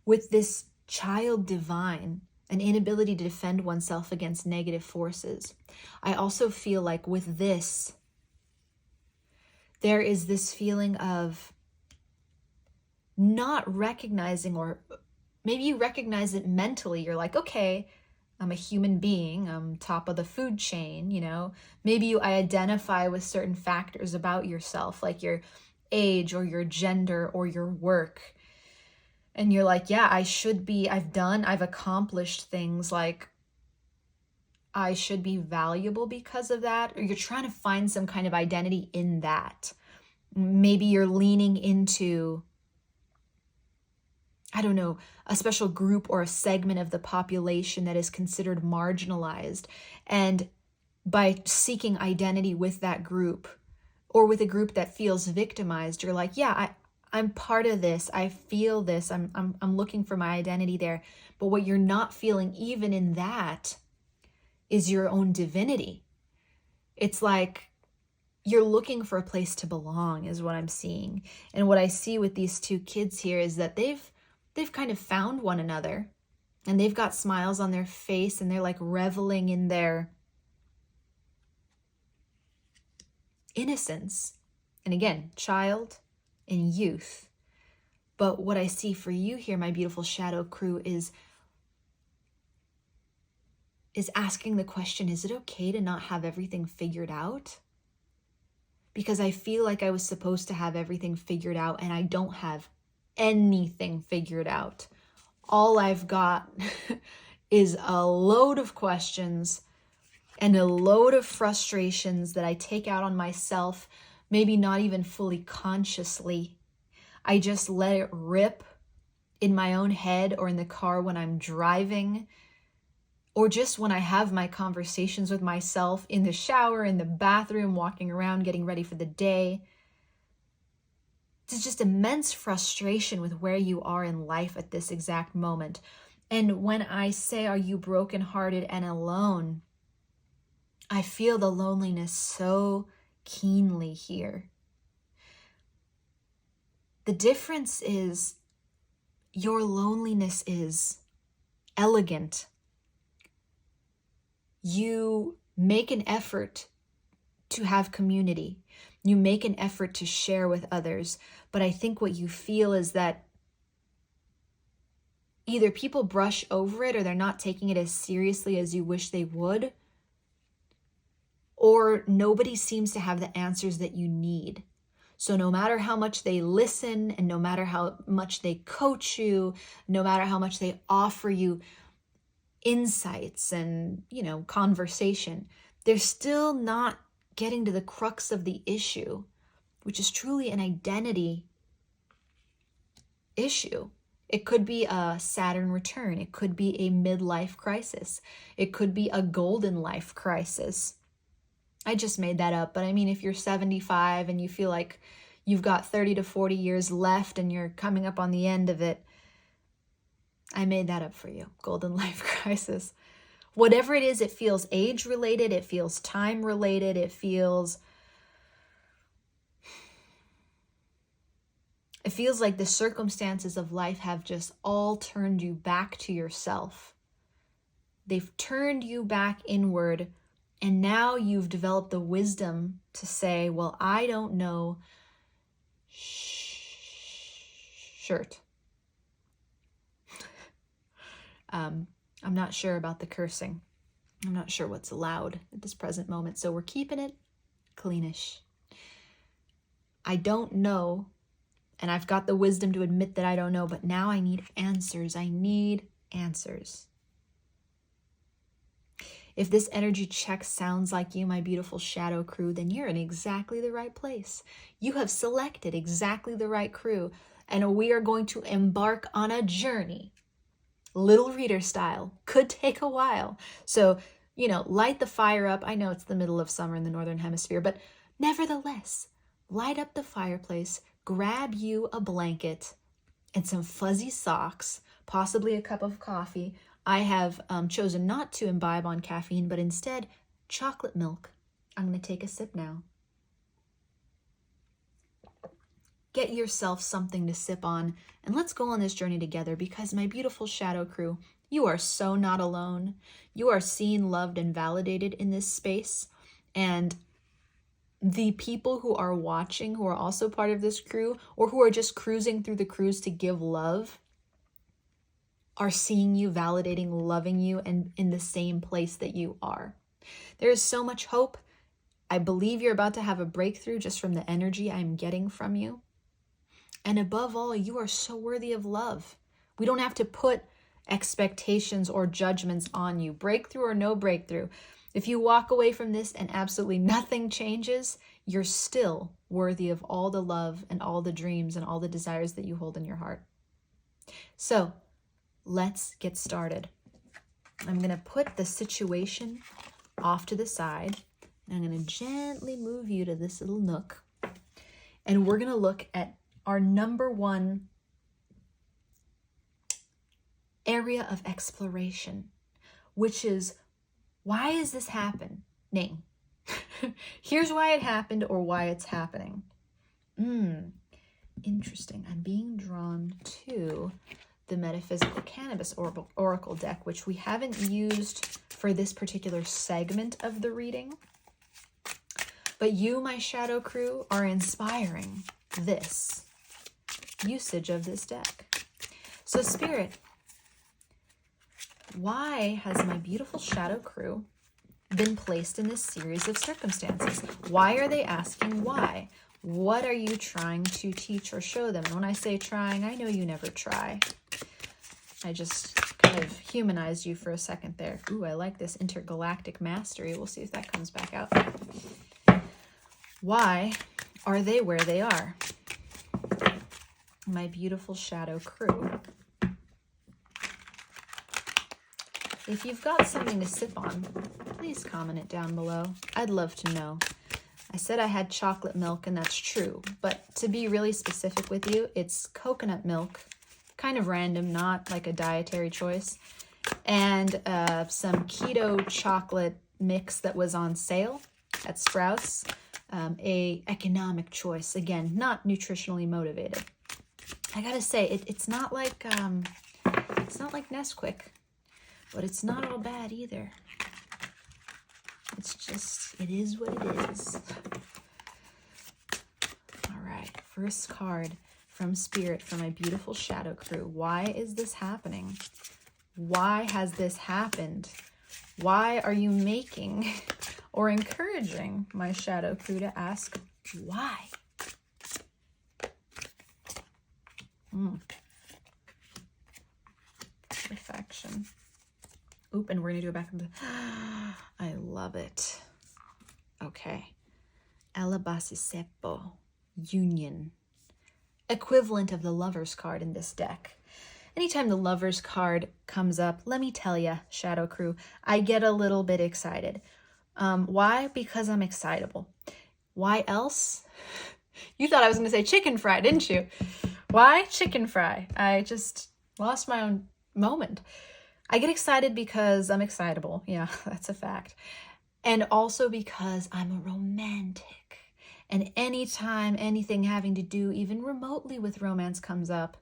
With this child divine, an inability to defend oneself against negative forces, I also feel like with this, there is this feeling of not recognizing, or maybe you recognize it mentally. You're like, okay, I'm a human being. I'm top of the food chain, you know. Maybe you identify with certain factors about yourself, like your age or your gender or your work. And you're like, yeah, I've accomplished things, like I should be valuable because of that. Or you're trying to find some kind of identity in that. Maybe you're leaning into, I don't know, a special group or a segment of the population that is considered marginalized. And by seeking identity with that group, or with a group that feels victimized, you're like, yeah, I'm part of this. I feel this. I'm looking for my identity there. But what you're not feeling even in that is your own divinity. It's like you're looking for a place to belong is what I'm seeing. And what I see with these two kids here is that they've kind of found one another, and they've got smiles on their face, and they're like reveling in their innocence. And again, child and youth. But what I see for you here, my beautiful shadow crew, is asking the question, is it okay to not have everything figured out? Because I feel like I was supposed to have everything figured out, and I don't have anything figured out. All I've got is a load of questions and a load of frustrations that I take out on myself, maybe not even fully consciously. I just let it rip in my own head or in the car when I'm driving, or just when I have my conversations with myself in the shower, in the bathroom, walking around, getting ready for the day. There's just immense frustration with where you are in life at this exact moment. And when I say, are you brokenhearted and alone? I feel the loneliness so keenly here. The difference is your loneliness is elegant. You make an effort to have community. You make an effort to share with others. But I think what you feel is that either people brush over it, or they're not taking it as seriously as you wish they would, or nobody seems to have the answers that you need. So no matter how much they listen, and no matter how much they coach you, no matter how much they offer you insights and, conversation, they're still not getting to the crux of the issue, which is truly an identity issue. It could be a Saturn return. It could be a midlife crisis. It could be a golden life crisis. I just made that up, but I mean, if you're 75 and you feel like you've got 30 to 40 years left and you're coming up on the end of it, I made that up for you. Golden life crisis. Whatever it is, it feels age related, it feels time related, it feels like the circumstances of life have just all turned you back to yourself. They've turned you back inward, and now you've developed the wisdom to say, well, I don't know. Shirt. I'm not sure about the cursing. I'm not sure what's allowed at this present moment, so we're keeping it cleanish. I don't know, and I've got the wisdom to admit that I don't know, but now I need answers. I need answers. If this energy check sounds like you, my beautiful shadow crew, then you're in exactly the right place. You have selected exactly the right crew, and we are going to embark on a journey. Little reader style. Could take a while. So, light the fire up. I know it's the middle of summer in the Northern Hemisphere, but nevertheless, light up the fireplace, grab you a blanket and some fuzzy socks, possibly a cup of coffee. I have chosen not to imbibe on caffeine, but instead chocolate milk. I'm going to take a sip now. Get yourself something to sip on, and let's go on this journey together, because my beautiful shadow crew, you are so not alone. You are seen, loved, and validated in this space. And the people who are watching, who are also part of this crew, or who are just cruising through the cruise to give love, are seeing you, validating, loving you, and in the same place that you are. There is so much hope. I believe you're about to have a breakthrough just from the energy I'm getting from you. And above all, you are so worthy of love. We don't have to put expectations or judgments on you, breakthrough or no breakthrough. If you walk away from this and absolutely nothing changes, you're still worthy of all the love and all the dreams and all the desires that you hold in your heart. So let's get started. I'm going to put the situation off to the side. And I'm going to gently move you to this little nook. And we're going to look at our number one area of exploration, which is Why is this happening? Here's why it happened or why it's happening. Interesting. I'm being drawn to the Metaphysical Cannabis Oracle deck, which we haven't used for this particular segment of the reading. But you, my shadow crew, are inspiring this usage of this deck. So Spirit, why has my beautiful shadow crew been placed in this series of circumstances? Why are they asking why? What are you trying to teach or show them? And when I say trying, I know you never try. I just kind of humanized you for a second there. Ooh, I like this intergalactic mastery. We'll see if that comes back out. Why are they where they are? My beautiful shadow crew. If you've got something to sip on, please comment it down below. I'd love to know. I said I had chocolate milk, and that's true. But to be really specific with you, it's coconut milk. Kind of random, not like a dietary choice. And some keto chocolate mix that was on sale at Sprouts. A economic choice. Again, not nutritionally motivated. I gotta say, it's not like Nesquik. But it's not all bad either. It's just, it is what it is. All right, first card from Spirit for my beautiful shadow crew. Why is this happening? Why has this happened? Why are you making or encouraging my shadow crew to ask why? Perfection. Oop, and we're going to do it back into... I love it. Okay. Alabasisepo. Union. Equivalent of the Lover's card in this deck. Anytime the Lover's card comes up, let me tell you, Shadow Crew, I get a little bit excited. Why? Because I'm excitable. Why else? You thought I was going to say chicken fry, didn't you? Why? Chicken fry. I just lost my own moment. I get excited because I'm excitable. Yeah, that's a fact. And also because I'm a romantic. And anytime anything having to do even remotely with romance comes up,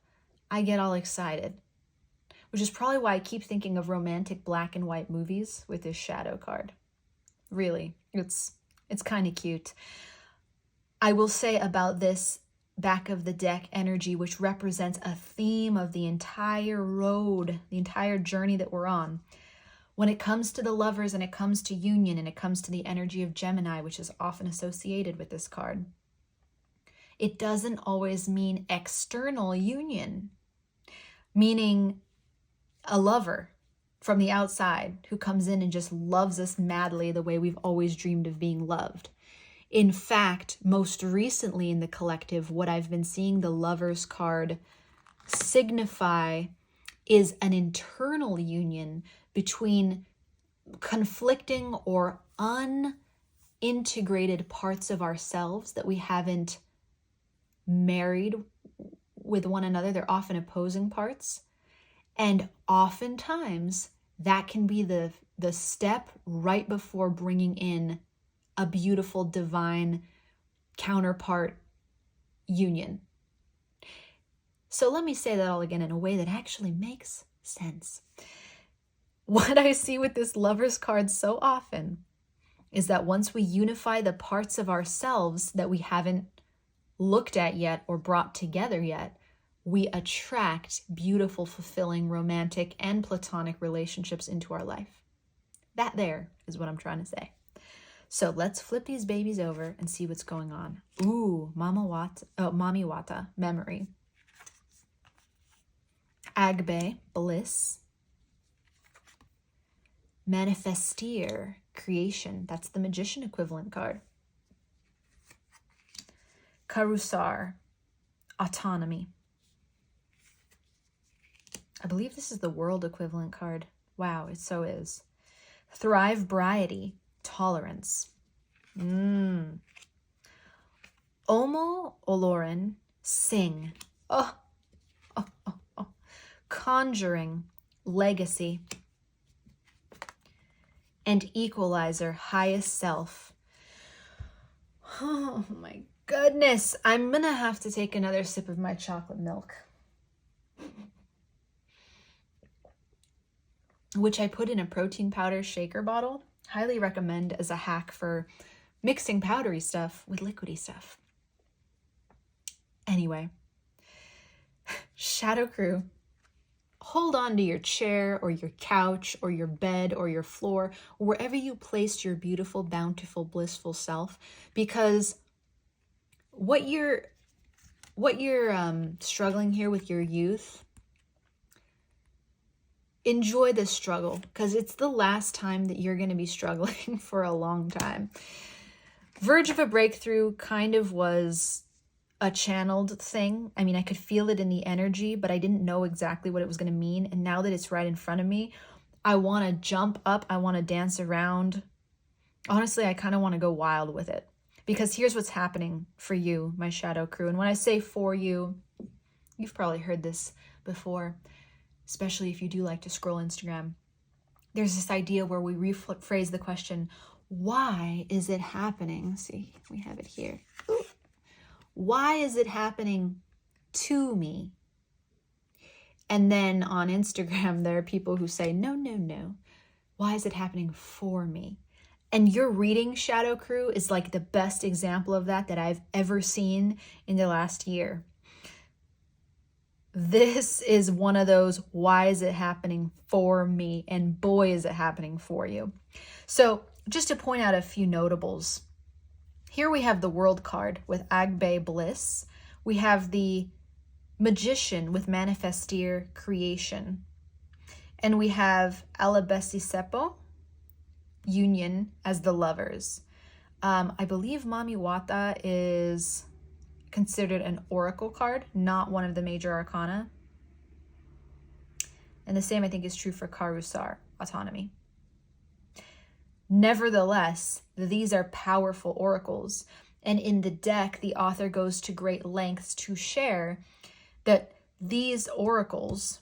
I get all excited. Which is probably why I keep thinking of romantic black and white movies with this shadow card. Really, it's kind of cute. I will say about this back of the deck energy, which represents a theme of the entire road, the entire journey that we're on. When it comes to the Lovers and it comes to union and it comes to the energy of Gemini, which is often associated with this card, it doesn't always mean external union, meaning a lover from the outside who comes in and just loves us madly the way we've always dreamed of being loved. In fact, most recently in the collective, what I've been seeing the Lover's card signify is an internal union between conflicting or unintegrated parts of ourselves that we haven't married with one another. They're often opposing parts. And oftentimes that can be the step right before bringing in a beautiful divine counterpart union. So let me say that all again in a way that actually makes sense. What I see with this Lover's card so often is that once we unify the parts of ourselves that we haven't looked at yet or brought together yet, we attract beautiful, fulfilling, romantic, and platonic relationships into our life. That there is what I'm trying to say. So let's flip these babies over and see what's going on. Ooh, Mami Wata, memory. Agbe, bliss. Manifestir, creation. That's the Magician equivalent card. Karusar, autonomy. I believe this is the world equivalent card. Wow, it so is. Thrive, Briety, tolerance. Omo Oloran, sing. Conjuring, legacy. and equalizer highest self. Oh my goodness. I'm gonna have to take another sip of my chocolate milk, which I put in a protein powder shaker bottle. Highly recommend as a hack for mixing powdery stuff with liquidy stuff. Anyway, Shadow Crew, hold on to your chair or your couch or your bed or your floor, or wherever you placed your beautiful, bountiful, blissful self, because what you're struggling here with your youth, enjoy this struggle, because it's the last time that you're going to be struggling for a long time. Verge of a breakthrough kind of was a channeled thing. I mean, I could feel it in the energy, but I didn't know exactly what it was going to mean. And now that it's right in front of me, I want to jump up. I want to dance around. Honestly, I kind of want to go wild with it, because here's what's happening for you, my Shadow Crew. And when I say for you, you've probably heard this before, especially if you do like to scroll Instagram. There's this idea where we rephrase the question, why is it happening? See, we have it here. Ooh. Why is it happening to me? And then on Instagram, there are people who say, no, no, no. Why is it happening for me? And your reading, Shadow Crew, is like the best example of that I've ever seen in the last year. This is one of those, why is it happening for me? And boy, is it happening for you. So just to point out a few notables. Here we have the World card with Agbe Bliss. We have the Magician with Manifestir Creation. And we have Alabesisepo, Union, as the Lovers. I believe Mami Wata is considered an oracle card, not one of the major arcana. And the same, I think, is true for Karusar, Autonomy. Nevertheless, these are powerful oracles. And in the deck, the author goes to great lengths to share that these oracles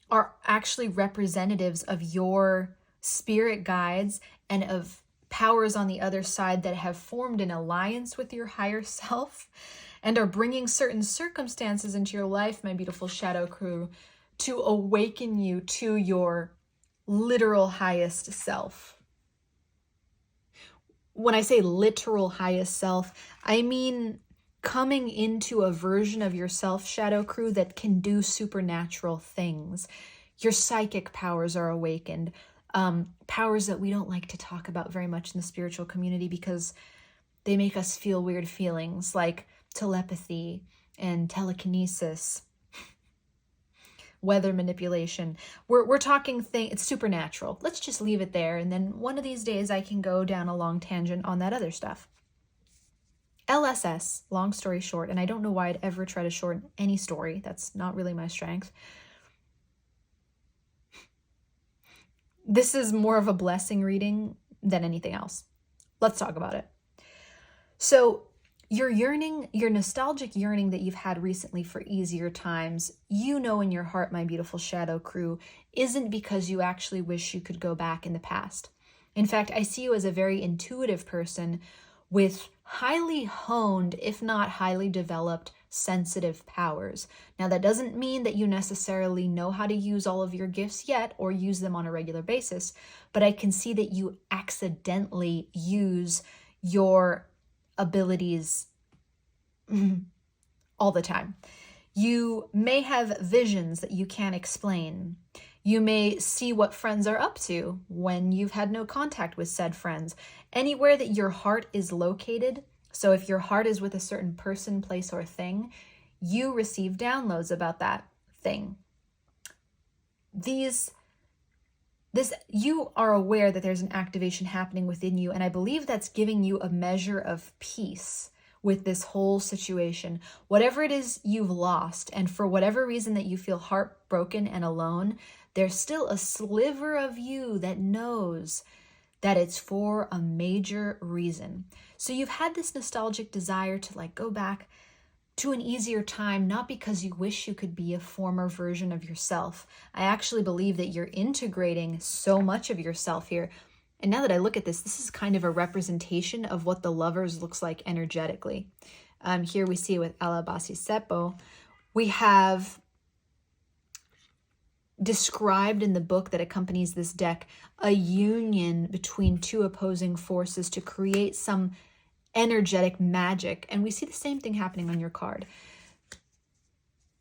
are actually representatives of your spirit guides and of powers on the other side that have formed an alliance with your higher self and are bringing certain circumstances into your life, my beautiful Shadow Crew, to awaken you to your literal highest self. When I say literal highest self, I mean coming into a version of yourself, Shadow Crew, that can do supernatural things. Your psychic powers are awakened. Powers that we don't like to talk about very much in the spiritual community because they make us feel weird feelings, like telepathy and telekinesis, weather manipulation. We're talking it's supernatural. Let's just leave it there, and then one of these days I can go down a long tangent on that other stuff. LSS, long story short, and I don't know why I'd ever try to shorten any story. That's not really my strength. This is more of a blessing reading than anything else. Let's talk about it. So your yearning, your nostalgic yearning that you've had recently for easier times, you know in your heart, my beautiful Shadow Crew, isn't because you actually wish you could go back in the past. In fact, I see you as a very intuitive person with highly honed, if not highly developed, sensitive powers. Now, that doesn't mean that you necessarily know how to use all of your gifts yet or use them on a regular basis, but I can see that you accidentally use your abilities all the time. You may have visions that you can't explain. You may see what friends are up to when you've had no contact with said friends. Anywhere that your heart is located, so if your heart is with a certain person, place, or thing, you receive downloads about that thing. You are aware that there's an activation happening within you, and I believe that's giving you a measure of peace with this whole situation. Whatever it is you've lost, and for whatever reason that you feel heartbroken and alone, there's still a sliver of you that knows that it's for a major reason. So you've had this nostalgic desire to go back to an easier time, not because you wish you could be a former version of yourself. I actually believe that you're integrating so much of yourself here. And now that I look at this is kind of a representation of what the Lovers looks like energetically. Here we see with Alabasi Seppo, we have described in the book that accompanies this deck a union between two opposing forces to create some energetic magic. And we see the same thing happening on your card.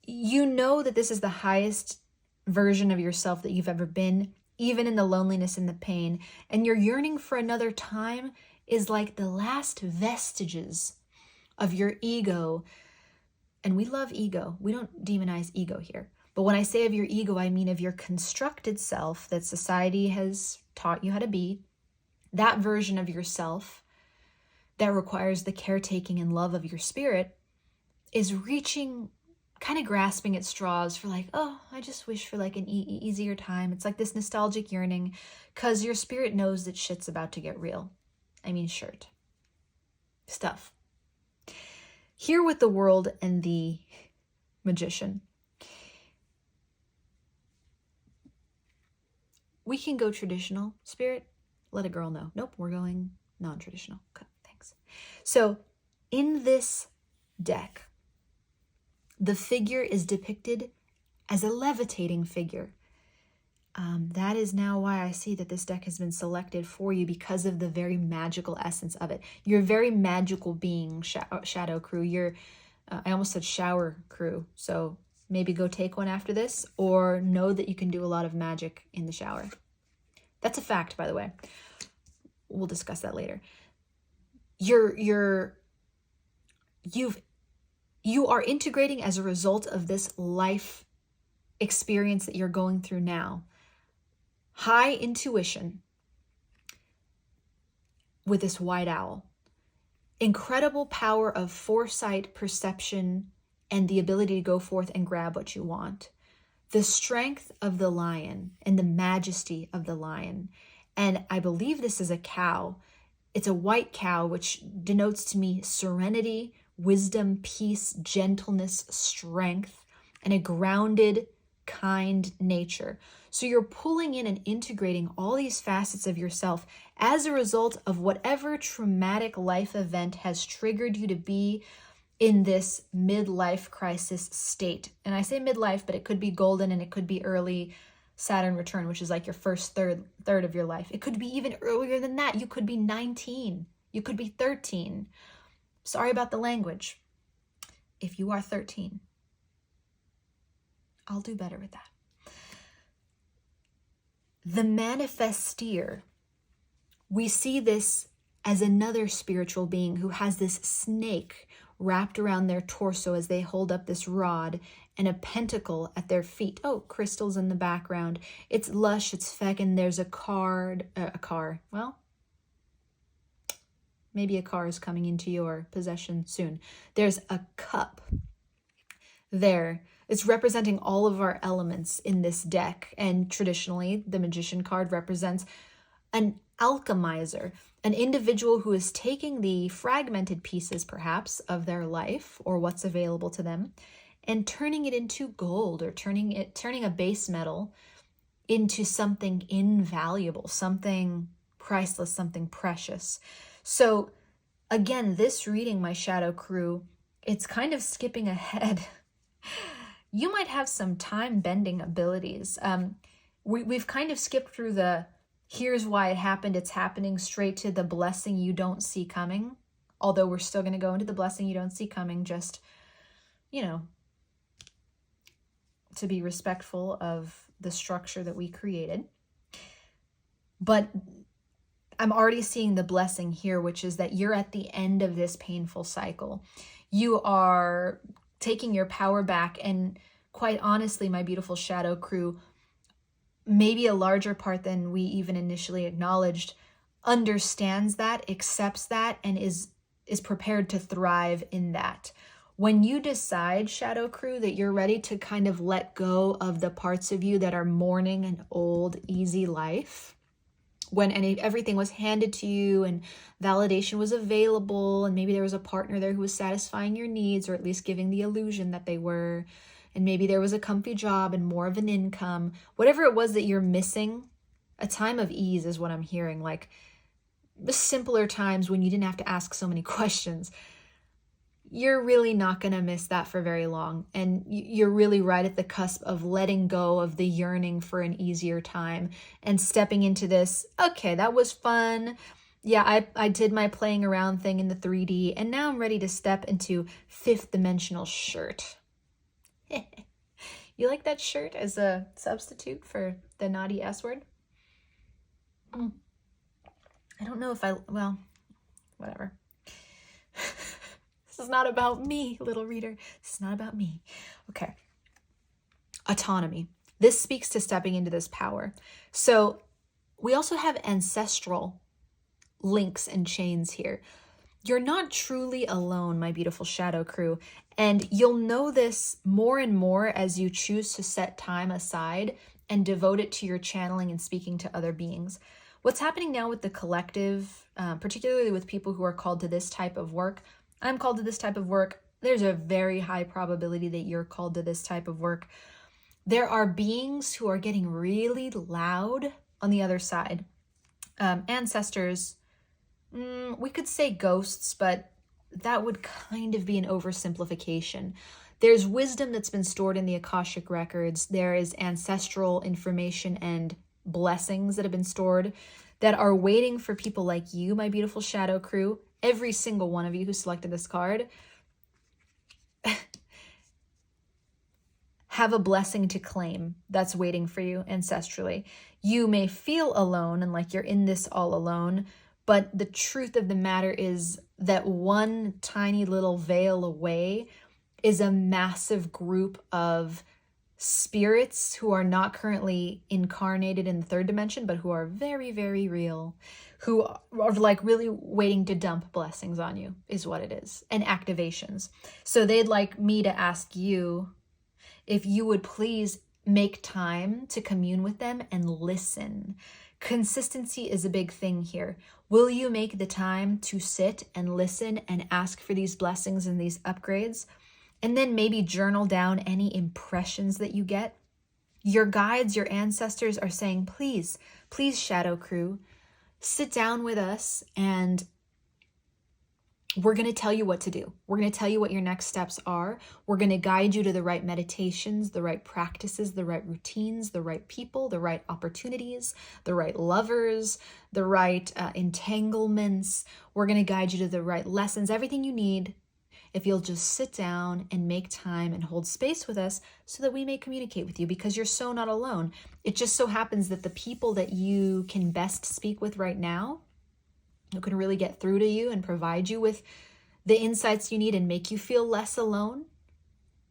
You know that this is the highest version of yourself that you've ever been, even in the loneliness and the pain. And your yearning for another time is like the last vestiges of your ego. And we love ego. We don't demonize ego here. But when I say of your ego, I mean of your constructed self that society has taught you how to be. That version of yourself that requires the caretaking and love of your spirit is reaching, kind of grasping at straws for like, oh, I just wish for like an easier time. It's like this nostalgic yearning because your spirit knows that shit's about to get real. I mean, shirt. Stuff. Here with the World and the Magician, we can go traditional, Spirit. Let a girl know. Nope, we're going non-traditional. Okay, thanks. So in this deck, the figure is depicted as a levitating figure. That is now why I see that this deck has been selected for you, because of the very magical essence of it. You're a very magical being, Shadow Crew. You're, I almost said shower crew. So maybe go take one after this, or know that you can do a lot of magic in the shower. That's a fact, by the way. We'll discuss that later. You are integrating as a result of this life experience that you're going through now. High intuition with this white owl. Incredible power of foresight, perception, and the ability to go forth and grab what you want. The strength of the lion and the majesty of the lion. And I believe this is a cow. It's a white cow, which denotes to me serenity, wisdom, peace, gentleness, strength, and a grounded, kind nature. So you're pulling in and integrating all these facets of yourself as a result of whatever traumatic life event has triggered you to be in this midlife crisis state. And I say midlife, but it could be golden and it could be early Saturn return, which is like your first third of your life. It could be even earlier than that. You could be 19. You could be 13. Sorry about the language. If you are 13, I'll do better with that. The manifesteer, we see this as another spiritual being who has this snake wrapped around their torso as they hold up this rod and a pentacle at their feet. Oh, crystals in the background. It's lush, it's feckin'. There's a car. Well, maybe a car is coming into your possession soon. There's a cup there. It's representing all of our elements in this deck. And traditionally, the Magician card represents an alchemizer, an individual who is taking the fragmented pieces, perhaps, of their life or what's available to them and turning it into gold, or turning a base metal into something invaluable, something priceless, something precious. So again, this reading, my Shadow Crew, it's kind of skipping ahead. You might have some time-bending abilities. We've kind of skipped through the here's why it happened, it's happening, straight to the blessing you don't see coming. Although we're still going to go into the blessing you don't see coming, just, you know, to be respectful of the structure that we created. But I'm already seeing the blessing here, which is that you're at the end of this painful cycle. You are taking your power back, and quite honestly, my beautiful Shadow Crew, maybe a larger part than we even initially acknowledged, understands that, accepts that, and is prepared to thrive in that. When you decide, Shadow Crew, that you're ready to kind of let go of the parts of you that are mourning an old, easy life, when everything was handed to you and validation was available, and maybe there was a partner there who was satisfying your needs, or at least giving the illusion that they were, and maybe there was a comfy job and more of an income, whatever it was that you're missing, a time of ease is what I'm hearing, like the simpler times when you didn't have to ask so many questions. You're really not going to miss that for very long. And you're really right at the cusp of letting go of the yearning for an easier time and stepping into this, okay, that was fun. Yeah, I did my playing around thing in the 3D, and now I'm ready to step into fifth dimensional shirt. You like that shirt as a substitute for the naughty S word? I don't know if well, whatever. This is not about me, little reader. This is not about me. Okay. Autonomy. This speaks to stepping into this power. So we also have ancestral links and chains here. You're not truly alone, my beautiful shadow crew. And you'll know this more and more as you choose to set time aside and devote it to your channeling and speaking to other beings. What's happening now with the collective, particularly with people who are called to this type of work, I'm called to this type of work. There's a very high probability that you're called to this type of work. There are beings who are getting really loud on the other side. Ancestors, we could say ghosts, but that would kind of be an oversimplification. There's wisdom that's been stored in the Akashic records. There is ancestral information and blessings that have been stored that are waiting for people like you, my beautiful shadow crew. Every single one of you who selected this card have a blessing to claim that's waiting for you ancestrally. You may feel alone and like you're in this all alone, but the truth of the matter is that one tiny little veil away is a massive group of spirits who are not currently incarnated in the third dimension, but who are very, very real, who are like really waiting to dump blessings on you is what it is, and activations. So they'd like me to ask you if you would please make time to commune with them and listen. Consistency is a big thing here. Will you make the time to sit and listen and ask for these blessings and these upgrades? And then maybe journal down any impressions that you get. Your guides, your ancestors are saying, please, please, shadow crew, sit down with us and we're going to tell you what to do. We're going to tell you what your next steps are. We're going to guide you to the right meditations, the right practices, the right routines, the right people, the right opportunities, the right lovers, the right entanglements. We're going to guide you to the right lessons, everything you need, if you'll just sit down and make time and hold space with us so that we may communicate with you, because you're so not alone. It just so happens that the people that you can best speak with right now, who can really get through to you and provide you with the insights you need and make you feel less alone,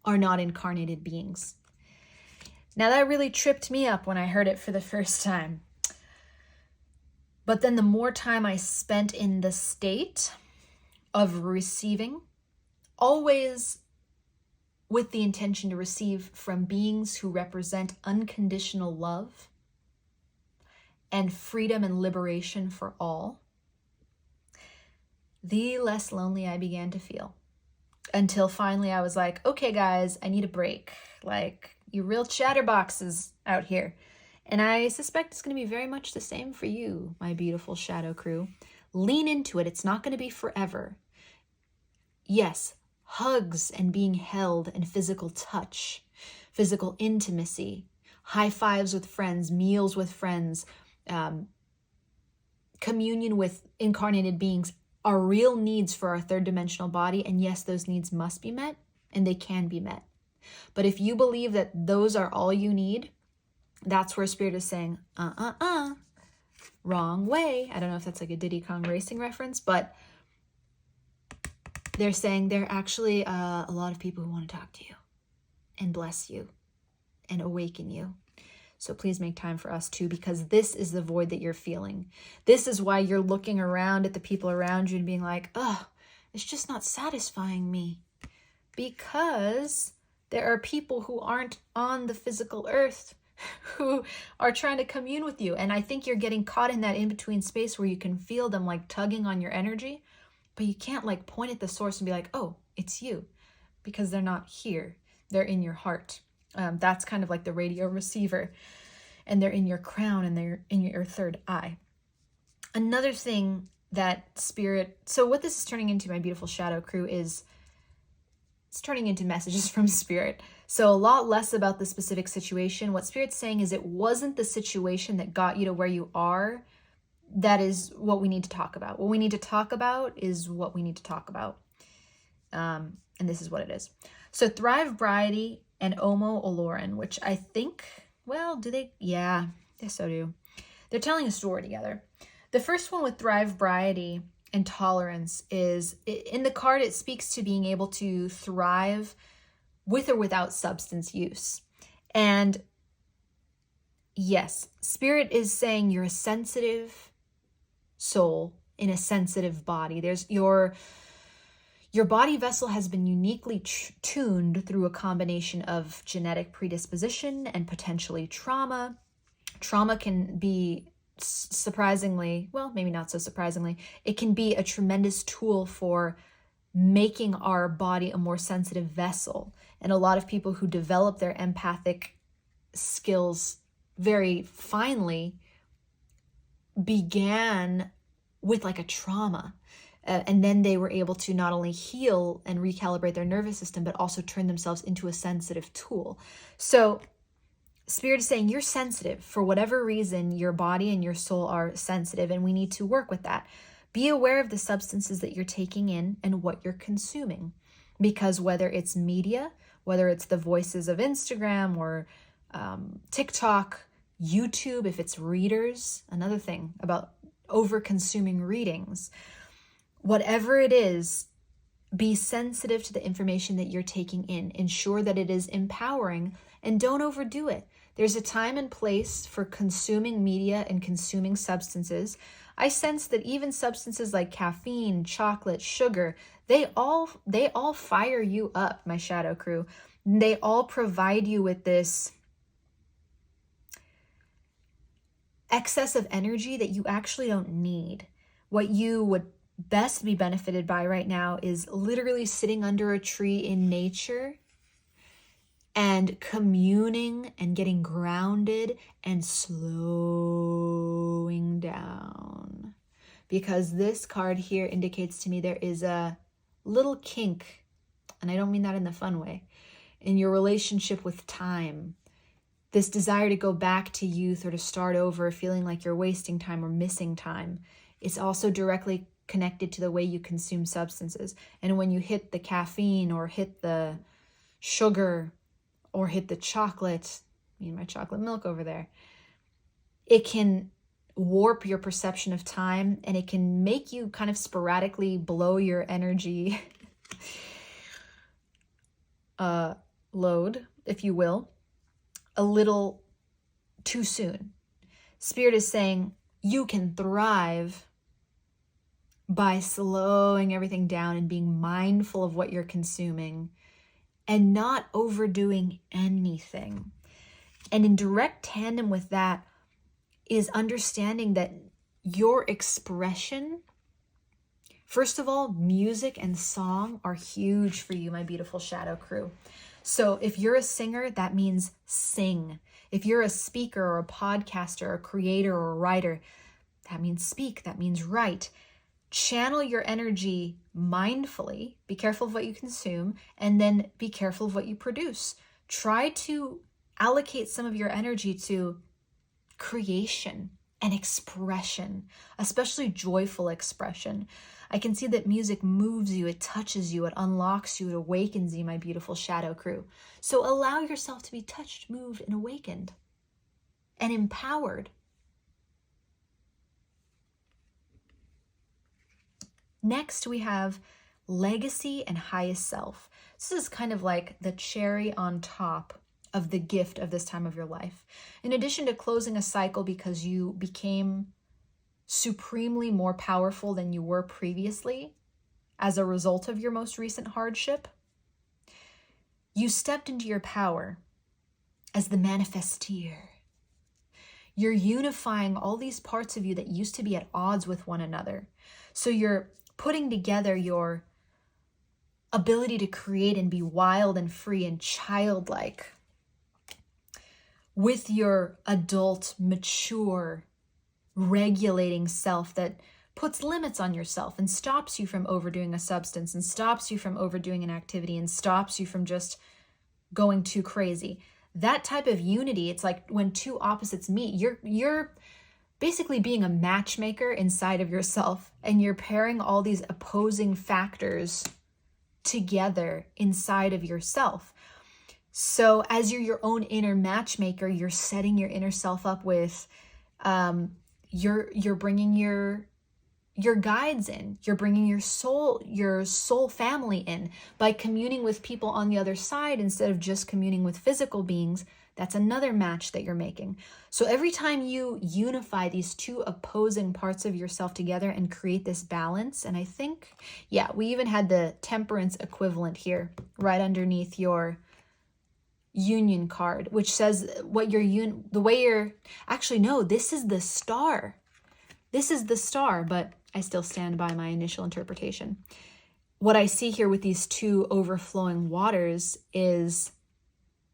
are not incarnated beings. Now that really tripped me up when I heard it for the first time. But then the more time I spent in the state of receiving, always with the intention to receive from beings who represent unconditional love and freedom and liberation for all, the less lonely I began to feel. Until finally I was like, okay guys, I need a break. Like, you real chatterboxes out here. And I suspect it's going to be very much the same for you, my beautiful shadow crew. Lean into it. It's not going to be forever. Yes, hugs and being held and physical touch, physical intimacy, high fives with friends, meals with friends, communion with incarnated beings are real needs for our third dimensional body. And yes, those needs must be met and they can be met. But if you believe that those are all you need, that's where Spirit is saying, wrong way. I don't know if that's like a Diddy Kong Racing reference, but they're saying there are actually a lot of people who want to talk to you and bless you and awaken you. So please make time for us too, because this is the void that you're feeling. This is why you're looking around at the people around you and being like, oh, it's just not satisfying me. Because there are people who aren't on the physical earth who are trying to commune with you. And I think you're getting caught in that in-between space where you can feel them like tugging on your energy, but you can't like point at the source and be like, oh, it's you, because they're not here. They're in your heart. That's kind of like the radio receiver, and they're in your crown and they're in your third eye. Another thing that spirit, so what this is turning into, my beautiful shadow crew, is it's turning into messages from spirit. So a lot less about the specific situation. What spirit's saying is it wasn't the situation that got you to where you are. That is what we need to talk about. What we need to talk about is what we need to talk about. And this is what it is. So Thrive Briety and Omo Oloran, which I think, well, do they? Yeah, they so do. They're telling a story together. The first one with Thrive Briety and Tolerance is, in the card, it speaks to being able to thrive with or without substance use. And yes, Spirit is saying you're a sensitive soul in a sensitive body. There's your body vessel has been uniquely tuned through a combination of genetic predisposition and potentially trauma. Trauma can be surprisingly, well, maybe not so surprisingly, it can be a tremendous tool for making our body a more sensitive vessel. And a lot of people who develop their empathic skills very finely began with like a trauma. And then they were able to not only heal and recalibrate their nervous system, but also turn themselves into a sensitive tool. So Spirit is saying you're sensitive. For whatever reason, your body and your soul are sensitive, and we need to work with that. Be aware of the substances that you're taking in and what you're consuming. Because whether it's media, whether it's the voices of Instagram or TikTok, YouTube, if it's readers, another thing about over-consuming readings, whatever it is, be sensitive to the information that you're taking in. Ensure that it is empowering and don't overdo it. There's a time and place for consuming media and consuming substances. I sense that even substances like caffeine, chocolate, sugar, they all fire you up, my shadow crew. They all provide you with this excess of energy that you actually don't need. What you would best be benefited by right now is literally sitting under a tree in nature and communing and getting grounded and slowing down. Because this card here indicates to me there is a little kink, and I don't mean that in the fun way, in your relationship with time. This desire to go back to youth or to start over, feeling like you're wasting time or missing time. It's also directly connected to the way you consume substances. And when you hit the caffeine or hit the sugar or hit the chocolate, me and my chocolate milk over there, it can warp your perception of time, and it can make you kind of sporadically blow your energy load, if you will, a little too soon. Spirit is saying you can thrive by slowing everything down and being mindful of what you're consuming and not overdoing anything. And in direct tandem with that is understanding that your expression, first of all, music and song are huge for you, my beautiful shadow crew. So if you're a singer, that means sing. If you're a speaker or a podcaster or a creator or a writer, that means speak, that means write. Channel your energy mindfully. Be careful of what you consume, and then be careful of what you produce. Try to allocate some of your energy to creation and expression, especially joyful expression. I can see that music moves you, it touches you, it unlocks you, it awakens you, my beautiful shadow crew. So allow yourself to be touched, moved, and awakened and empowered. Next, we have legacy and highest self. This is kind of like the cherry on top of the gift of this time of your life. In addition to closing a cycle because you became supremely more powerful than you were previously as a result of your most recent hardship, you stepped into your power as the manifesteer. You're unifying all these parts of you that used to be at odds with one another. So you're putting together your ability to create and be wild and free and childlike with your adult, mature, regulating self that puts limits on yourself and stops you from overdoing a substance and stops you from overdoing an activity and stops you from just going too crazy. That type of unity, it's like when two opposites meet, you're basically being a matchmaker inside of yourself, and you're pairing all these opposing factors together inside of yourself. So as you're your own inner matchmaker, you're setting your inner self up with, you're bringing your guides in, you're bringing your soul family in by communing with people on the other side instead of just communing with physical beings. That's another match that you're making. So every time you unify these two opposing parts of yourself together and create this balance, and I think, yeah, we even had the temperance equivalent here right underneath your union card, which says what actually, no, this is the star. This is the star, but I still stand by my initial interpretation. What I see here with these two overflowing waters is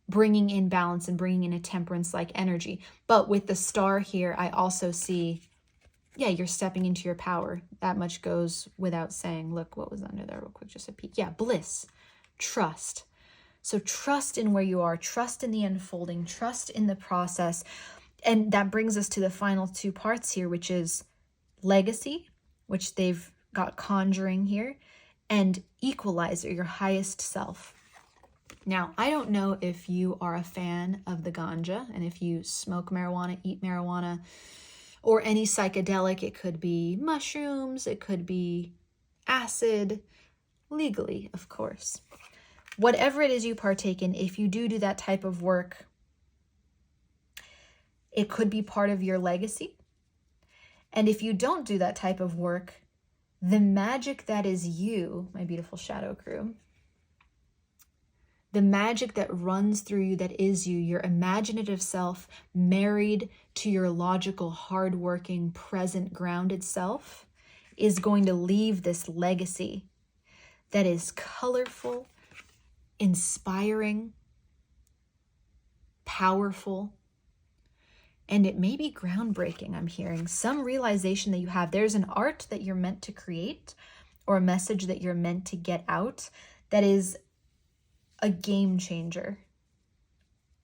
bringing in balance and bringing in a temperance-like energy. But with the star here, I also see, yeah, you're stepping into your power. That much goes without saying. Look what was under there real quick, just a peek. Yeah, bliss, trust. So trust in where you are, trust in the unfolding, trust in the process. And that brings us to the final two parts here, which is legacy, which they've got conjuring here, and equalizer, your highest self. Now, I don't know if you are a fan of the ganja, and if you smoke marijuana, eat marijuana, or any psychedelic. It could be mushrooms, it could be acid, legally, of course. Whatever it is you partake in, if you do that type of work, it could be part of your legacy. And if you don't do that type of work, the magic that is you, my beautiful shadow crew, the magic that runs through you, that is you, your imaginative self married to your logical, hardworking, present, grounded self, is going to leave this legacy that is colorful, inspiring, powerful, and it may be groundbreaking. I'm hearing some realization that you have. There's an art that you're meant to create, or a message that you're meant to get out, that is a game changer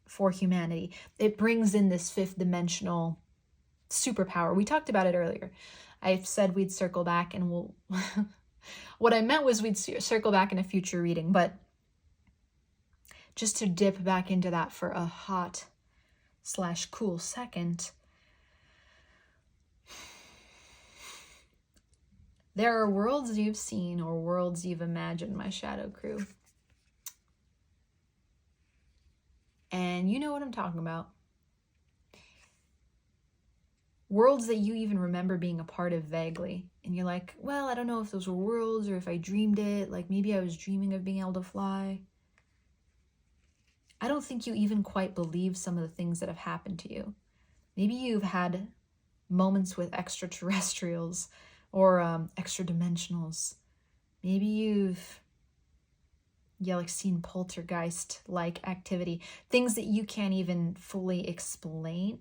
for humanity. It brings in this fifth dimensional superpower. We talked about it earlier. I said we'd circle back, and we'll what I meant was we'd circle back in a future reading, but just to dip back into that for a hot/cool second, there are worlds you've seen or worlds you've imagined, my shadow crew. And you know what I'm talking about. Worlds that you even remember being a part of vaguely. And you're like, well, I don't know if those were worlds or if I dreamed it. Like maybe I was dreaming of being able to fly. I don't think you even quite believe some of the things that have happened to you. Maybe you've had moments with extraterrestrials or extra dimensionals. Maybe you've seen poltergeist-like activity, things that you can't even fully explain,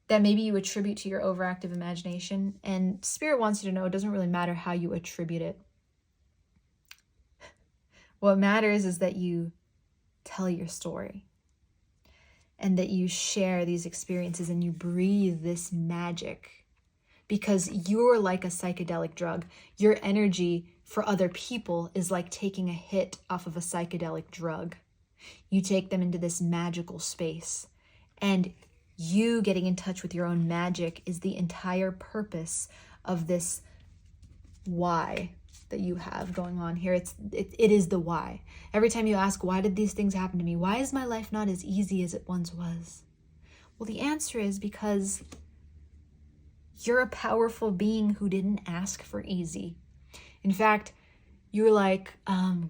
that maybe you attribute to your overactive imagination. And Spirit wants you to know it doesn't really matter how you attribute it. What matters is that you tell your story and that you share these experiences and you breathe this magic, because you're like a psychedelic drug. Your energy for other people is like taking a hit off of a psychedelic drug. You take them into this magical space, and you getting in touch with your own magic is the entire purpose of this why that you have going on here. It is the why. Every time you ask, why did these things happen to me? Why is my life not as easy as it once was? Well, the answer is because you're a powerful being who didn't ask for easy. In fact, you're like,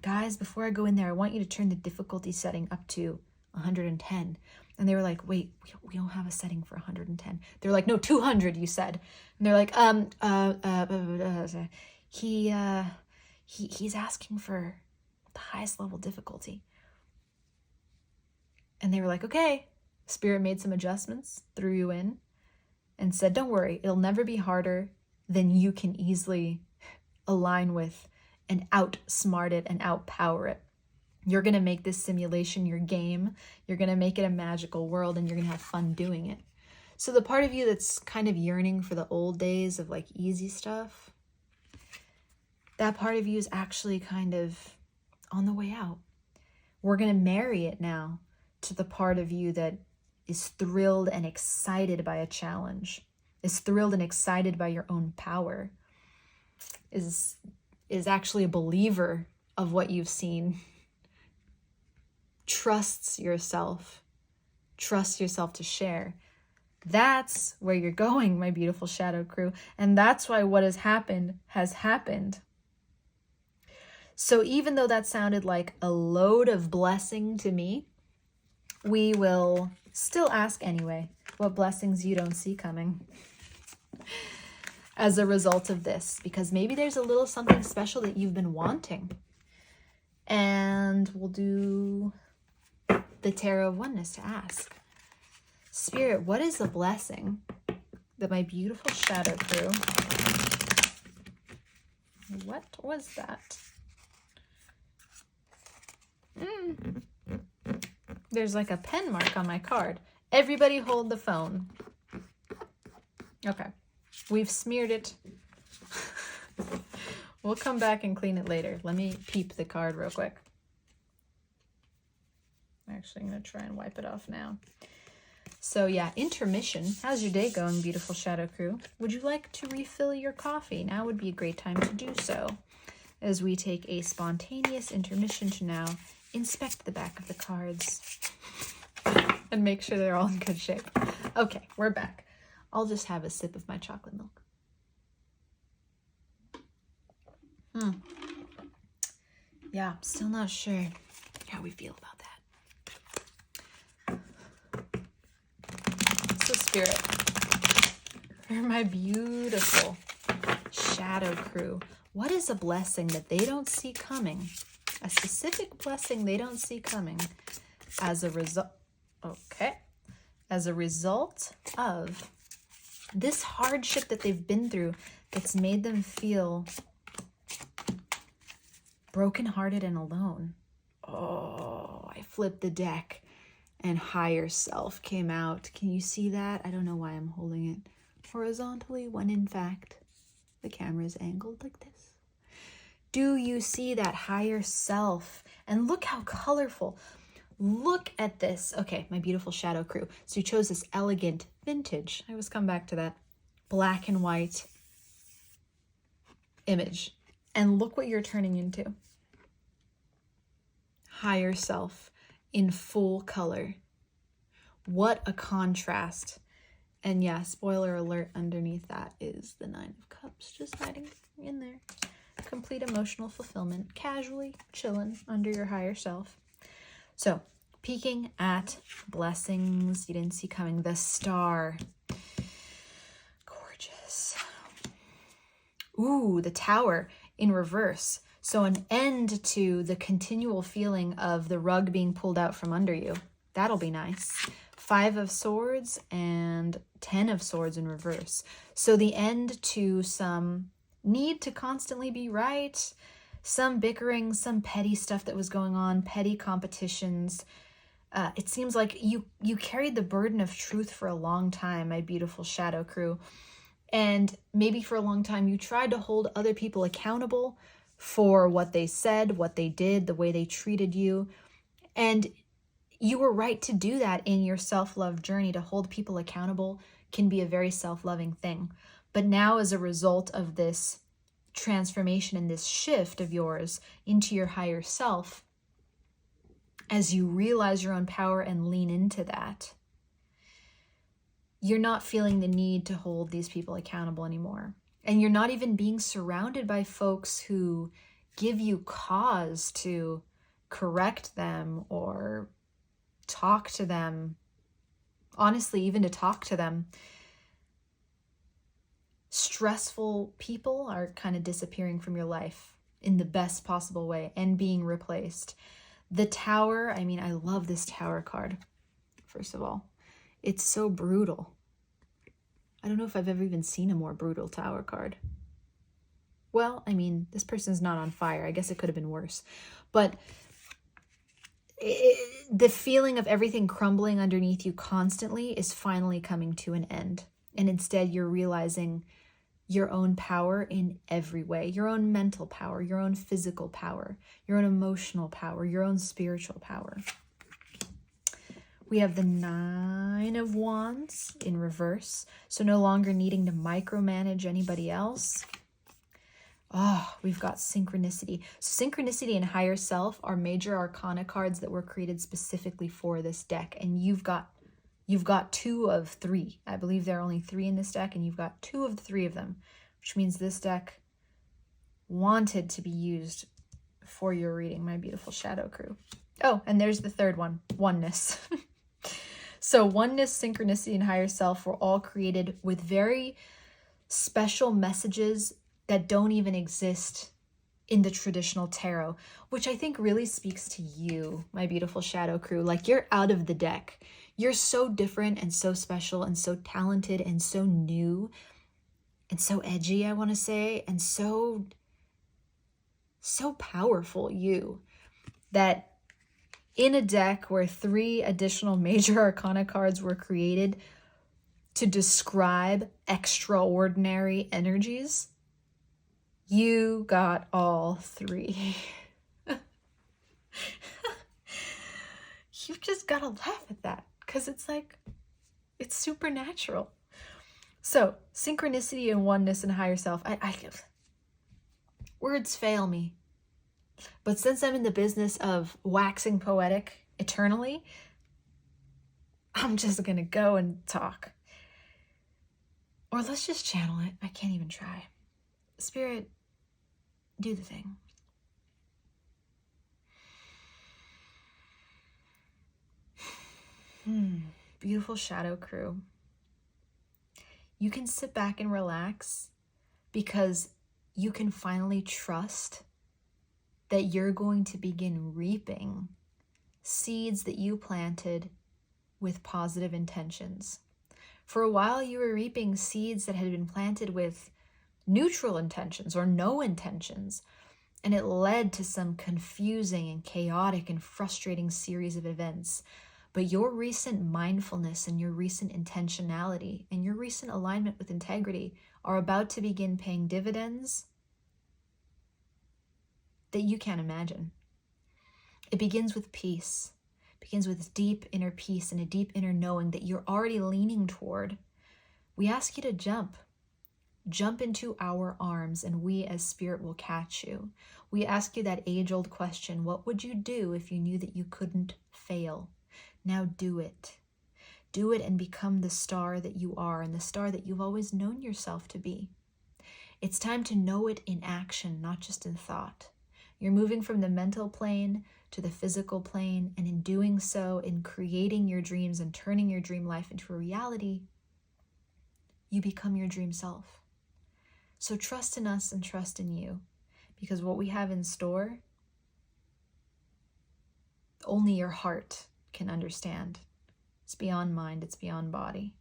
guys, before I go in there, I want you to turn the difficulty setting up to 110. And they were like, wait, we don't have a setting for 110. They're like, no, 200, you said. And they're like, he's asking for the highest level difficulty. And they were like, okay. Spirit made some adjustments, threw you in, and said, don't worry, it'll never be harder than you can easily align with and outsmart it and outpower it. You're going to make this simulation your game. You're going to make it a magical world, and you're going to have fun doing it. So the part of you that's kind of yearning for the old days of like easy stuff, that part of you is actually kind of on the way out. We're going to marry it now to the part of you that is thrilled and excited by a challenge, is thrilled and excited by your own power, is actually a believer of what you've seen, trusts yourself to share. That's where you're going, my beautiful shadow crew. And that's why what has happened. So even though that sounded like a load of blessing to me, we will still ask anyway, what blessings you don't see coming as a result of this, because maybe there's a little something special that you've been wanting. And we'll do the Tarot of Oneness to ask. Spirit, what is the blessing that my beautiful shadow crew... What was that? There's like a pen mark on my card. Everybody hold the phone. Okay. We've smeared it. We'll come back and clean it later. Let me peep the card real quick. Actually, I'm going to try and wipe it off now. So yeah, intermission. How's your day going, beautiful shadow crew? Would you like to refill your coffee? Now would be a great time to do so, as we take a spontaneous intermission to now inspect the back of the cards and make sure they're all in good shape. Okay, we're back. I'll just have a sip of my chocolate milk. Yeah, still not sure how we feel about that. So Spirit, for my beautiful shadow crew, what is a blessing that they don't see coming? A specific blessing they don't see coming as a result. Okay. As a result of this hardship that they've been through that's made them feel brokenhearted and alone. Oh, I flipped the deck and higher self came out. Can you see that? I don't know why I'm holding it horizontally when in fact the camera is angled like this. Do you see that higher self? And look how colorful. Look at this. Okay, my beautiful shadow crew. So you chose this elegant vintage. I always come back to that black and white image. And look what you're turning into. Higher self in full color. What a contrast. And yeah, spoiler alert, underneath that is the Nine of Cups just hiding in there. Complete emotional fulfillment, casually chilling under your higher self. So, peeking at blessings you didn't see coming. The Star. Gorgeous. Ooh, the Tower in reverse. So an end to the continual feeling of the rug being pulled out from under you. That'll be nice. 5 of Swords and 10 of Swords in reverse. So the end to some need to constantly be right, some bickering, some petty stuff that was going on, petty competitions. It seems like you carried the burden of truth for a long time, my beautiful shadow crew. And maybe for a long time you tried to hold other people accountable for what they said, what they did, the way they treated you. And you were right to do that in your self-love journey. To hold people accountable can be a very self-loving thing. But now, as a result of this transformation and this shift of yours into your higher self, as you realize your own power and lean into that, you're not feeling the need to hold these people accountable anymore. And you're not even being surrounded by folks who give you cause to correct them or talk to them honestly, even to talk to them. Stressful people are kind of disappearing from your life in the best possible way and being replaced. The Tower, I mean, I love this Tower card, first of all. It's so brutal. I don't know if I've ever even seen a more brutal Tower card. Well, I mean, this person's not on fire. I guess it could have been worse. But the feeling of everything crumbling underneath you constantly is finally coming to an end. And instead, you're realizing your own power in every way. Your own mental power, your own physical power, your own emotional power, your own spiritual power. We have the 9 of Wands in reverse. So no longer needing to micromanage anybody else. Oh, we've got synchronicity. So synchronicity and higher self are major arcana cards that were created specifically for this deck. And you've got 2 of 3. I believe there are only 3 in this deck, and you've got 2 of the 3 of them, which means this deck wanted to be used for your reading, my beautiful shadow crew. Oh, and there's the third one, oneness. So oneness, synchronicity, and higher self were all created with very special messages that don't even exist in the traditional tarot, which I think really speaks to you, my beautiful shadow crew. Like, you're out of the deck. You're so different and so special and so talented and so new and so edgy, I want to say, and so powerful, you, that in a deck where 3 additional major arcana cards were created to describe extraordinary energies, you got all 3. You've just got to laugh at that, because it's like, it's supernatural. So synchronicity and oneness and higher self, words fail me. But since I'm in the business of waxing poetic eternally, I'm just going to go and talk. Or let's just channel it. I can't even try. Spirit, do the thing. Beautiful shadow crew. You can sit back and relax, because you can finally trust that you're going to begin reaping seeds that you planted with positive intentions. For a while, you were reaping seeds that had been planted with neutral intentions or no intentions, and it led to some confusing and chaotic and frustrating series of events. But your recent mindfulness and your recent intentionality and your recent alignment with integrity are about to begin paying dividends that you can't imagine. It begins with peace. It begins with deep inner peace and a deep inner knowing that you're already leaning toward. We ask you to jump. Jump into our arms, and we as spirit will catch you. We ask you that age-old question, what would you do if you knew that you couldn't fail? Now do it. Do it and become the star that you are, and the star that you've always known yourself to be. It's time to know it in action, not just in thought. You're moving from the mental plane to the physical plane, and in doing so, in creating your dreams and turning your dream life into a reality, you become your dream self. So trust in us and trust in you, because what we have in store, only your heart can understand. It's beyond mind, it's beyond body.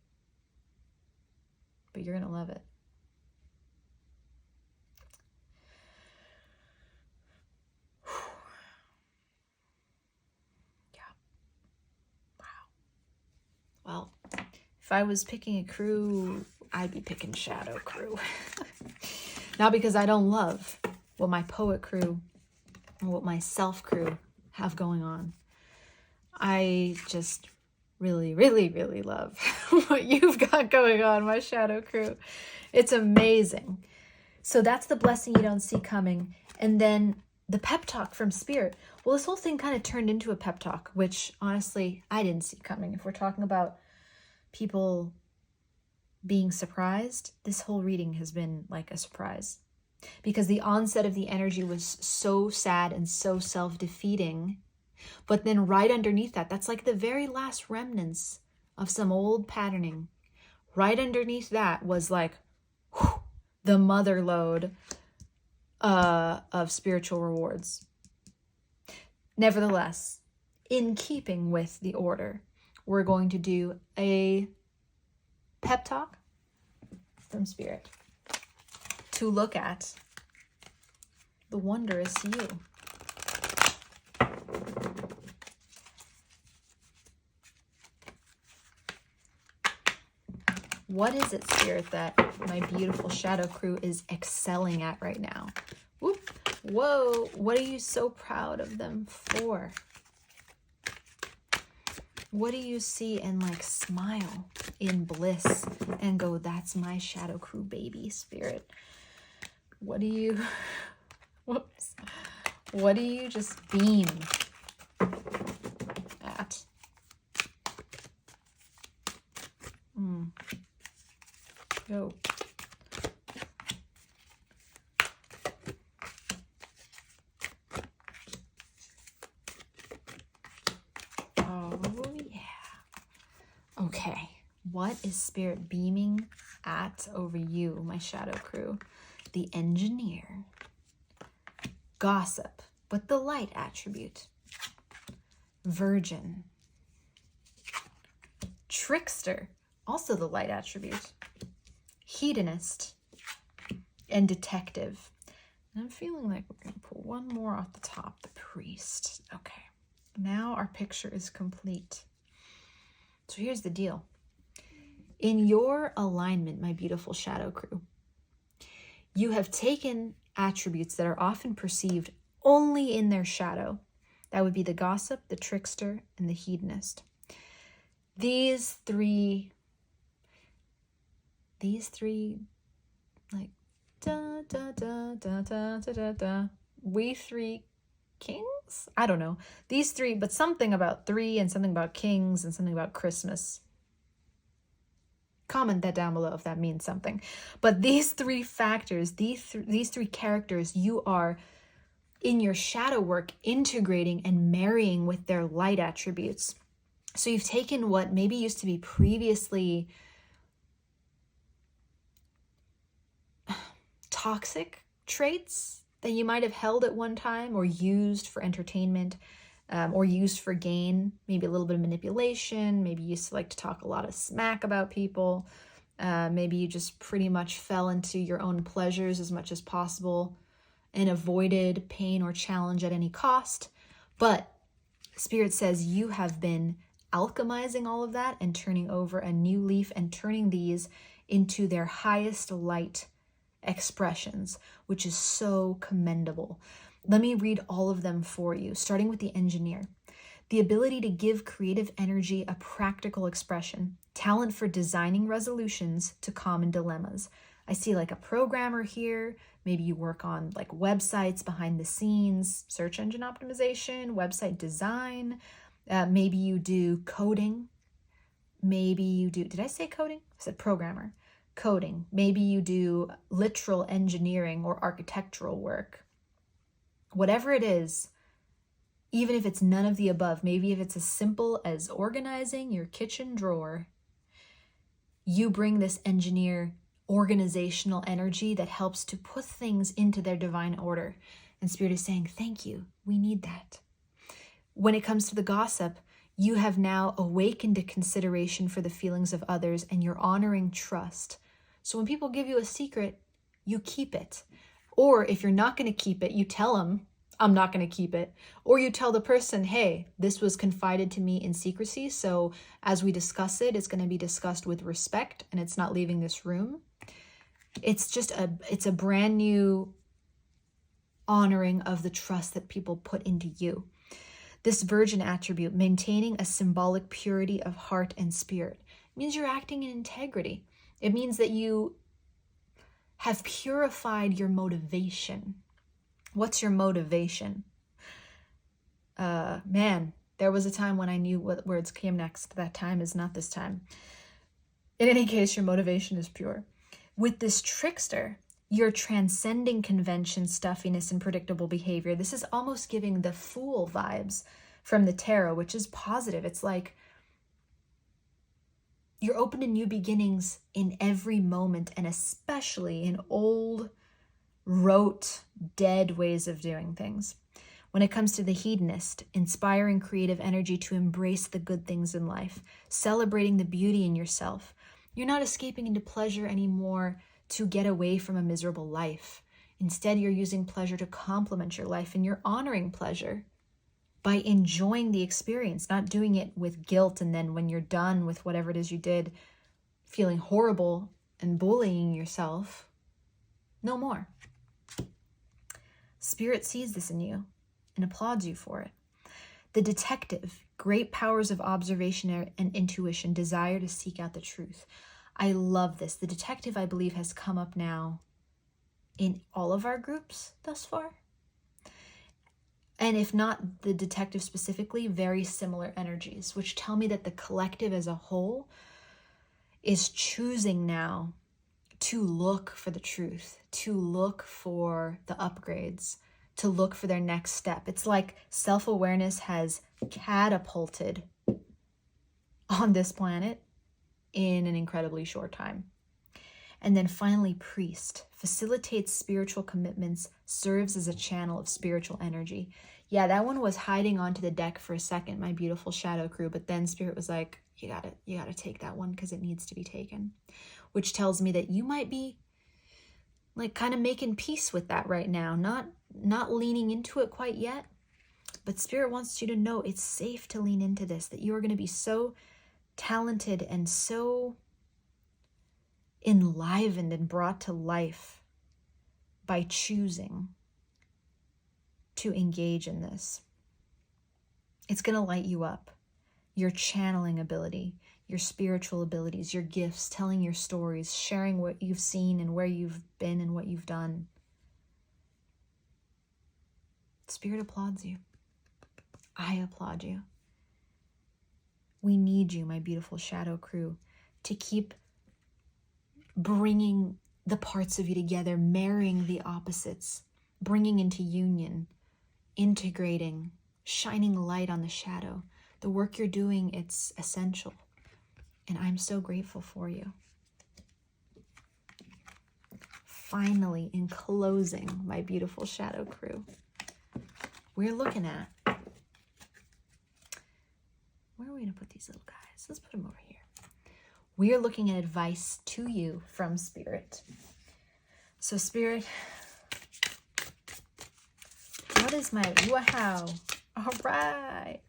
But you're going to love it. Yeah. Wow. Well, if I was picking a crew, I'd be picking Shadow Crew. Not because I don't love what my poet crew and what my self crew have going on. I just really, really, really love what you've got going on, my shadow crew. It's amazing. So that's the blessing you don't see coming. And then the pep talk from Spirit. Well, this whole thing kind of turned into a pep talk, which honestly, I didn't see coming. If we're talking about people being surprised, this whole reading has been like a surprise. Because the onset of the energy was so sad and so self-defeating. But then right underneath that, that's like the very last remnants of some old patterning. Right underneath that was like whew, the mother lode of spiritual rewards. Nevertheless, in keeping with the order, we're going to do a pep talk from Spirit to look at the wondrous you. What is it, Spirit, that my beautiful shadow crew is excelling at right now? Whoop. Whoa, what are you so proud of them for? What do you see and like smile in bliss and go, that's my shadow crew baby, Spirit? What do you, whoops, what do you just beam at? Go. Oh, yeah. Okay. What is Spirit beaming at over you, my shadow crew? The Engineer. Gossip, but the light attribute. Virgin. Trickster, also the light attribute. Hedonist. And Detective. And I'm feeling like we're going to pull one more off the top, the Priest. Okay. Now our picture is complete. So here's the deal. In your alignment, my beautiful shadow crew, you have taken attributes that are often perceived only in their shadow. That would be the Gossip, the Trickster, and the Hedonist. These three, like, da, da, da, da, da, da, da, da. We three kings? I don't know. These three, but something about three and something about kings and something about Christmas. Comment that down below if that means something. But these three factors, these three characters, you are in your shadow work integrating and marrying with their light attributes. So you've taken what maybe used to be previously toxic traits that you might have held at one time or used for entertainment, or used for gain, maybe a little bit of manipulation. Maybe you used to like to talk a lot of smack about people. Maybe you just pretty much fell into your own pleasures as much as possible and avoided pain or challenge at any cost. But Spirit says you have been alchemizing all of that and turning over a new leaf and turning these into their highest light expressions, which is so commendable. Let me read all of them for you, starting with the Engineer. The ability to give creative energy a practical expression, talent for designing resolutions to common dilemmas. I see like a programmer here. Maybe you work on like websites behind the scenes, search engine optimization, website design. Maybe you do coding. Maybe you do, did I say coding? I said programmer. Coding. Maybe you do literal engineering or architectural work. Whatever it is, even if it's none of the above, maybe if it's as simple as organizing your kitchen drawer, you bring this Engineer organizational energy that helps to put things into their divine order. And Spirit is saying, thank you. We need that. When it comes to the Gossip, you have now awakened a consideration for the feelings of others and you're honoring trust. So when people give you a secret, you keep it. Or if you're not going to keep it, you tell them, I'm not going to keep it. Or you tell the person, hey, this was confided to me in secrecy. So as we discuss it, it's going to be discussed with respect and it's not leaving this room. It's just it's a brand new honoring of the trust that people put into you. This Virgin attribute, maintaining a symbolic purity of heart and spirit, means you're acting in integrity. It means that you have purified your motivation. What's your motivation? Man, there was a time when I knew what words came next. That time is not this time. In any case, your motivation is pure. With this Trickster, you're transcending convention, stuffiness, and predictable behavior. This is almost giving the Fool vibes from the tarot, which is positive. It's like You're open to new beginnings in every moment, and especially in old, rote, dead ways of doing things. When it comes to the hedonist, inspiring creative energy to embrace the good things in life, celebrating the beauty in yourself. You're not escaping into pleasure anymore to get away from a miserable life. Instead, you're using pleasure to complement your life, and you're honoring pleasure by enjoying the experience, not doing it with guilt, and then when you're done with whatever it is you did, feeling horrible and bullying yourself. No more. Spirit sees this in you and applauds you for it. The detective, great powers of observation and intuition, desire to seek out the truth. I love this. The detective, I believe, has come up now in all of our groups thus far. And if not the detective specifically, very similar energies, which tell me that the collective as a whole is choosing now to look for the truth, to look for the upgrades, to look for their next step. It's like self-awareness has catapulted on this planet in an incredibly short time. And then finally, priest facilitates spiritual commitments, serves as a channel of spiritual energy. Yeah, that one was hiding onto the deck for a second, my beautiful shadow crew, but then Spirit was like, you gotta take that one because it needs to be taken, which tells me that you might be like kind of making peace with that right now, not leaning into it quite yet, but Spirit wants you to know it's safe to lean into this, that you are going to be so talented and so enlivened and brought to life by choosing to engage in this. It's going to light you up. Your channeling ability, your spiritual abilities, your gifts, telling your stories, sharing what you've seen and where you've been and what you've done. Spirit applauds you. I applaud you. We need you, my beautiful shadow crew, to keep bringing the parts of you together, marrying the opposites, bringing into union, integrating, shining light on the shadow. The work you're doing, it's essential. And I'm so grateful for you. Finally, in closing, my beautiful shadow crew, we're looking at, where are we going to put these little guys? Let's put them over here. We are looking at advice to you from Spirit. So Spirit, what is my, wow, all right.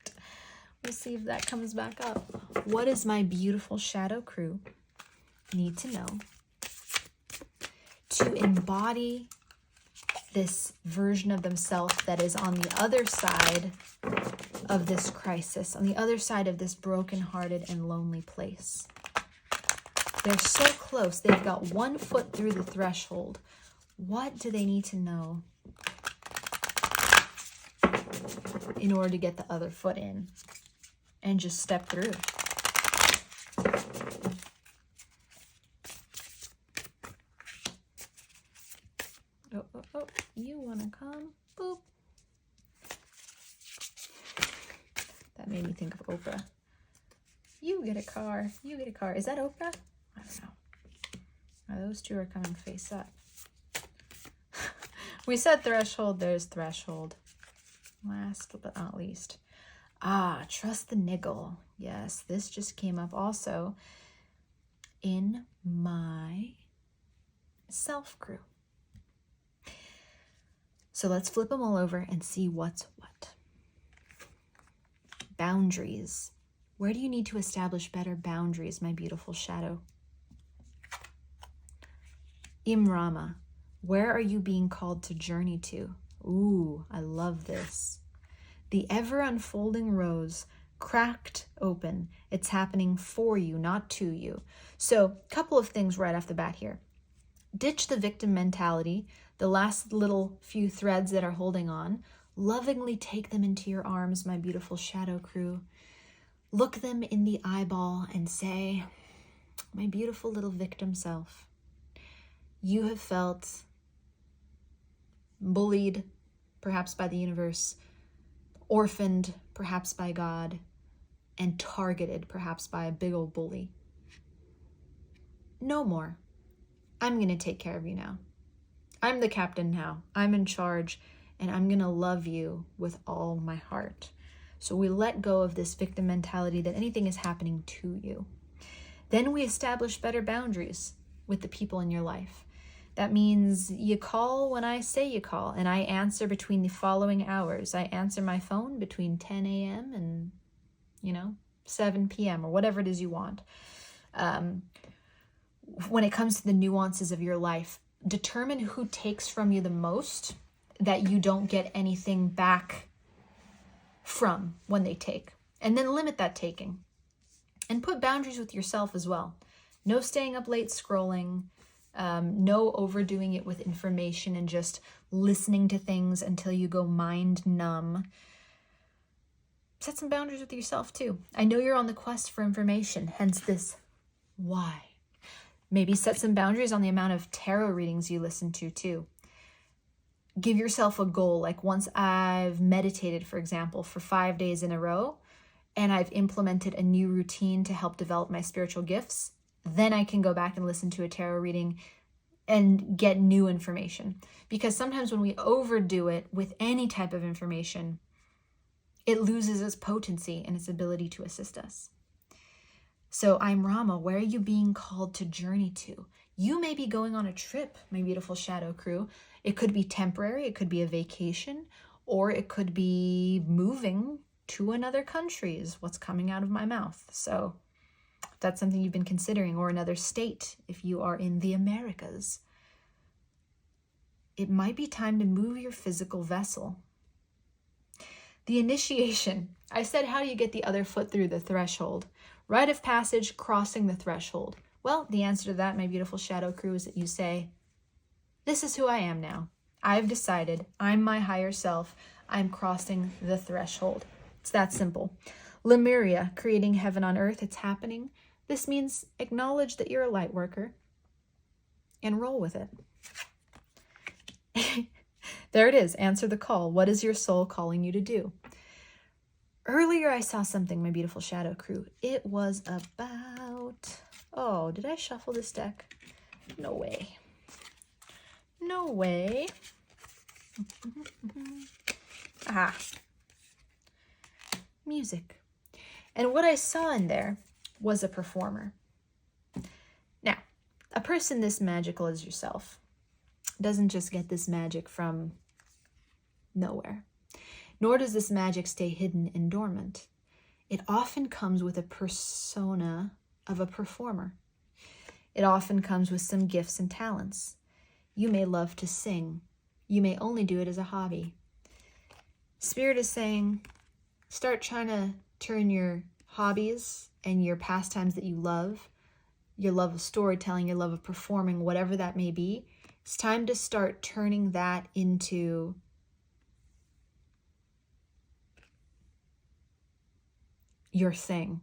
We'll see if that comes back up. What does my beautiful shadow crew need to know to embody this version of themselves that is on the other side of this crisis, on the other side of this brokenhearted and lonely place? They're so close. They've got one foot through the threshold. What do they need to know in order to get the other foot in and just step through? Oh, you want to come? Boop. That made me think of Oprah. You get a car. You get a car. Is that Oprah? I don't know. Now, those two are coming face up. We said threshold. There's threshold. Last but not least. Trust the niggle. Yes, this just came up also in my self crew. So let's flip them all over and see what's what. Boundaries. Where do you need to establish better boundaries, my beautiful shadow? Imrama. Where are you being called to journey to? Ooh, I love this. The ever unfolding rose, cracked open. It's happening for you, not to you. So, a couple of things right off the bat here. Ditch the victim mentality, the last little few threads that are holding on. Lovingly take them into your arms, my beautiful shadow crew. Look them in the eyeball and say, my beautiful little victim self, you have felt bullied, perhaps by the universe, orphaned, perhaps by God, and targeted, perhaps by a big old bully. no more. I'm going to take care of you now. I'm the captain now. I'm in charge, and I'm going to love you with all my heart. So we let go of this victim mentality that anything is happening to you. Then we establish better boundaries with the people in your life. That means you call when I say you call, and I answer between the following hours. I answer my phone between 10 a.m. and, 7 p.m. or whatever it is you want. When it comes to the nuances of your life, determine who takes from you the most that you don't get anything back from when they take. And then limit that taking. And put boundaries with yourself as well. No staying up late scrolling. No overdoing it with information and just listening to things until you go mind numb. Set some boundaries with yourself too. I know you're on the quest for information, hence this why. Maybe set some boundaries on the amount of tarot readings you listen to too. Give yourself a goal. Like once I've meditated, for example, for 5 days in a row, and I've implemented a new routine to help develop my spiritual gifts, then I can go back and listen to a tarot reading and get new information. Because sometimes when we overdo it with any type of information, it loses its potency and its ability to assist us. So I'm Rama. Where are you being called to journey to? You may be going on a trip, my beautiful shadow crew. It could be temporary, it could be a vacation, or it could be moving to another country is what's coming out of my mouth. So if that's something you've been considering, or another state, if you are in the Americas, it might be time to move your physical vessel. The initiation. I said, how do you get the other foot through the threshold? Rite of passage, crossing the threshold. Well, the answer to that, my beautiful shadow crew, is that you say, this is who I am now. I've decided I'm my higher self. I'm crossing the threshold. It's that simple. Lemuria, creating heaven on earth. It's happening. This means acknowledge that you're a light worker and roll with it. There it is. Answer the call. What is your soul calling you to do? Earlier, I saw something, my beautiful shadow crew. It was about... Oh, did I shuffle this deck? No way. No way. Ah. Music. And what I saw in there was a performer. Now, a person this magical as yourself doesn't just get this magic from nowhere. Nor does this magic stay hidden and dormant. It often comes with a persona of a performer. It often comes with some gifts and talents. You may love to sing. You may only do it as a hobby. Spirit is saying, start trying to turn your hobbies and your pastimes that you love, your love of storytelling, your love of performing, whatever that may be, it's time to start turning that into your thing.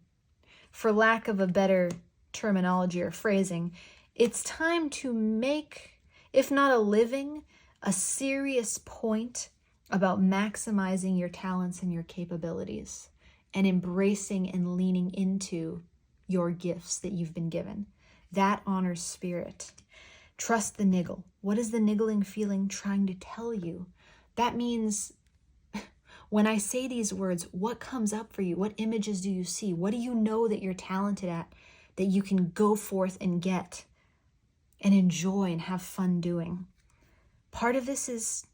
For lack of a better terminology or phrasing, it's time to make, if not a living, a serious point about maximizing your talents and your capabilities and embracing and leaning into your gifts that you've been given. That honors spirit. Trust the niggle. What is the niggling feeling trying to tell you? That means when I say these words, what comes up for you? What images do you see? What do you know that you're talented at, that you can go forth and get and enjoy and have fun doing? Part of this is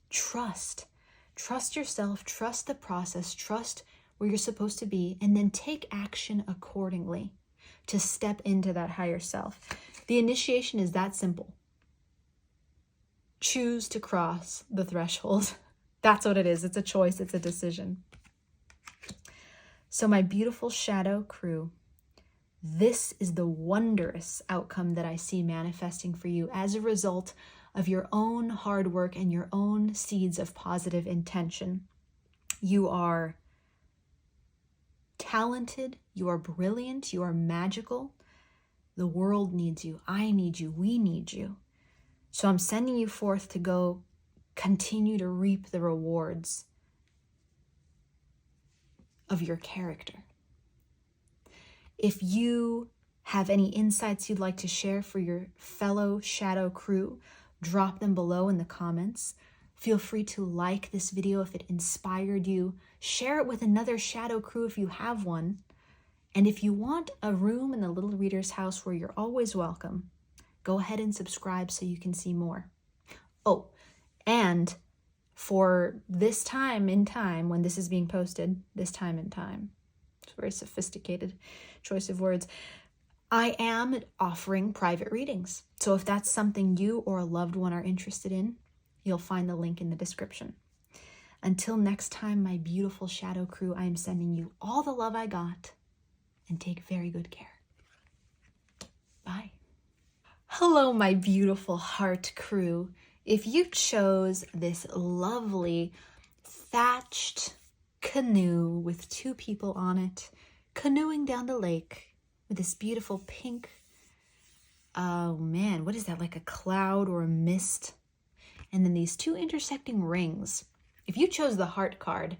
trust. Trust yourself, trust the process, trust where you're supposed to be, and then take action accordingly to step into that higher self. The initiation is that simple. Choose to cross the threshold. That's what it is. It's a choice. It's a decision. So my beautiful shadow crew, this is the wondrous outcome that I see manifesting for you as a result of your own hard work and your own seeds of positive intention. You are talented. You are brilliant. You are magical. The world needs you. I need you. We need you. So I'm sending you forth to go continue to reap the rewards of your character. If you Have any insights you'd like to share for your fellow shadow crew? Drop them below in the comments. Feel free to like this video if it inspired you. Share it with another shadow crew if you have one. And if you want a room in the Little Reader's House where you're always welcome, go ahead and subscribe so you can see more. Oh, and for this time in time, when this is being posted, this time in time, it's a very sophisticated choice of words, I am offering private readings. So if that's something you or a loved one are interested in, you'll find the link in the description. Until next time, my beautiful shadow crew, I am sending you all the love I got, and take very good care. Bye. Hello, my beautiful heart crew. If you chose this lovely thatched canoe with 2 people on it, canoeing down the lake with this beautiful pink, oh man, what is that, like a cloud or a mist? And then these 2 intersecting rings. If you chose the heart card,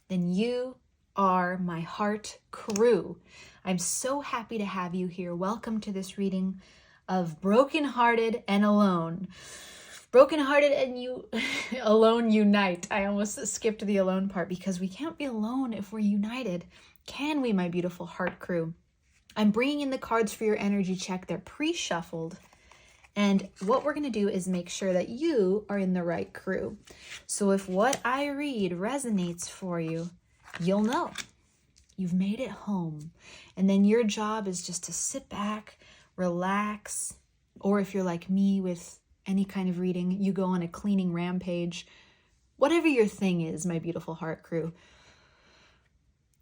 then you are my heart crew. I'm so happy to have you here. Welcome to this reading of Brokenhearted and Alone. Brokenhearted and you alone unite. I almost skipped the alone part because we can't be alone if we're united. Can we, my beautiful heart crew? I'm bringing in the cards for your energy check. They're pre-shuffled. And what we're going to do is make sure that you are in the right crew. So if what I read resonates for you, you'll know you've made it home. And then your job is just to sit back, relax, or if you're like me with any kind of reading, you go on a cleaning rampage. Whatever your thing is, my beautiful heart crew,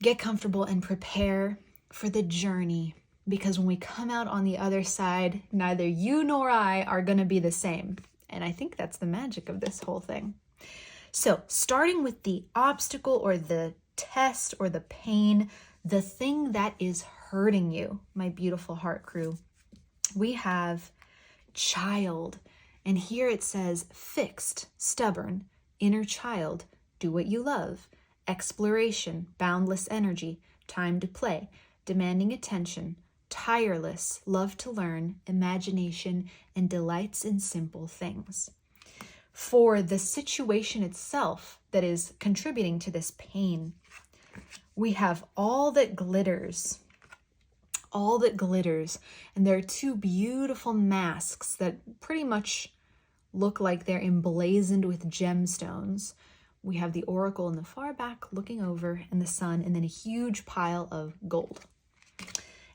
get comfortable and prepare for the journey, because when we come out on the other side, neither you nor I are going to be the same. And I think that's the magic of this whole thing. So starting with the obstacle or the test or the pain, the thing that is hurting you, my beautiful heart crew, we have child. And here it says fixed, stubborn, inner child, do what you love, exploration, boundless energy, time to play, demanding attention, tireless, love to learn, imagination, and delights in simple things. For the situation itself that is contributing to this pain, we have all that glitters. All that glitters. And there are 2 beautiful masks that pretty much look like they're emblazoned with gemstones. We have the oracle in the far back looking over, and the sun, and then a huge pile of gold.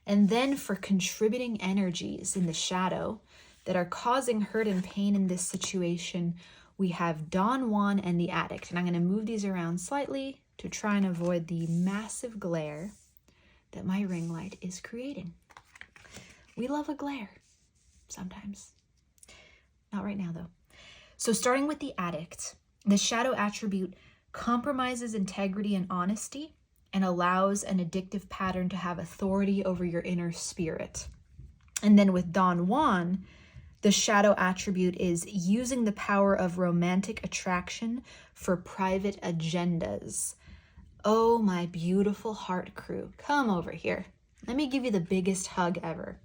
And then for contributing energies in the shadow that are causing hurt and pain in this situation, we have Don Juan and the Addict. And I'm going to move these around slightly to try and avoid the massive glare that my ring light is creating. We love a glare sometimes. Not right now, though. So starting with the Addict, the shadow attribute compromises integrity and honesty and allows an addictive pattern to have authority over your inner spirit. And then with Don Juan, the shadow attribute is using the power of romantic attraction for private agendas. Oh, my beautiful heart crew, come over here. Let me give you the biggest hug ever.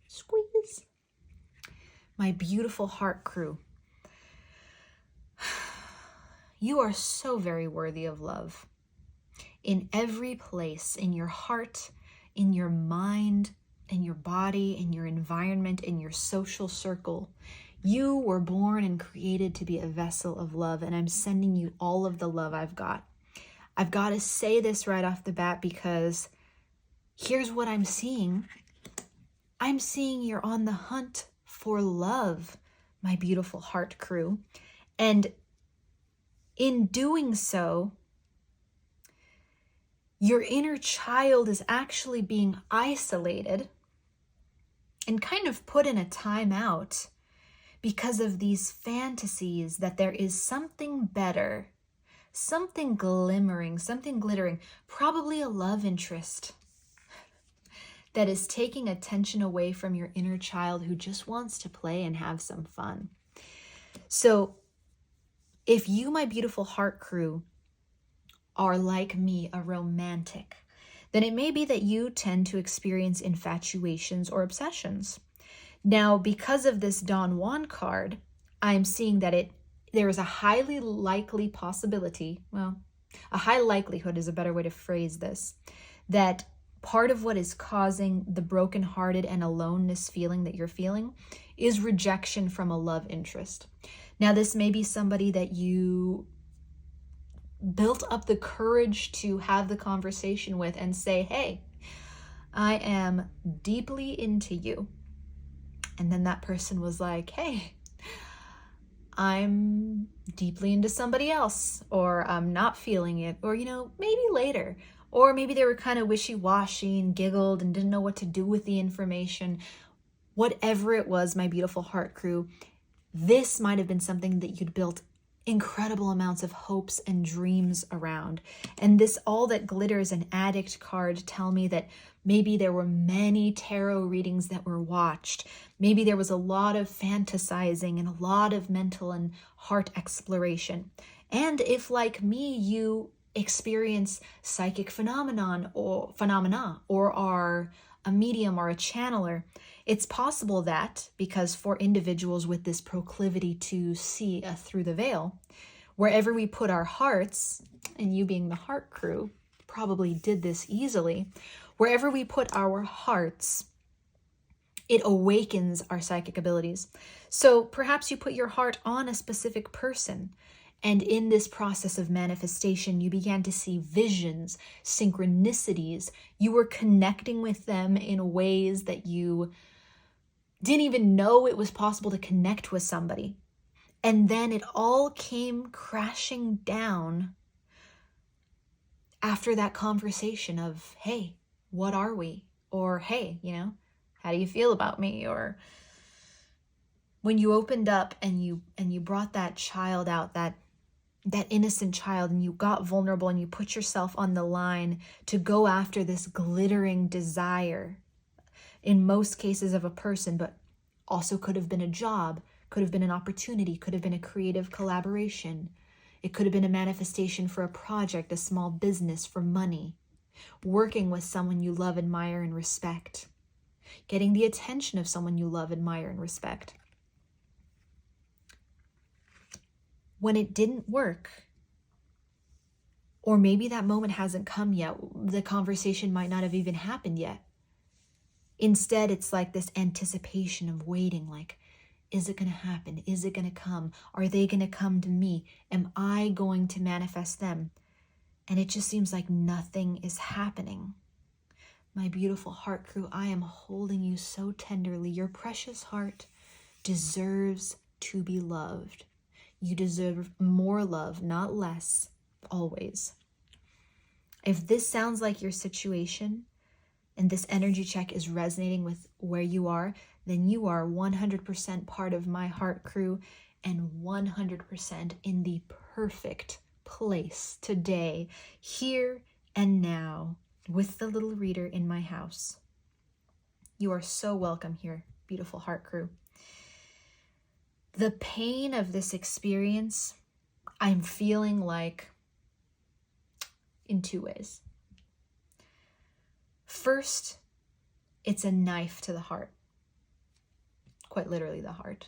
Squeeze. My beautiful heart crew. You are so very worthy of love. In every place, in your heart, in your mind, in your body, in your environment, in your social circle, you were born and created to be a vessel of love, and I'm sending you all of the love I've got. I've got to say this right off the bat because here's what I'm seeing. I'm seeing you're on the hunt for love, my beautiful heart crew. And in doing so, your inner child is actually being isolated and kind of put in a timeout because of these fantasies that there is something better, something glimmering, something glittering, probably a love interest that is taking attention away from your inner child who just wants to play and have some fun. So if you, my beautiful heart crew, are like me, a romantic, then it may be that you tend to experience infatuations or obsessions. Now, because of this Don Juan card, I'm seeing that there is a highly likely possibility, well, a high likelihood is a better way to phrase this, that part of what is causing the brokenhearted and aloneness feeling that you're feeling is rejection from a love interest. Now, this may be somebody that you built up the courage to have the conversation with and say, hey, I am deeply into you. And then that person was like, hey, I'm deeply into somebody else, or I'm not feeling it, or, maybe later. Or maybe they were kind of wishy-washy and giggled and didn't know what to do with the information. Whatever it was, my beautiful heart crew, this might have been something that you'd built incredible amounts of hopes and dreams around. And this All That Glitters and Addict card tell me that maybe there were many tarot readings that were watched. Maybe there was a lot of fantasizing and a lot of mental and heart exploration. And if, like me, you experience psychic phenomena or are a medium or a channeler, it's possible that, because for individuals with this proclivity to see through the veil, wherever we put our hearts, and you being the heart crew probably did this easily, wherever we put our hearts, it awakens our psychic abilities. So perhaps you put your heart on a specific person, and in this process of manifestation, you began to see visions, synchronicities. You were connecting with them in ways that you didn't even know it was possible to connect with somebody. And then it all came crashing down after that conversation of, hey, what are we? Or, hey, how do you feel about me? Or when you opened up and you brought that child out, that innocent child, and you got vulnerable and you put yourself on the line to go after this glittering desire, in most cases of a person, but also could have been a job, could have been an opportunity, could have been a creative collaboration. It could have been a manifestation for a project, a small business, for money, working with someone you love, admire, and respect, getting the attention of someone you love, admire, and respect. When it didn't work, or maybe that moment hasn't come yet, the conversation might not have even happened yet. Instead, it's like this anticipation of waiting, like, is it going to happen? Is it going to come? Are they going to come to me? Am I going to manifest them? And it just seems like nothing is happening. My beautiful heart crew, I am holding you so tenderly. Your precious heart deserves to be loved. You deserve more love, not less, always. If this sounds like your situation, and this energy check is resonating with where you are, then you are 100% part of my heart crew and 100% in the perfect place today, here and now, with the little reader in my house. You are so welcome here, beautiful heart crew. The pain of this experience, I'm feeling like in two ways. First, it's a knife to the heart, quite literally the heart.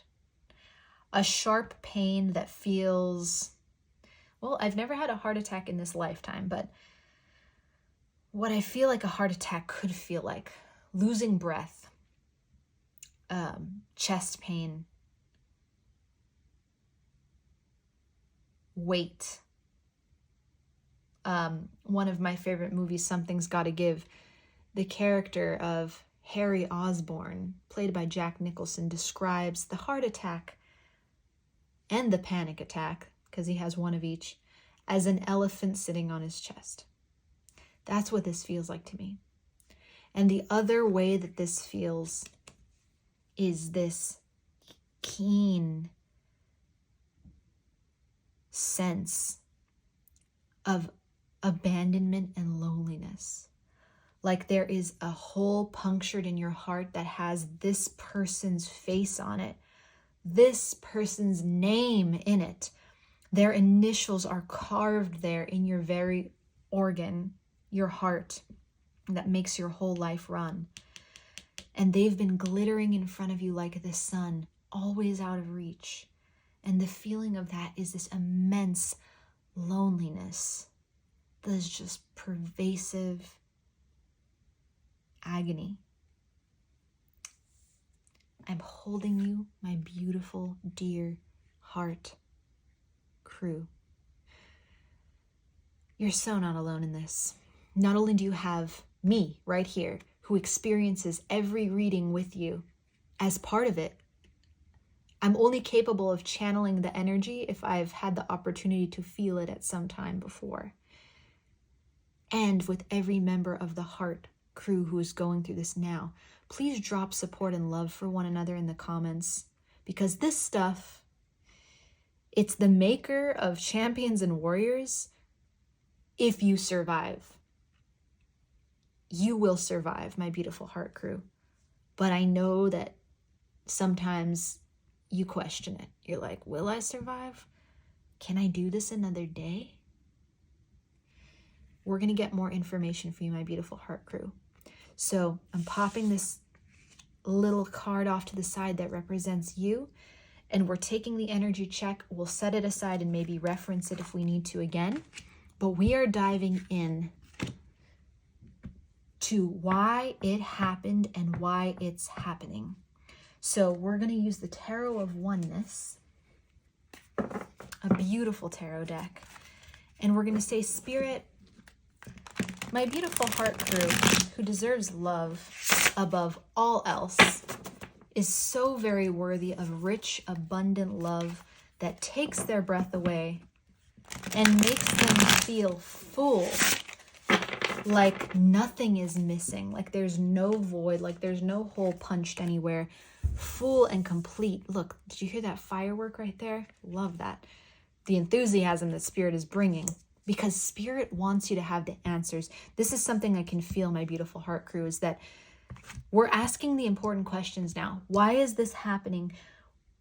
A sharp pain that feels, well, I've never had a heart attack in this lifetime, but what I feel like a heart attack could feel like: losing breath, chest pain, weight. One of my favorite movies, Something's Gotta Give, the character of Harry Osborn, played by Jack Nicholson, describes the heart attack and the panic attack, because he has one of each, as an elephant sitting on his chest. That's what this feels like to me. And the other way that this feels is this keen sense of abandonment and loneliness. Like there is a hole punctured in your heart that has this person's face on it, this person's name in it. Their initials are carved there in your very organ, your heart. that makes your whole life run. And they've been glittering in front of you like the sun, always out of reach. And the feeling of that is this immense loneliness that is just pervasive agony. I'm holding you, my beautiful, dear heart crew. You're so not alone in this. Not only do you have me right here, who experiences every reading with you as part of it, I'm only capable of channeling the energy if I've had the opportunity to feel it at some time before. And with every member of the heart crew who is going through this now, please drop support and love for one another in the comments, because this stuff, it's the maker of champions and warriors. If you survive, you will survive, my beautiful heart crew. But I know that sometimes you question it. You're like, will I survive? Can I do this another day? We're going to get more information for you, my beautiful heart crew. So I'm popping this little card off to the side that represents you, and we're taking the energy check. We'll set it aside and maybe reference it if we need to again. But we are diving in to why it happened and why it's happening. So we're going to use the Tarot of Oneness, a beautiful tarot deck. And we're going to say, Spirit, my beautiful heart crew, who deserves love above all else, is so very worthy of rich, abundant love that takes their breath away and makes them feel full, like nothing is missing, like there's no void, like there's no hole punched anywhere, full and complete. Look, did you hear that firework right there? Love that. The enthusiasm that Spirit is bringing, because Spirit wants you to have the answers. This is something I can feel, my beautiful heart crew, is that we're asking the important questions now. Why is this happening?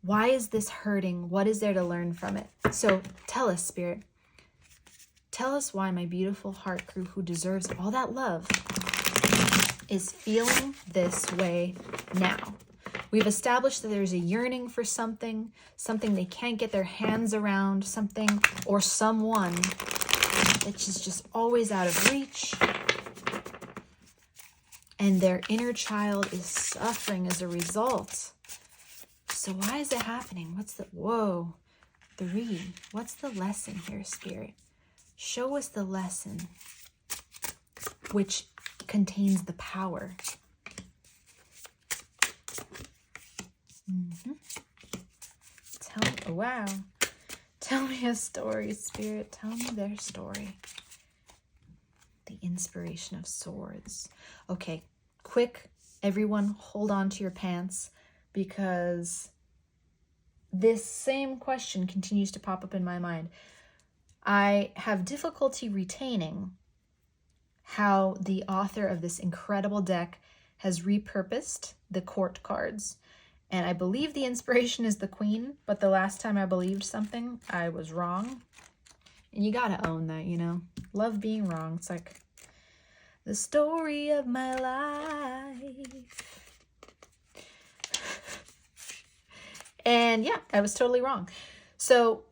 Why is this hurting? What is there to learn from it? So tell us, Spirit. Tell us why my beautiful heart crew, who deserves all that love, is feeling this way now. We've established that there's a yearning for something, something they can't get their hands around, something or someone that's just always out of reach. And their inner child is suffering as a result. So why is it happening? What's the, whoa, 3. What's the lesson here, Spirit? Show us the lesson, which contains the power. Tell me, oh, wow. Tell me a story, Spirit. Tell me their story. The inspiration of swords. Okay, quick, everyone, hold on to your pants, because this same question continues to pop up in my mind. I have difficulty retaining how the author of this incredible deck has repurposed the court cards. And I believe the inspiration is the Queen, but the last time I believed something, I was wrong. And you gotta own that, you know? Love being wrong. It's like the story of my life. And yeah, I was totally wrong. So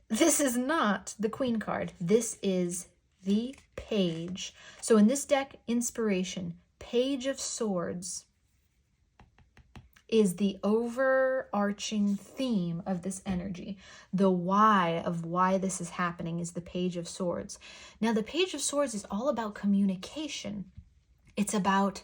this is not the Queen card. This is the Page. So in this deck, inspiration, Page of Swords is the overarching theme of this energy. The why of why this is happening is the Page of Swords. Now, the Page of Swords is all about communication. It's about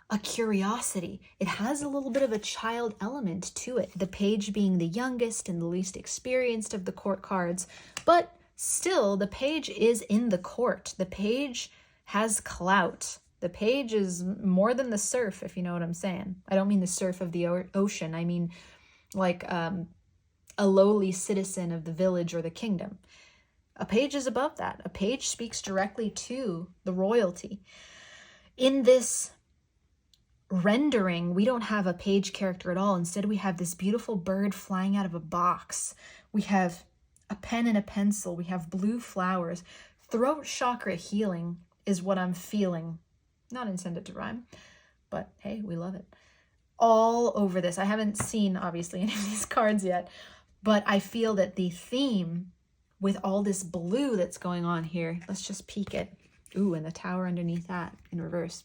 a curiosity. It has a little bit of a child element to it, the page being the youngest and the least experienced of the court cards, but still the page is in the court. The page has clout. The page is more than the serf, if you know what I'm saying. I don't mean the serf of the ocean. I mean like a lowly citizen of the village or the kingdom. A page is above that. A page speaks directly to the royalty. In this rendering, we don't have a page character at all. Instead, we have this beautiful bird flying out of a box. We have a pen and a pencil. We have blue flowers. Throat chakra healing is what I'm feeling Not intended to rhyme, but hey, we love it. All over this. I haven't seen, obviously, any of these cards yet, but I feel that the theme with all this blue that's going on here, let's just peek it. Ooh, and the tower underneath that in reverse.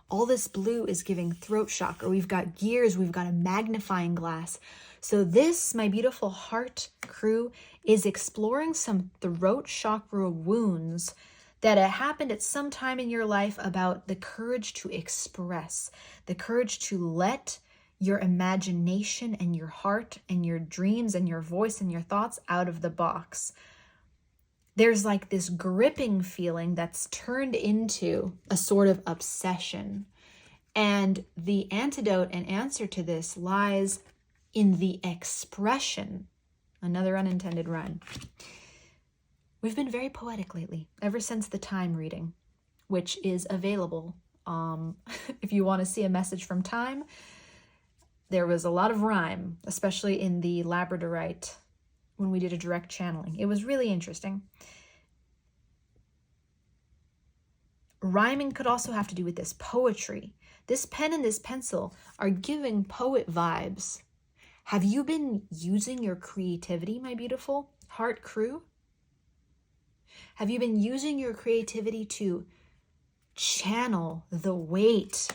All this blue is giving throat chakra. We've got gears, we've got a magnifying glass. So this, my beautiful heart crew, is exploring some throat chakra wounds that happened at some time in your life, about the courage to express, the courage to let your imagination and your heart and your dreams and your voice and your thoughts out of the box. There's like this gripping feeling that's turned into a sort of obsession. And the antidote and answer to this lies in the expression. Another unintended rhyme. We've been very poetic lately, ever since the Time reading, which is available. If you want to see a message from Time, there was a lot of rhyme, especially in the Labradorite when we did a direct channeling. It was really interesting. Rhyming could also have to do with this poetry. This pen and this pencil are giving poet vibes. Have you been using your creativity, my beautiful heart crew? Have you been using your creativity to channel the weight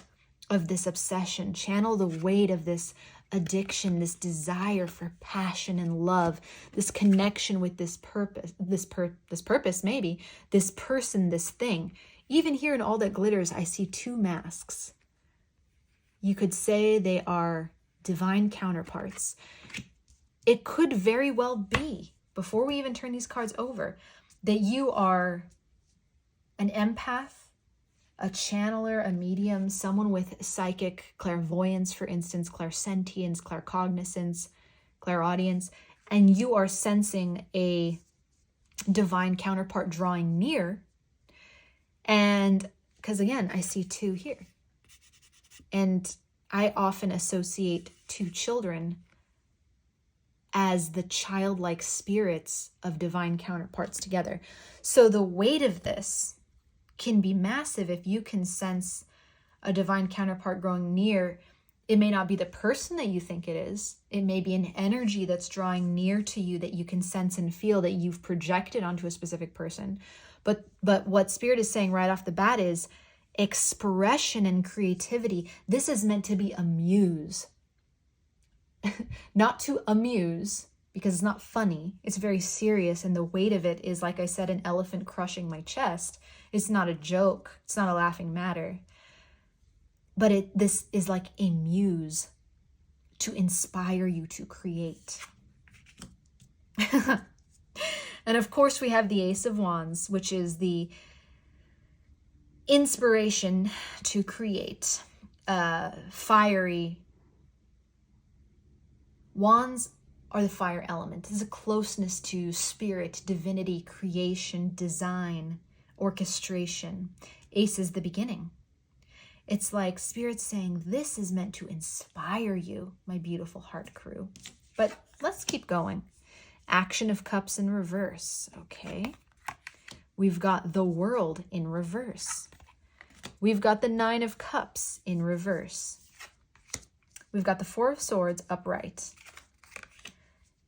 of this obsession, channel the weight of this addiction, this desire for passion and love, this connection with this purpose, this purpose maybe, this person, this thing? Even here in All That Glitters, I see two masks. You could say they are divine counterparts. It could very well be, before we even turn these cards over, that you are an empath, a channeler, a medium, someone with psychic clairvoyance, for instance, clairsentience, claircognizance, clairaudience, and you are sensing a divine counterpart drawing near. And because again, I see two here. And I often associate two children as the childlike spirits of divine counterparts together. So the weight of this can be massive if you can sense a divine counterpart growing near. It may not be the person that you think it is. It may be an energy that's drawing near to you that you can sense and feel, that you've projected onto a specific person. But what Spirit is saying right off the bat is expression and creativity. This is meant to be a muse. Not to amuse, because it's not funny. It's very serious, and the weight of it is, like I said, an elephant crushing my chest. It's not a joke. It's not a laughing matter. But this is like a muse to inspire you to create. And of course, we have the Ace of Wands, which is the inspiration to create, fiery. Wands are the fire element. There's a closeness to spirit, divinity, creation, design, orchestration. Ace is the beginning. It's like Spirit saying, this is meant to inspire you, my beautiful heart crew. But let's keep going. Action of Cups in reverse. Okay. We've got the World in reverse. We've got the Nine of Cups in reverse. We've got the Four of Swords upright.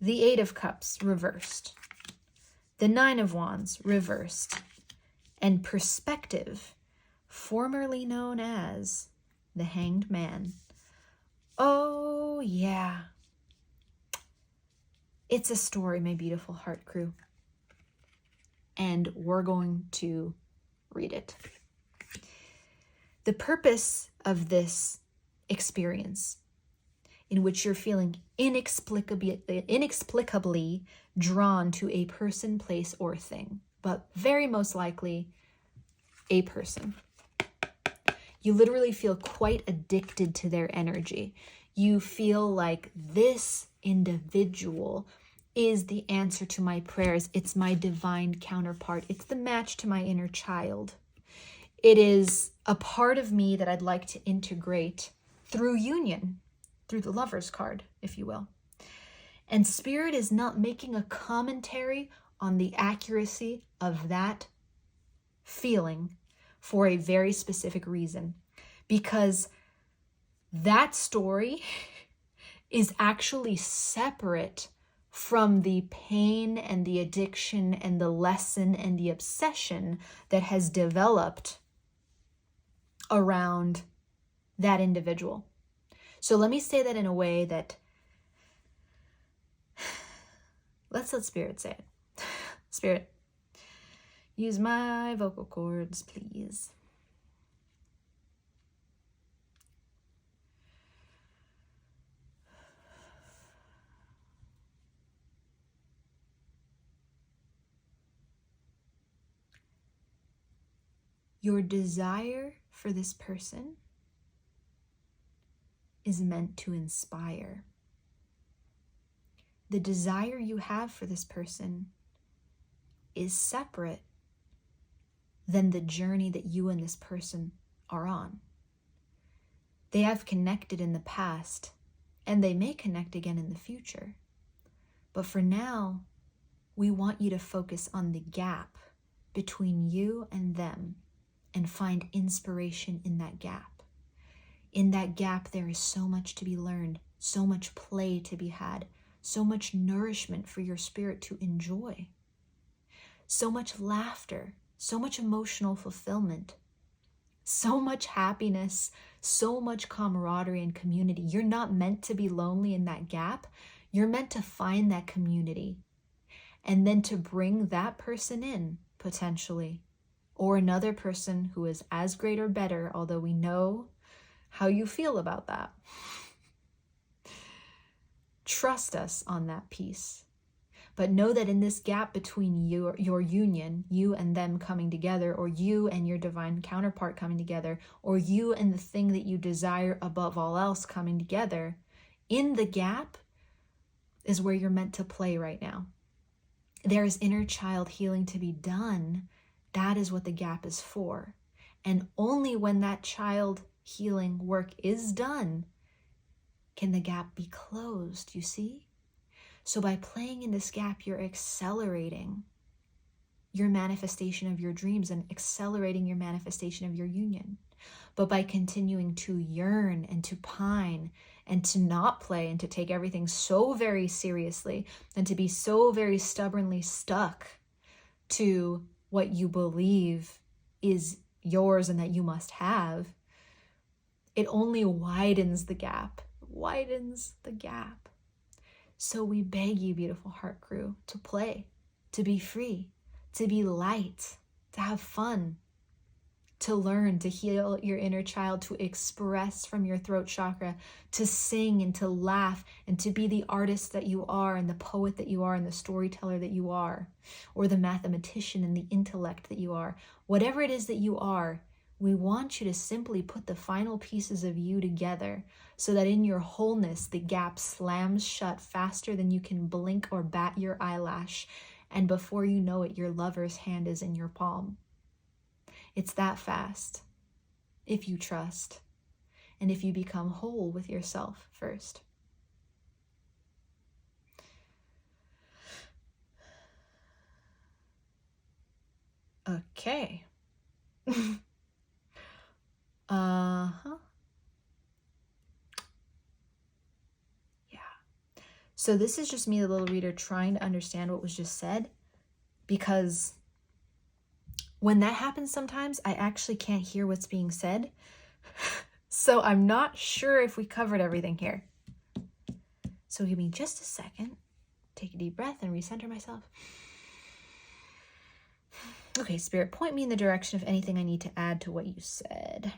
The Eight of Cups reversed. The Nine of Wands reversed. And Perspective, formerly known as the Hanged Man. Oh, yeah. It's a story, my beautiful heart crew. And we're going to read it. The purpose of this experience, in which you're feeling inexplicably drawn to a person, place, or thing, but very most likely a person. You literally feel quite addicted to their energy. You feel like this individual is the answer to my prayers. It's my divine counterpart. It's the match to my inner child. It is a part of me that I'd like to integrate through union, through the Lover's card, if you will. And Spirit is not making a commentary on the accuracy of that feeling for a very specific reason, because that story is actually separate from the pain and the addiction and the lesson and the obsession that has developed around that individual. So let me say that in a way that, let's let Spirit say it. Spirit, use my vocal cords, please. Your desire for this person is meant to inspire. The desire you have for this person is separate than the journey that you and this person are on. They have connected in the past, and they may connect again in the future. But for now, we want you to focus on the gap between you and them and find inspiration in that gap. In that gap, there is so much to be learned, so much play to be had, so much nourishment for your spirit to enjoy, so much laughter, so much emotional fulfillment, so much happiness, so much camaraderie and community. You're not meant to be lonely in that gap. You're meant to find that community and then to bring that person in, potentially, or another person who is as great or better, although we know how you feel about that. Trust us on that piece. But know that in this gap between your union, you and them coming together, or you and your divine counterpart coming together, or you and the thing that you desire above all else coming together, in the gap is where you're meant to play right now. There is inner child healing to be done. That is what the gap is for. And only when that child healing work is done can the gap be closed, you see? So by playing in this gap, you're accelerating your manifestation of your dreams and accelerating your manifestation of your union. But by continuing to yearn and to pine and to not play and to take everything so very seriously and to be so very stubbornly stuck to what you believe is yours and that you must have, it only widens the gap. So we beg you, beautiful heart crew, to play, to be free, to be light, to have fun, to learn, to heal your inner child, to express from your throat chakra, to sing and to laugh and to be the artist that you are and the poet that you are and the storyteller that you are, or the mathematician and the intellect that you are. Whatever it is that you are, we want you to simply put the final pieces of you together so that in your wholeness, the gap slams shut faster than you can blink or bat your eyelash. And before you know it, your lover's hand is in your palm. It's that fast, if you trust, and if you become whole with yourself first. Okay. Yeah. So this is just me, the little reader, trying to understand what was just said, because when that happens sometimes, I actually can't hear what's being said. So I'm not sure if we covered everything here. So give me just a second. Take a deep breath and recenter myself. Okay, Spirit, point me in the direction of anything I need to add to what you said.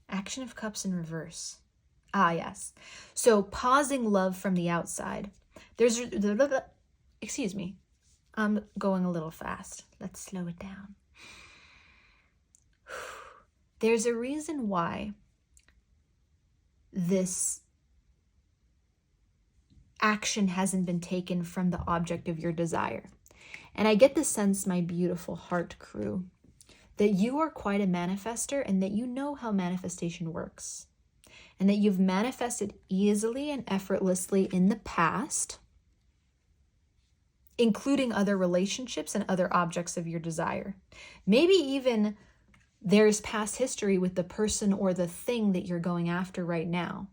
Action of Cups in reverse. Ah, yes. So pausing love from the outside. Excuse me. I'm going a little fast. Let's slow it down. There's a reason why this action hasn't been taken from the object of your desire. And I get the sense, my beautiful heart crew, that you are quite a manifester and that you know how manifestation works. And that you've manifested easily and effortlessly in the past including other relationships and other objects of your desire. Maybe even there's past history with the person or the thing that you're going after right now,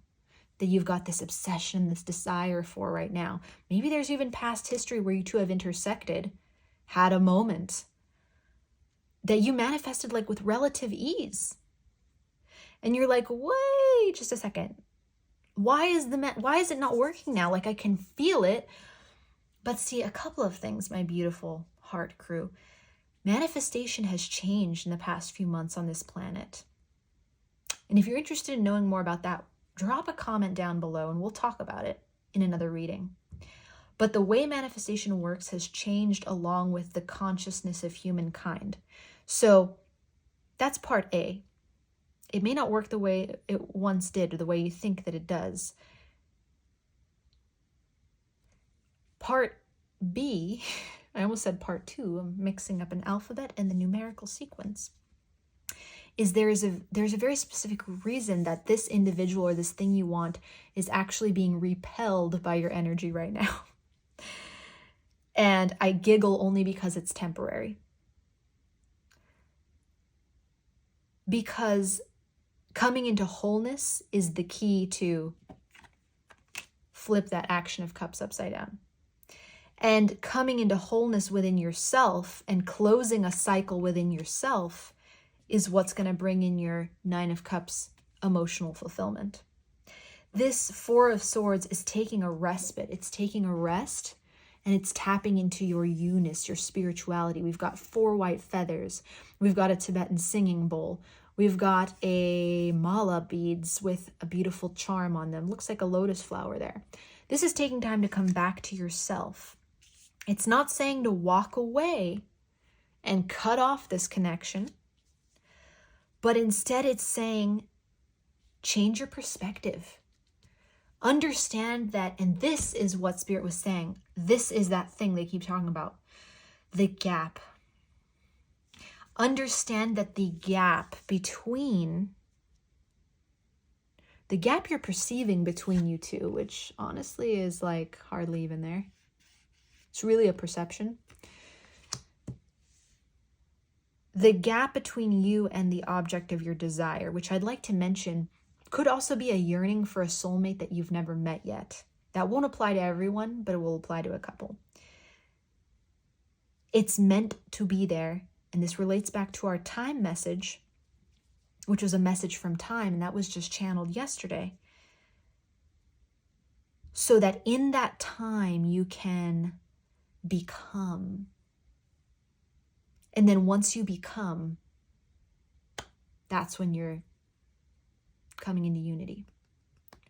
that you've got this obsession, this desire for right now. Maybe there's even past history where you two have intersected, had a moment that you manifested like with relative ease. And you're like, wait, just a second. Why is it not working now? Like I can feel it. But see, a couple of things, my beautiful heart crew. Manifestation has changed in the past few months on this planet. And if you're interested in knowing more about that, drop a comment down below and we'll talk about it in another reading. But the way manifestation works has changed along with the consciousness of humankind. So that's part A. It may not work the way it once did or the way you think that it does. Part B, I almost said part 2, I'm mixing up an alphabet and the numerical sequence, is there's a very specific reason that this individual or this thing you want is actually being repelled by your energy right now. And I giggle only because it's temporary. Because coming into wholeness is the key to flip that action of cups upside down. And coming into wholeness within yourself and closing a cycle within yourself is what's going to bring in your 9 of Cups emotional fulfillment. This 4 of Swords is taking a respite. It's taking a rest and it's tapping into your you-ness, your spirituality. We've got 4 white feathers. We've got a Tibetan singing bowl. We've got a mala beads with a beautiful charm on them. Looks like a lotus flower there. This is taking time to come back to yourself. It's not saying to walk away and cut off this connection, but instead it's saying change your perspective. Understand that, and this is what Spirit was saying. This is that thing they keep talking about, the gap. Understand that the gap you're perceiving between you two, which honestly is like hardly even there. It's really a perception. The gap between you and the object of your desire, which I'd like to mention, could also be a yearning for a soulmate that you've never met yet. That won't apply to everyone, but it will apply to a couple. It's meant to be there, and this relates back to our time message, which was a message from time, and that was just channeled yesterday. So that in that time you can become. And then once you become, that's when you're coming into unity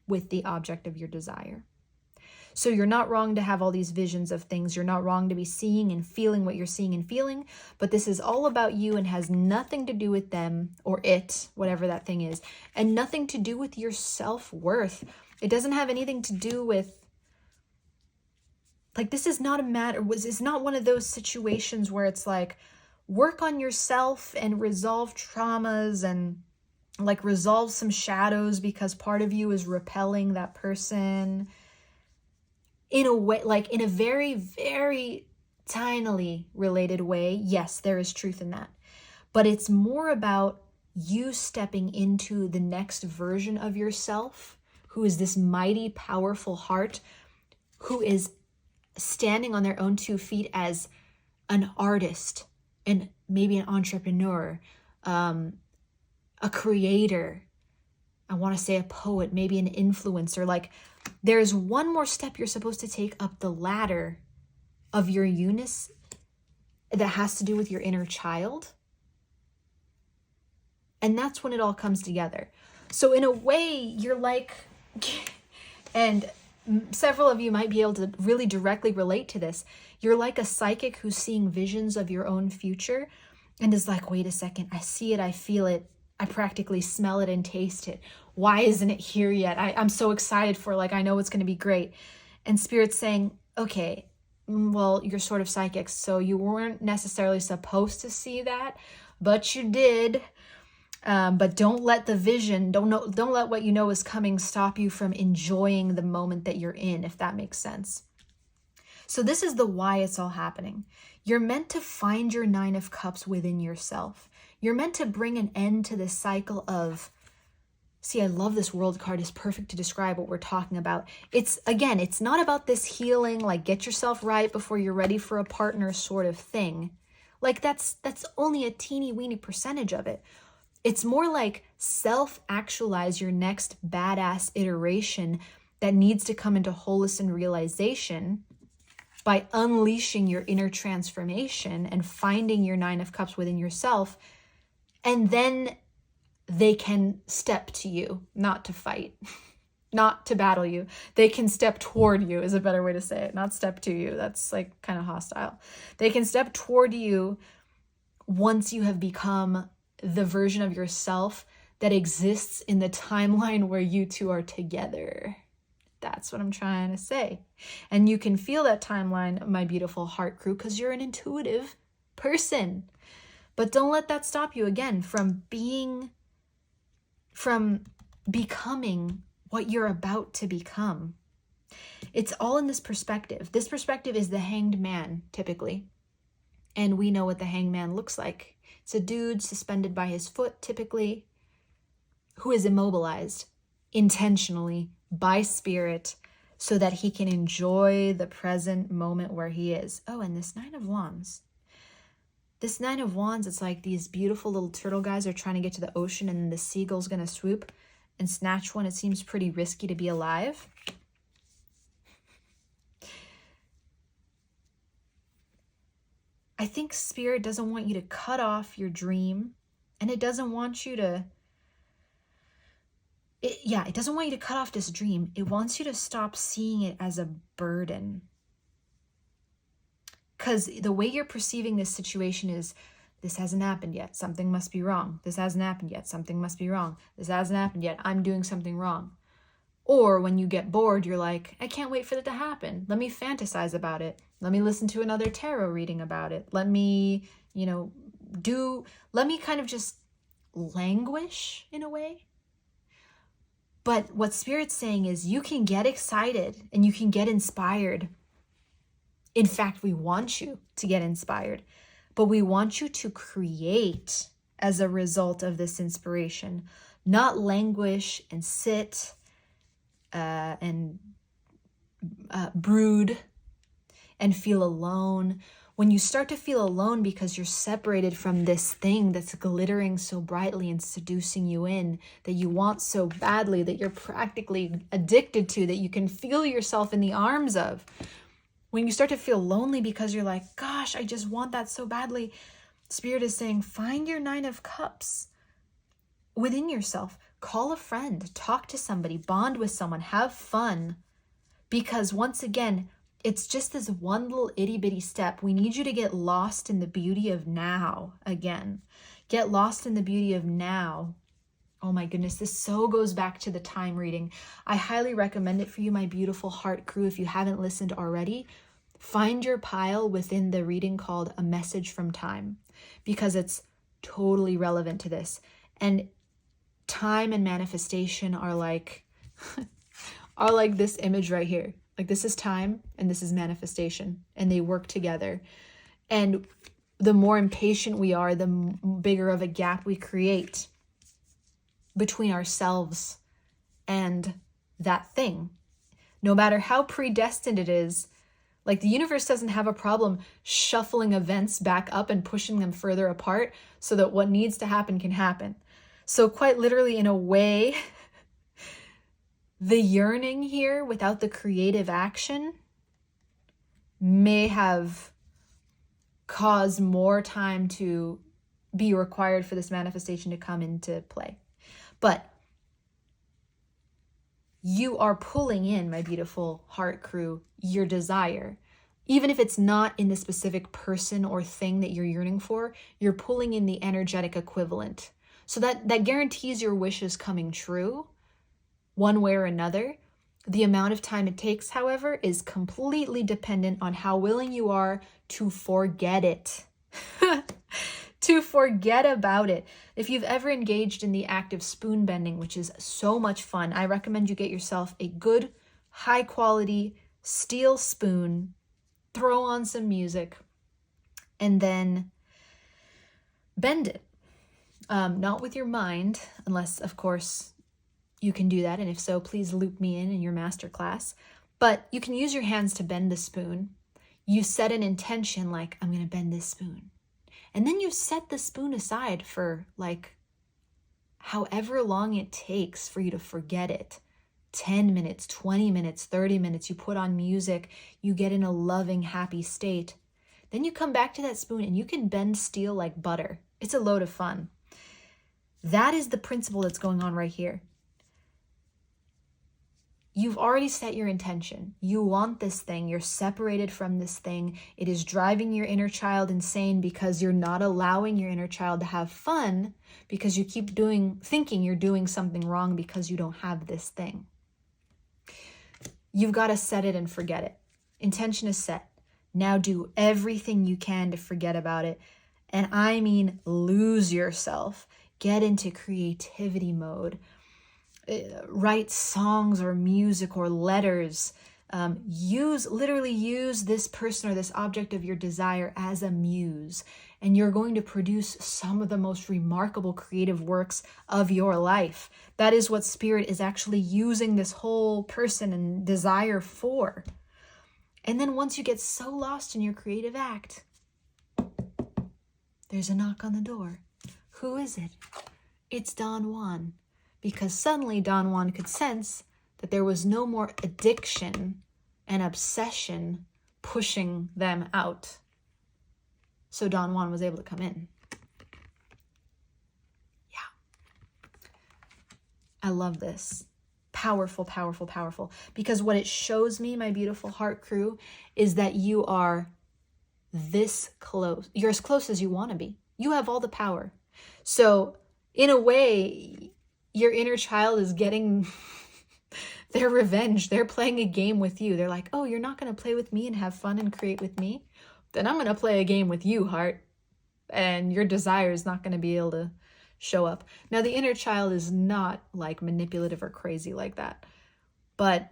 with the object of your desire. So you're not wrong to have all these visions of things. You're not wrong to be seeing and feeling what you're seeing and feeling, but this is all about you and has nothing to do with them or it, whatever that thing is, and nothing to do with your self-worth. It doesn't have anything to do with, like, this is not a matter, it's not one of those situations where it's like, work on yourself and resolve traumas and like resolve some shadows because part of you is repelling that person. In a way, like in a very, very tinily related way, yes, there is truth in that. But it's more about you stepping into the next version of yourself, who is this mighty, powerful heart, who is standing on their own 2 feet as an artist and maybe an entrepreneur, a creator. I want to say a poet, maybe an influencer. Like, there's one more step you're supposed to take up the ladder of your you-ness that has to do with your inner child. And that's when it all comes together. So in a way, you're like, and several of you might be able to really directly relate to this. You're like a psychic who's seeing visions of your own future and is like, wait a second, I see it, I feel it, I practically smell it and taste it. Why isn't it here yet? I'm so excited for, like, I know it's going to be great. And Spirit's saying, okay, well, you're sort of psychic, so you weren't necessarily supposed to see that, but you did. But don't let the vision, don't let what you know is coming stop you from enjoying the moment that you're in, if that makes sense. So this is the why it's all happening. You're meant to find your 9 of Cups within yourself. You're meant to bring an end to this cycle of, see, I love this World card. It's perfect to describe what we're talking about. It's, again, it's not about this healing, like get yourself right before you're ready for a partner sort of thing. Like that's only a teeny weeny percentage of it. It's more like self-actualize your next badass iteration that needs to come into wholeness and realization by unleashing your inner transformation and finding your 9 of Cups within yourself. And then they can step to you, not to fight, not to battle you. They can step toward you is a better way to say it, not step to you. That's like kind of hostile. They can step toward you once you have become the version of yourself that exists in the timeline where you two are together. That's what I'm trying to say. And you can feel that timeline, my beautiful heart crew, because you're an intuitive person. But don't let that stop you, again, from becoming what you're about to become. It's all in this perspective. This perspective is the hanged man, typically. And we know what the hanged man looks like. It's a dude suspended by his foot, typically, who is immobilized intentionally by spirit so that he can enjoy the present moment where he is. Oh, and this 9 of Wands. This 9 of Wands, it's like these beautiful little turtle guys are trying to get to the ocean and the seagull's going to swoop and snatch one. It seems pretty risky to be alive. I think Spirit doesn't want you to cut off your dream, and it doesn't want you to it doesn't want you to cut off this dream. It wants you to stop seeing it as a burden. Because the way you're perceiving this situation is, this hasn't happened yet. Something must be wrong. This hasn't happened yet. Something must be wrong. This hasn't happened yet. I'm doing something wrong. Or when you get bored, you're like, I can't wait for it to happen. Let me fantasize about it. Let me listen to another tarot reading about it. Let me, let me kind of just languish in a way. But what Spirit's saying is you can get excited and you can get inspired. In fact, we want you to get inspired, but we want you to create as a result of this inspiration, not languish and sit and brood and feel alone. When you start to feel alone because you're separated from this thing that's glittering so brightly and seducing you in, that you want so badly, that you're practically addicted to, that you can feel yourself in the arms of, when you start to feel lonely because you're like, gosh, I just want that so badly, Spirit is saying, find your 9 of Cups within yourself. Call a friend, talk to somebody, bond with someone, have fun. Because once again, it's just this one little itty bitty step. We need you to get lost in the beauty of now again. Get lost in the beauty of now. Oh my goodness, this so goes back to the time reading. I highly recommend it for you, my beautiful heart crew. If you haven't listened already, find your pile within the reading called A Message from Time, because it's totally relevant to this. And time and manifestation are like this image right here. Like, this is time and this is manifestation, and they work together. And the more impatient we are, the bigger of a gap we create between ourselves and that thing. No matter how predestined it is, like, the universe doesn't have a problem shuffling events back up and pushing them further apart so that what needs to happen can happen. So quite literally, in a way, the yearning here without the creative action may have caused more time to be required for this manifestation to come into play. But you are pulling in, my beautiful heart crew, your desire. Even if it's not in the specific person or thing that you're yearning for, you're pulling in the energetic equivalent. So that guarantees your wishes coming true one way or another. The amount of time it takes, however, is completely dependent on how willing you are to forget it. To forget about it. If you've ever engaged in the act of spoon bending, which is so much fun, I recommend you get yourself a good, high quality steel spoon throw on some music, and then bend it. Not with your mind, unless, of course, you can do that. And if so, please loop me in your masterclass. But you can use your hands to bend the spoon. You set an intention like, I'm going to bend this spoon. And then you set the spoon aside for like however long it takes for you to forget it. 10 minutes, 20 minutes, 30 minutes. You put on music. You get in a loving, happy state. Then you come back to that spoon and you can bend steel like butter. It's a load of fun. That is the principle that's going on right here. You've already set your intention. You want this thing. You're separated from this thing. It is driving your inner child insane because you're not allowing your inner child to have fun because you keep thinking you're doing something wrong because you don't have this thing. You've got to set it and forget it. Intention is set. Now do everything you can to forget about it. And I mean, lose yourself. Get into creativity mode. Write songs or music or letters. Literally use this person or this object of your desire as a muse. And you're going to produce some of the most remarkable creative works of your life. That is what Spirit is actually using this whole person and desire for. And then once you get so lost in your creative act, there's a knock on the door. Who is it? It's Don Juan. Because suddenly Don Juan could sense that there was no more addiction and obsession pushing them out. So Don Juan was able to come in. Yeah. I love this. Powerful, powerful, powerful. Because what it shows me, my beautiful heart crew, is that you are this close. You're as close as you want to be. You have all the power. So in a way, your inner child is getting their revenge. They're playing a game with you. They're like, oh, you're not going to play with me and have fun and create with me? Then I'm going to play a game with you, heart. And your desire is not going to be able to show up. Now, the inner child is not like manipulative or crazy like that. But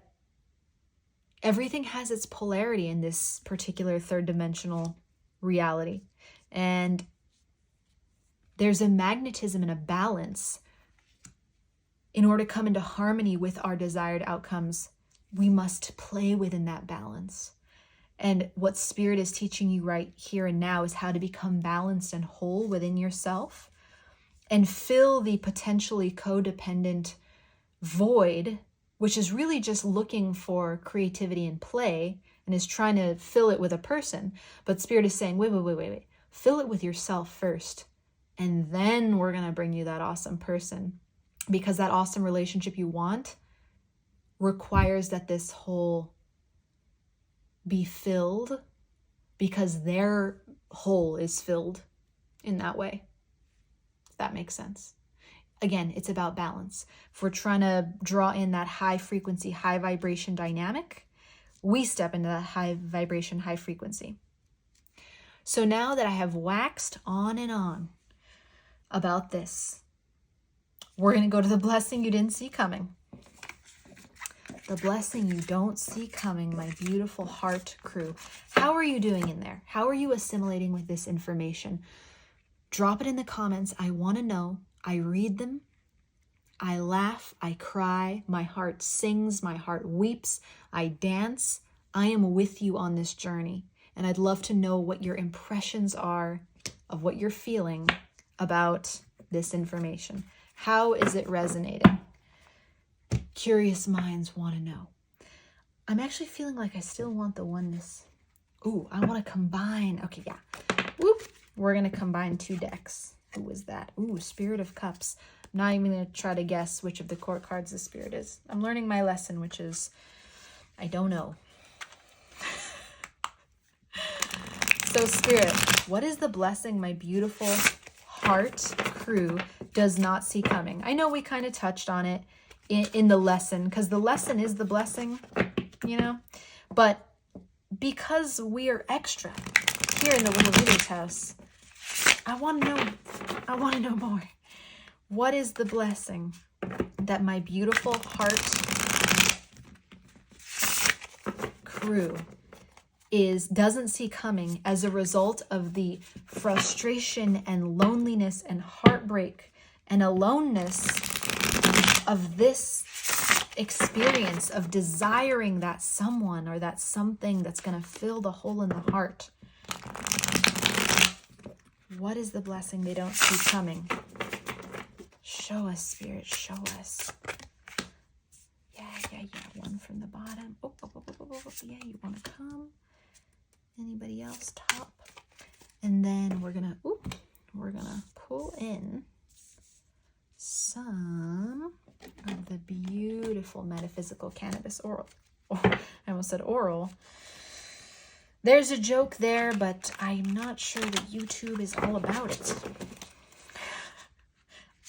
everything has its polarity in this particular third dimensional reality. And there's a magnetism and a balance. In order to come into harmony with our desired outcomes, we must play within that balance. And what Spirit is teaching you right here and now is how to become balanced and whole within yourself and fill the potentially codependent void, which is really just looking for creativity and play and is trying to fill it with a person. But Spirit is saying, wait. Fill it with yourself first. And then we're going to bring you that awesome person. Because that awesome relationship you want requires that this hole be filled because their hole is filled in that way. If that makes sense. Again, it's about balance. If we're trying to draw in that high frequency, high vibration dynamic, we step into that high vibration, high frequency. So now that I have waxed on and on about this, we're going to go to the blessing you didn't see coming. The blessing you don't see coming, my beautiful heart crew. How are you doing in there? How are you assimilating with this information? Drop it in the comments. I want to know. I read them. I laugh. I cry. My heart sings. My heart weeps. I dance. I am with you on this journey. And I'd love to know what your impressions are of what you're feeling about this information. How is it resonating? Curious minds want to know. I'm actually feeling like I still want the oneness. Ooh, I want to combine. Okay, yeah. Whoop. We're going to combine 2 decks. Who is that? Ooh, Spirit of Cups. I'm not even going to try to guess which of the court cards the Spirit is. I'm learning my lesson, which is, I don't know. So Spirit, what is the blessing my beautiful heart crew does not see coming? I know we kind of touched on it in the lesson, because the lesson is the blessing, you know, but because we are extra here in the Little Reader's House, I want to know more. What is the blessing that my beautiful heart crew doesn't see coming as a result of the frustration and loneliness and heartbreak and aloneness of this experience of desiring that someone or that something that's going to fill the hole in the heart. What is the blessing they don't see coming? Show us, Spirit, show us. Yeah. One from the bottom. Oh. Yeah, you want to come? Anybody else? Top. And then we're gonna pull in some of the beautiful metaphysical cannabis oral. Oh, I almost said oral. There's a joke there, but I'm not sure that YouTube is all about it.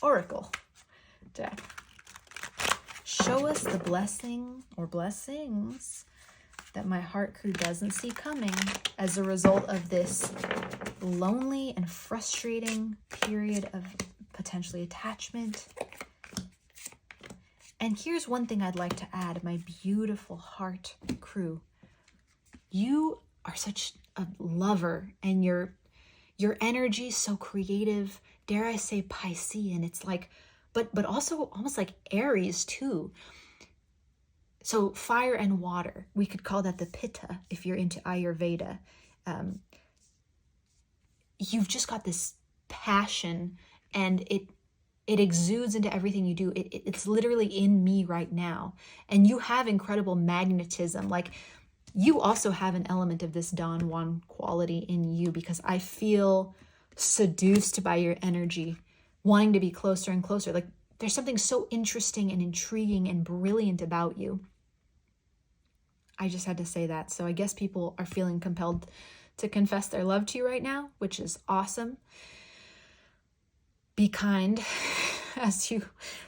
Oracle deck. Show us the blessing or blessings that my heart crew doesn't see coming as a result of this lonely and frustrating period of potentially attachment. And here's one thing I'd like to add, my beautiful heart crew. You are such a lover, and your energy is so creative, dare I say Piscean. It's like, but also almost like Aries too. So fire and water, we could call that the Pitta if you're into Ayurveda. You've just got this passion, and it exudes into everything you do. It's literally in me right now. And you have incredible magnetism. Like, you also have an element of this Don Juan quality in you, because I feel seduced by your energy, wanting to be closer and closer. Like, there's something so interesting and intriguing and brilliant about you. I just had to say that. So I guess people are feeling compelled to confess their love to you right now, which is awesome. Be kind as you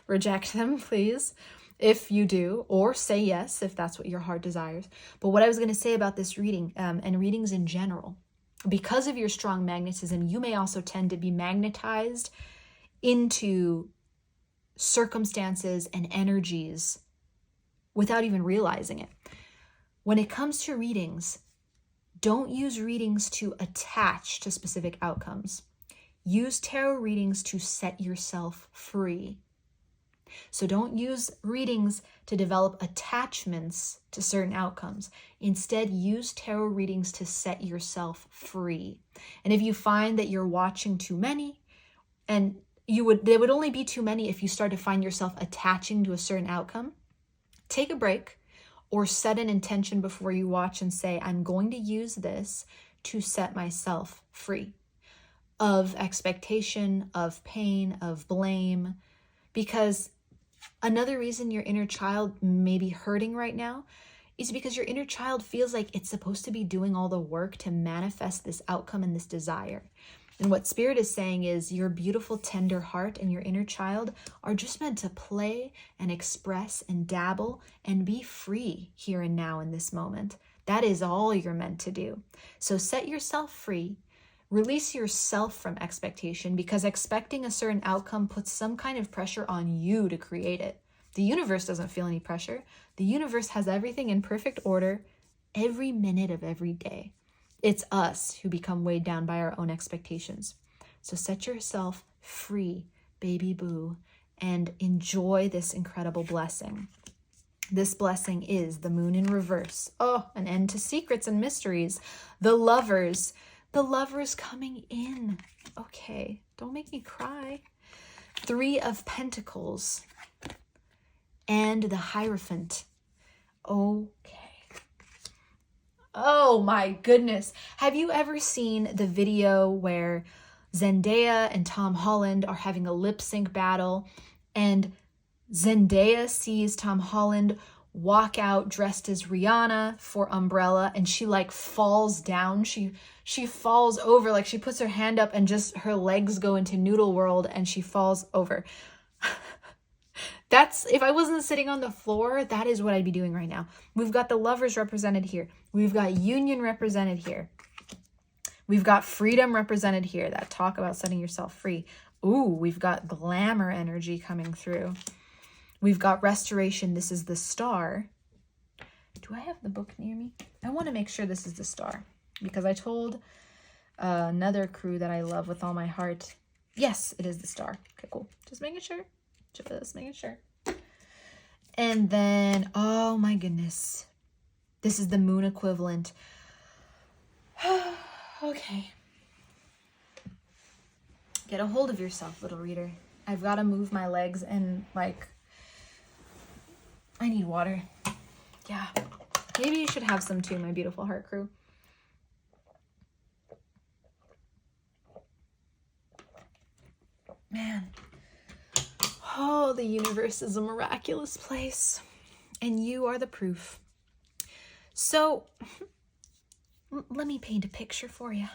reject them, please, if you do, or say yes if that's what your heart desires. But what I was going to say about this reading, and readings in general, because of your strong magnetism, you may also tend to be magnetized into circumstances and energies without even realizing it. When it comes to readings, don't use readings to attach to specific outcomes. Use tarot readings to set yourself free. So don't use readings to develop attachments to certain outcomes. Instead, use tarot readings to set yourself free. And if you find that you're watching too many, and there would only be too many if you start to find yourself attaching to a certain outcome, take a break or set an intention before you watch and say, I'm going to use this to set myself free of expectation, of pain, of blame. Because another reason your inner child may be hurting right now is because your inner child feels like it's supposed to be doing all the work to manifest this outcome and this desire. And what Spirit is saying is your beautiful, tender heart and your inner child are just meant to play and express and dabble and be free here and now in this moment. That is all you're meant to do. So set yourself free. Release yourself from expectation, because expecting a certain outcome puts some kind of pressure on you to create it. The universe doesn't feel any pressure. The universe has everything in perfect order every minute of every day. It's us who become weighed down by our own expectations. So set yourself free, baby boo, and enjoy this incredible blessing. This blessing is the moon in reverse. Oh, an end to secrets and mysteries. The lovers coming in. Okay, don't make me cry. 3 of Pentacles and the Hierophant. Okay. Oh my goodness. Have you ever seen the video where Zendaya and Tom Holland are having a lip sync battle, and Zendaya sees Tom Holland walk out dressed as Rihanna for Umbrella, and she like falls down. She falls over, like she puts her hand up and just her legs go into noodle world and she falls over. That's, if I wasn't sitting on the floor, that is what I'd be doing right now. We've got the lovers represented here. We've got union represented here. We've got freedom represented here. That talk about setting yourself free. Ooh, we've got glamour energy coming through. We've got restoration. This is the Star. Do I have the book near me? I want to make sure this is the star, because I told another crew that I love with all my heart. Yes, it is the star. Okay, cool. Just making sure. Just making sure. And then, oh my goodness. This is the moon equivalent. Okay. Get a hold of yourself, little reader. I've got to move my legs and, like, I need water. Yeah. Maybe you should have some too, my beautiful heart crew. Man. Oh, the universe is a miraculous place. And you are the proof. So, let me paint a picture for you.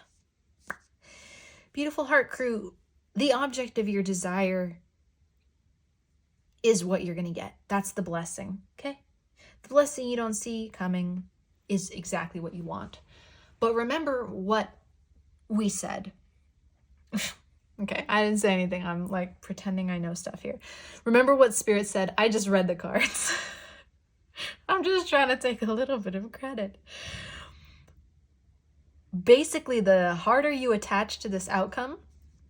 Beautiful heart crew, the object of your desire is what you're going to get. That's the blessing, okay? The blessing you don't see coming is exactly what you want. But remember what we said. Okay, I didn't say anything. I'm like pretending I know stuff here. Remember what Spirit said? I just read the cards. I'm just trying to take a little bit of credit. Basically, the harder you attach to this outcome,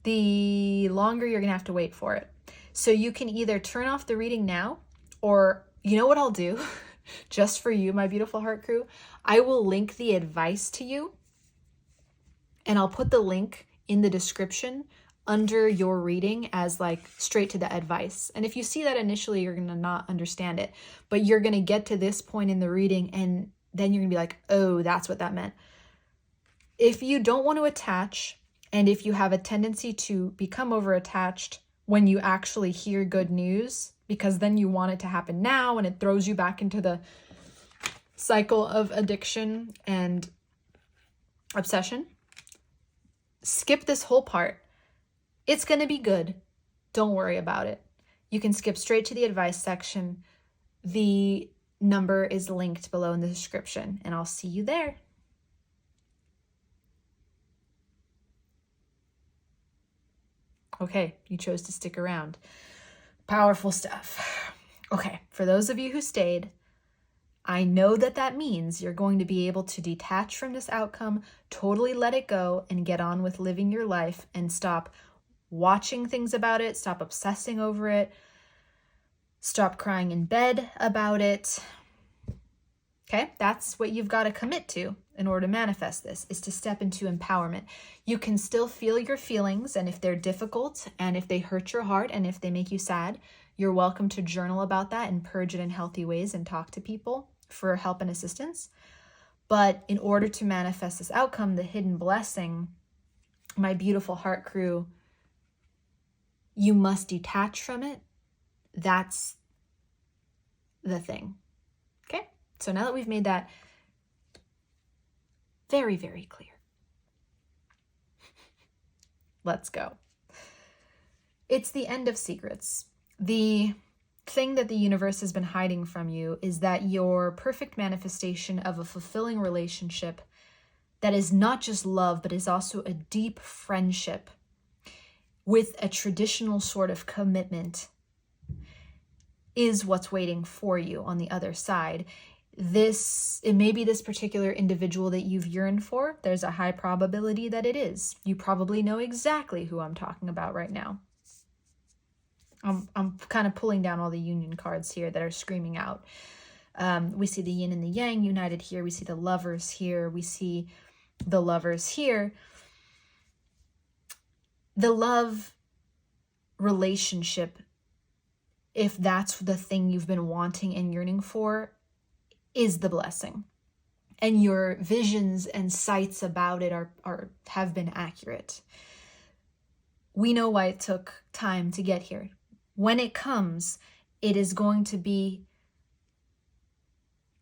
the longer you're going to have to wait for it. So you can either turn off the reading now, or you know what I'll do? Just for you, my beautiful heart crew, I will link the advice to you, and I'll put the link in the description under your reading as like straight to the advice. And if you see that initially, you're going to not understand it, but you're going to get to this point in the reading and then you're going to be like, oh, that's what that meant. If you don't want to attach, and if you have a tendency to become over-attached when you actually hear good news, because then you want it to happen now and it throws you back into the cycle of addiction and obsession, skip this whole part. It's going to be good. Don't worry about it. You can skip straight to the advice section. The number is linked below in the description, and I'll see you there. Okay, you chose to stick around. Powerful stuff. Okay, for those of you who stayed, I know that that means you're going to be able to detach from this outcome, totally let it go, and get on with living your life and stop watching things about it, stop obsessing over it, stop crying in bed about it. Okay, that's what you've got to commit to in order to manifest this, is to step into empowerment. You can still feel your feelings, and if they're difficult, and if they hurt your heart, and if they make you sad, you're welcome to journal about that and purge it in healthy ways and talk to people for help and assistance. But in order to manifest this outcome, the hidden blessing, my beautiful heart crew, you must detach from it. That's the thing. Okay? So now that we've made that very, very clear, let's go. It's the end of secrets. The thing that the universe has been hiding from you is that your perfect manifestation of a fulfilling relationship that is not just love, but is also a deep friendship with a traditional sort of commitment is what's waiting for you on the other side. It may be this particular individual that you've yearned for. There's a high probability that it is. You probably know exactly who I'm talking about right now. I'm kind of pulling down all the union cards here that are screaming out. We see the yin and the yang united here. We see the lovers here. We see the lovers here. The love relationship, if that's the thing you've been wanting and yearning for, is the blessing. And your visions and sights about it have been accurate. We know why it took time to get here. When it comes, it is going to be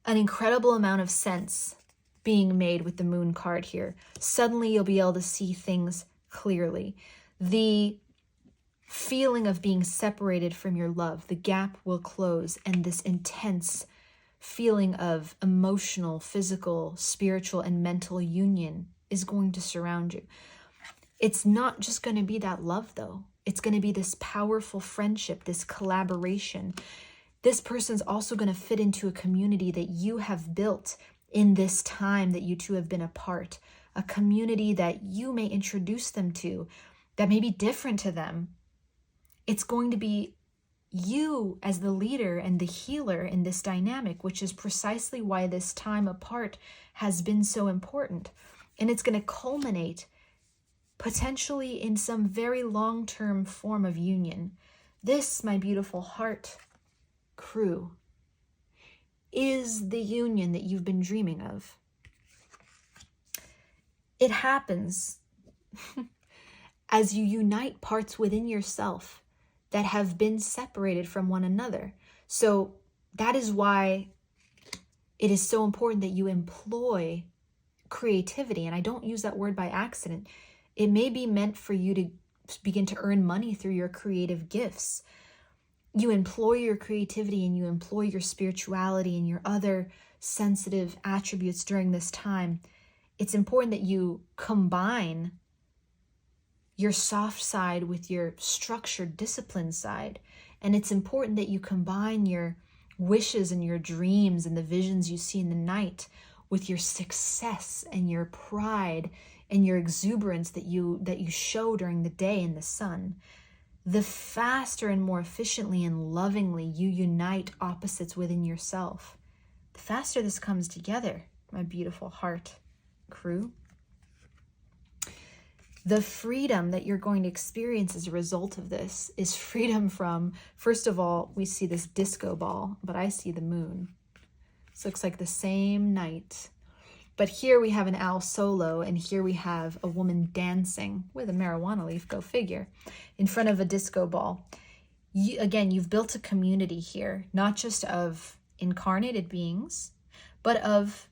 an incredible amount of sense being made with the moon card here. Suddenly you'll be able to see things clearly. The feeling of being separated from your love, the gap will close, and this intense feeling of emotional, physical, spiritual, and mental union is going to surround you. It's not just going to be that love, though. It's going to be this powerful friendship, this collaboration. This person's also going to fit into a community that you have built in this time that you two have been apart, a community that you may introduce them to that may be different to them. It's going to be you as the leader and the healer in this dynamic, which is precisely why this time apart has been so important. And it's going to culminate potentially in some very long-term form of union. This, my beautiful heart crew, is the union that you've been dreaming of. It happens as you unite parts within yourself that have been separated from one another. So that is why it is so important that you employ creativity. And I don't use that word by accident. It may be meant for you to begin to earn money through your creative gifts. You employ your creativity and you employ your spirituality and your other sensitive attributes during this time. It's important that you combine your soft side with your structured, disciplined side. And it's important that you combine your wishes and your dreams and the visions you see in the night with your success and your pride and your exuberance that you show during the day in the sun. The faster and more efficiently and lovingly you unite opposites within yourself, the faster this comes together, my beautiful heart crew. The freedom that you're going to experience as a result of this is freedom from, first of all, we see this disco ball, but I see the moon. This looks like the same night. But here we have an owl solo, and here we have a woman dancing with a marijuana leaf, go figure, in front of a disco ball. You've built a community here, not just of incarnated beings, but of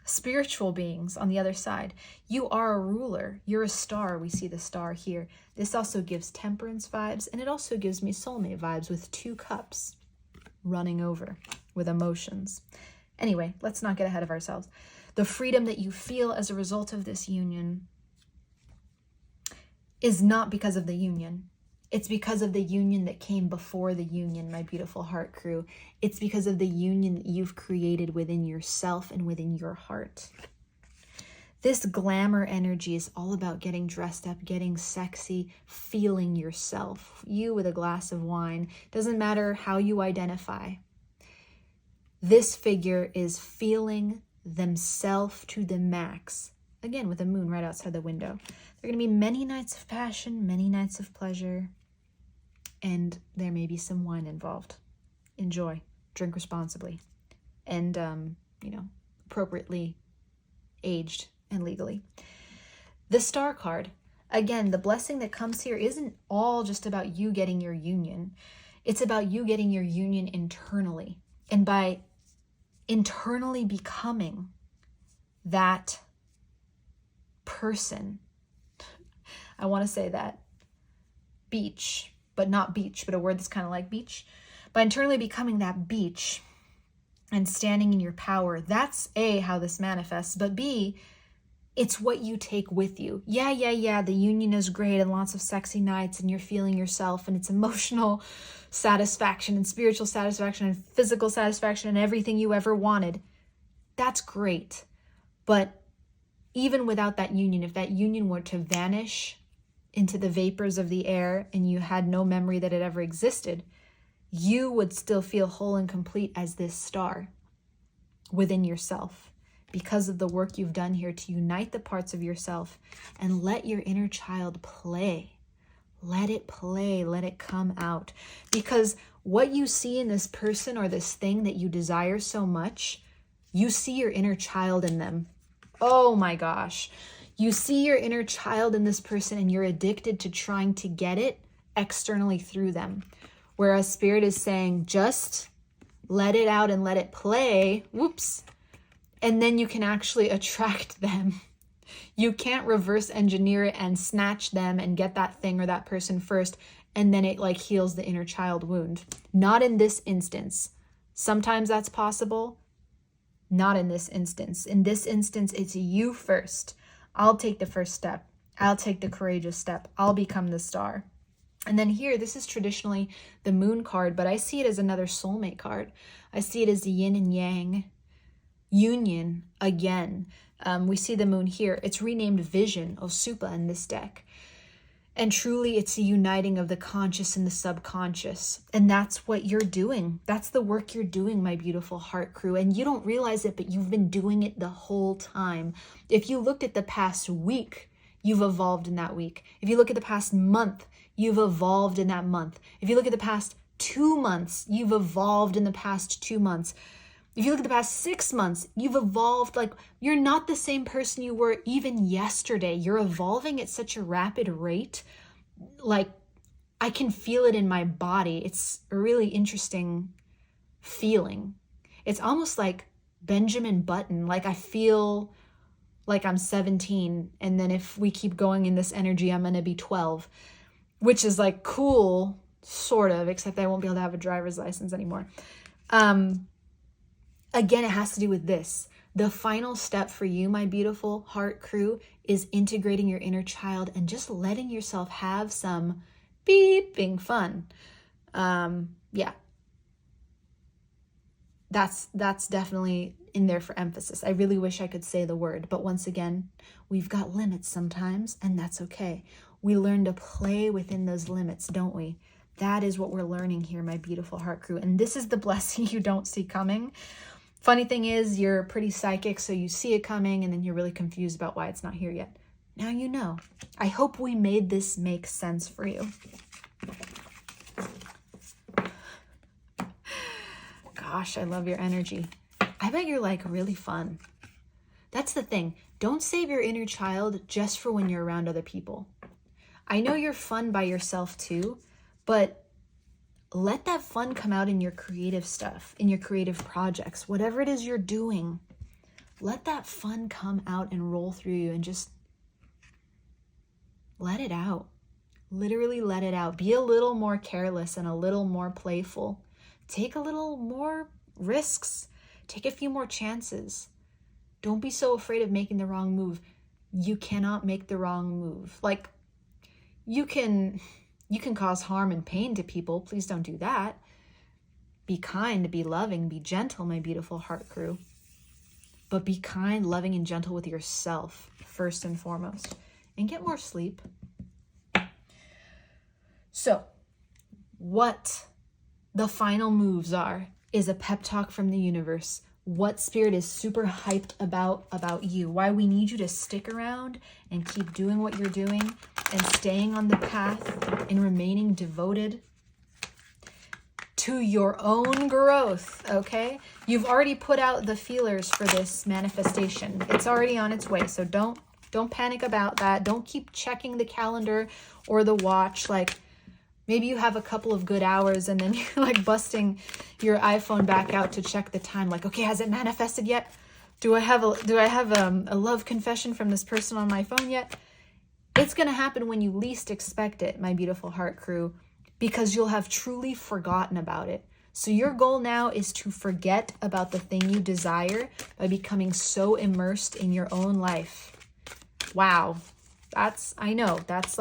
spiritual beings on the other side. You are a ruler. You're a star. We see the star here. This also gives temperance vibes, and it also gives me soulmate vibes with 2 cups running over with emotions. Anyway, let's not get ahead of ourselves. The freedom that you feel as a result of this union is not because of the union. It's because of the union that came before the union, my beautiful heart crew. It's because of the union that you've created within yourself and within your heart. This glamour energy is all about getting dressed up, getting sexy, feeling yourself. You with a glass of wine. Doesn't matter how you identify. This figure is feeling themselves to the max. Again, with the moon right outside the window. There are going to be many nights of passion, many nights of pleasure, and there may be some wine involved. Enjoy, drink responsibly, and, appropriately aged and legally. The Star card, again, the blessing that comes here isn't all just about you getting your union. It's about you getting your union internally. And by internally becoming that person, I want to say that beach, but not beach, but a word that's kind of like beach. By internally becoming that beach and standing in your power, that's A, how this manifests, but B, it's what you take with you. Yeah, the union is great and lots of sexy nights and you're feeling yourself and it's emotional satisfaction and spiritual satisfaction and physical satisfaction and everything you ever wanted. That's great. But even without that union, if that union were to vanish into the vapors of the air and you had no memory that it ever existed, you would still feel whole and complete as this star within yourself because of the work you've done here to unite the parts of yourself and let your inner child play. Let it play, let it come out. Because what you see in this person or this thing that you desire so much, you see your inner child in them. Oh my gosh. You see your inner child in this person and you're addicted to trying to get it externally through them. Whereas Spirit is saying, just let it out and let it play. Whoops. And then you can actually attract them. You can't reverse engineer it and snatch them and get that thing or that person first, and then it like heals the inner child wound. Not in this instance. Sometimes that's possible. Not in this instance. In this instance, it's you first. I'll take the first step. I'll take the courageous step. I'll become the star. And then here, this is traditionally the moon card, but I see it as another soulmate card. I see it as the yin and yang union again. We see the moon here. It's renamed Vision, Osupa, in this deck. And truly, it's a uniting of the conscious and the subconscious. And that's what you're doing. That's the work you're doing, my beautiful heart crew. And you don't realize it, but you've been doing it the whole time. If you looked at the past week, you've evolved in that week. If you look at the past month, you've evolved in that month. If you look at the past 2 months, you've evolved in the past 2 months. If you look at the past 6 months, you've evolved. Like, you're not the same person you were even yesterday. You're evolving at such a rapid rate. Like, I can feel it in my body. It's a really interesting feeling. It's almost like Benjamin Button. Like, I feel like I'm 17. And then if we keep going in this energy, I'm going to be 12. Which is like cool, sort of, except I won't be able to have a driver's license anymore. Again, it has to do with this. The final step for you, my beautiful heart crew, is integrating your inner child and just letting yourself have some beeping fun. Yeah. That's definitely in there for emphasis. I really wish I could say the word, but once again, we've got limits sometimes, and that's okay. We learn to play within those limits, don't we? That is what we're learning here, my beautiful heart crew. And this is the blessing you don't see coming. Funny thing is, you're pretty psychic, so you see it coming, and then you're really confused about why it's not here yet. Now you know. I hope we made this make sense for you. Gosh, I love your energy. I bet you're like really fun. That's the thing. Don't save your inner child just for when you're around other people. I know you're fun by yourself too, but let that fun come out in your creative stuff, in your creative projects, whatever it is you're doing. Let that fun come out and roll through you and just let it out. Literally let it out. Be a little more careless and a little more playful. Take a little more risks. Take a few more chances. Don't be so afraid of making the wrong move. You cannot make the wrong move. Like, you can cause harm and pain to people. Please don't do that. Be kind, be loving, be gentle, my beautiful heart crew. But be kind, loving, and gentle with yourself first and foremost. And get more sleep. So, what the final moves are is a pep talk from the universe. What Spirit is super hyped about you. Why we need you to stick around and keep doing what you're doing and staying on the path and remaining devoted to your own growth, okay? You've already put out the feelers for this manifestation. It's already on its way, so don't panic about that. Don't keep checking the calendar or the watch. Like, maybe you have a couple of good hours and then you're like busting your iPhone back out to check the time. Like, okay, has it manifested yet? Do I have a love confession from this person on my phone yet? It's going to happen when you least expect it, my beautiful heart crew, because you'll have truly forgotten about it. So your goal now is to forget about the thing you desire by becoming so immersed in your own life. Wow. I know, that's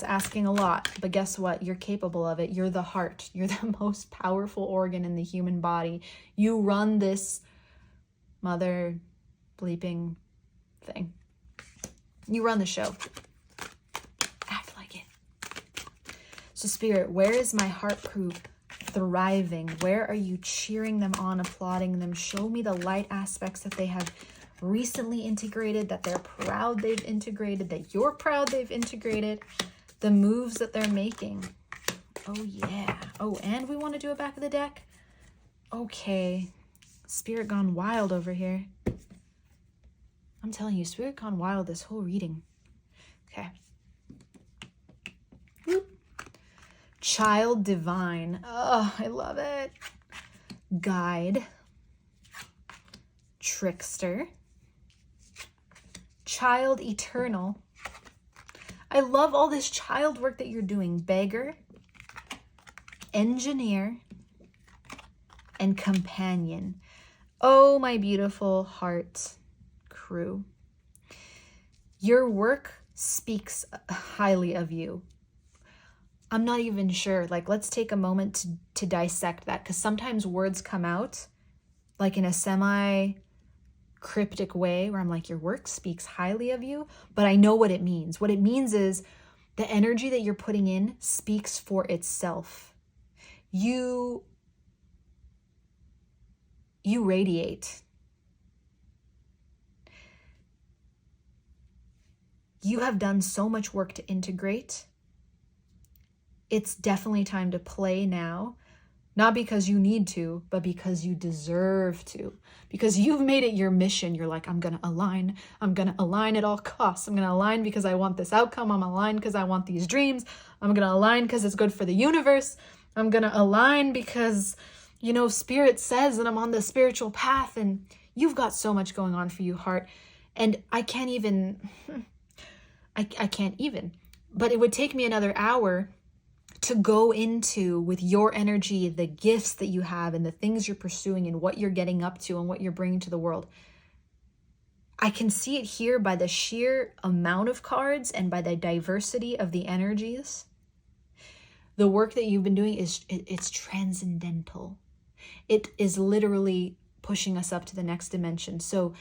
asking a lot, but guess what? You're capable of it. You're the heart. You're the most powerful organ in the human body. You run this mother bleeping thing. You run the show. Act like it. So Spirit, where is my heart crew thriving? Where are you cheering them on, applauding them? Show me the light aspects that they have recently integrated, that they're proud they've integrated, that you're proud they've integrated, the moves that they're making. Oh yeah. Oh, and we want to do a back of the deck? Okay. Spirit gone wild over here. I'm telling you, Spirit gone wild this whole reading. Okay. Whoop. Child divine. Oh, I love it. Guide. Trickster. Child eternal. I love all this child work that you're doing. Beggar, engineer, and companion. Oh, my beautiful heart crew. Your work speaks highly of you. I'm not even sure. Like, let's take a moment to dissect that, because sometimes words come out like in a semi-cryptic way where I'm like, your work speaks highly of you, but I know what it means. What it means is the energy that you're putting in speaks for itself. You radiate. You have done so much work to integrate. It's definitely time to play now. Not because you need to, but because you deserve to. Because you've made it your mission. You're like, I'm going to align. I'm going to align at all costs. I'm going to align because I want this outcome. I'm aligned because I want these dreams. I'm going to align because it's good for the universe. I'm going to align because, you know, Spirit says that I'm on the spiritual path. And you've got so much going on for you, heart. And I can't even, but it would take me another hour to go into, with your energy, the gifts that you have and the things you're pursuing and what you're getting up to and what you're bringing to the world. I can see it here by the sheer amount of cards and by the diversity of the energies. The work that you've been doing it's transcendental. It is literally pushing us up to the next dimension. So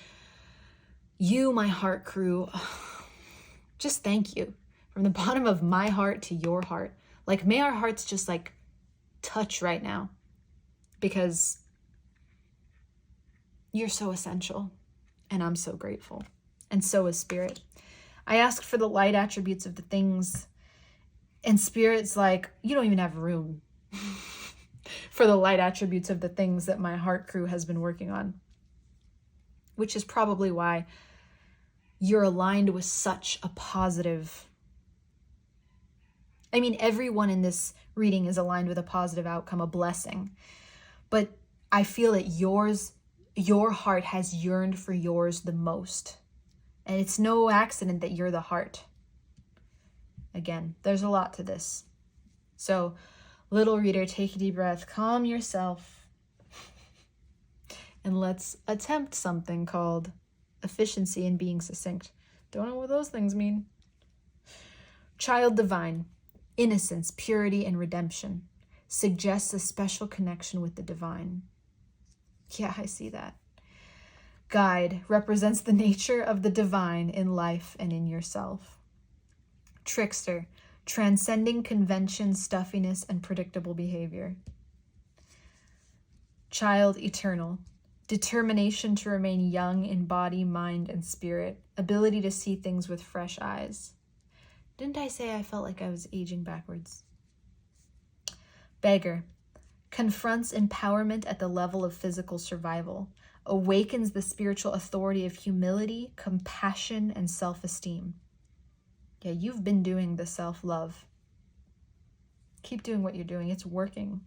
you, my heart crew, just thank you from the bottom of my heart to your heart. Like, may our hearts just like touch right now, because you're so essential and I'm so grateful, and so is Spirit. I asked for the light attributes of the things, and Spirit's like, you don't even have room for the light attributes of the things that my heart crew has been working on, which is probably why you're aligned with such a positive. I mean, everyone in this reading is aligned with a positive outcome, a blessing. But I feel that your heart has yearned for yours the most. And it's no accident that you're the heart. Again, there's a lot to this. So, little reader, take a deep breath, calm yourself, and let's attempt something called efficiency and being succinct. Don't know what those things mean. Child divine. Innocence, purity, and redemption suggests a special connection with the divine. Yeah, I see that. Guide represents the nature of the divine in life and in yourself. Trickster, transcending convention, stuffiness, and predictable behavior. Child eternal, determination to remain young in body, mind, and spirit, ability to see things with fresh eyes. Didn't I say I felt like I was aging backwards? Beggar confronts empowerment at the level of physical survival, awakens the spiritual authority of humility, compassion, and self-esteem. Yeah, you've been doing the self-love. Keep doing what you're doing. It's working.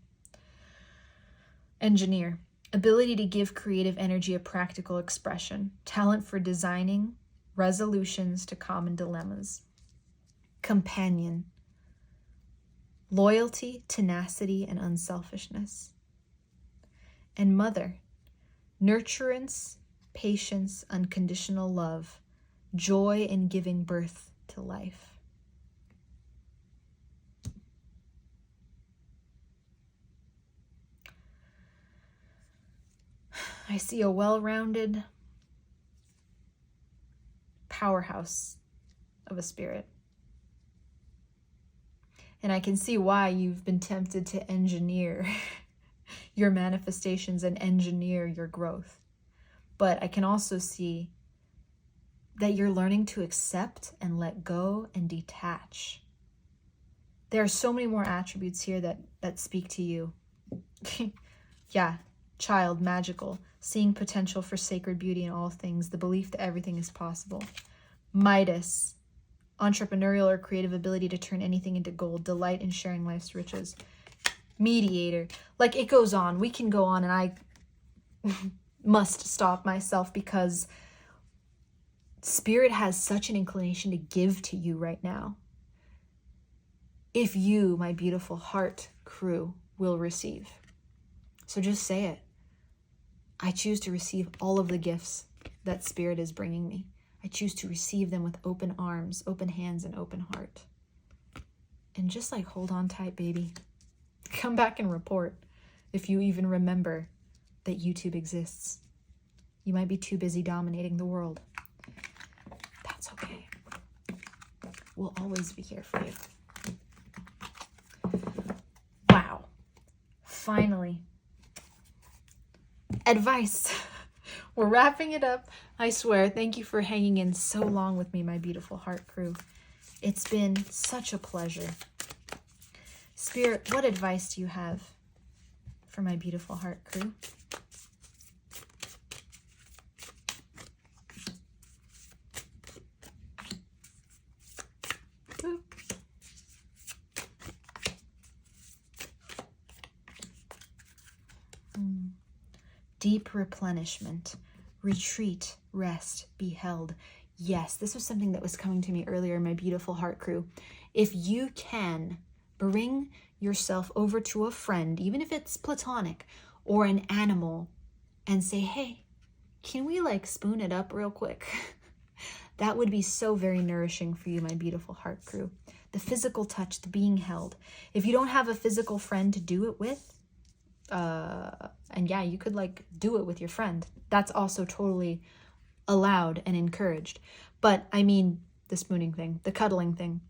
Engineer, ability to give creative energy a practical expression, talent for designing resolutions to common dilemmas. Companion, loyalty, tenacity, and unselfishness. And mother, nurturance, patience, unconditional love, joy in giving birth to life. I see a well-rounded powerhouse of a spirit. And I can see why you've been tempted to engineer your manifestations and engineer your growth. But I can also see that you're learning to accept and let go and detach. There are so many more attributes here that speak to you. Yeah, child, magical, seeing potential for sacred beauty in all things, the belief that everything is possible. Midas, entrepreneurial or creative ability to turn anything into gold, delight in sharing life's riches. Mediator, like it goes on. We can go on, and I must stop myself because Spirit has such an inclination to give to you right now. If you, my beautiful heart crew, will receive. So just say it. I choose to receive all of the gifts that Spirit is bringing me. I choose to receive them with open arms, open hands, and open heart. And just like hold on tight, baby. Come back and report if you even remember that YouTube exists. You might be too busy dominating the world. That's okay. We'll always be here for you. Wow. Finally. Advice. We're wrapping it up. I swear. Thank you for hanging in so long with me, my beautiful heart crew. It's been such a pleasure. Spirit, what advice do you have for my beautiful heart crew? Deep replenishment, retreat, rest, be held. Yes, this was something that was coming to me earlier, my beautiful heart crew. If you can bring yourself over to a friend, even if it's platonic, or an animal, and say, hey, can we like spoon it up real quick? That would be so very nourishing for you, my beautiful heart crew. The physical touch, the being held. If you don't have a physical friend to do it with, and yeah, you could like do it with your friend. That's also totally allowed and encouraged. But I mean, the spooning thing, the cuddling thing.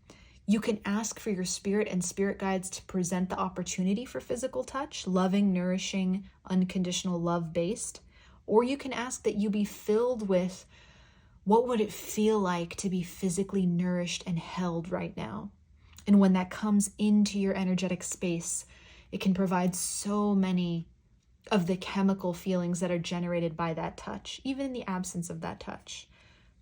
You can ask for your spirit and spirit guides to present the opportunity for physical touch, loving, nourishing, unconditional love-based. Or you can ask that you be filled with what would it feel like to be physically nourished and held right now. And when that comes into your energetic space, it can provide so many of the chemical feelings that are generated by that touch, even in the absence of that touch.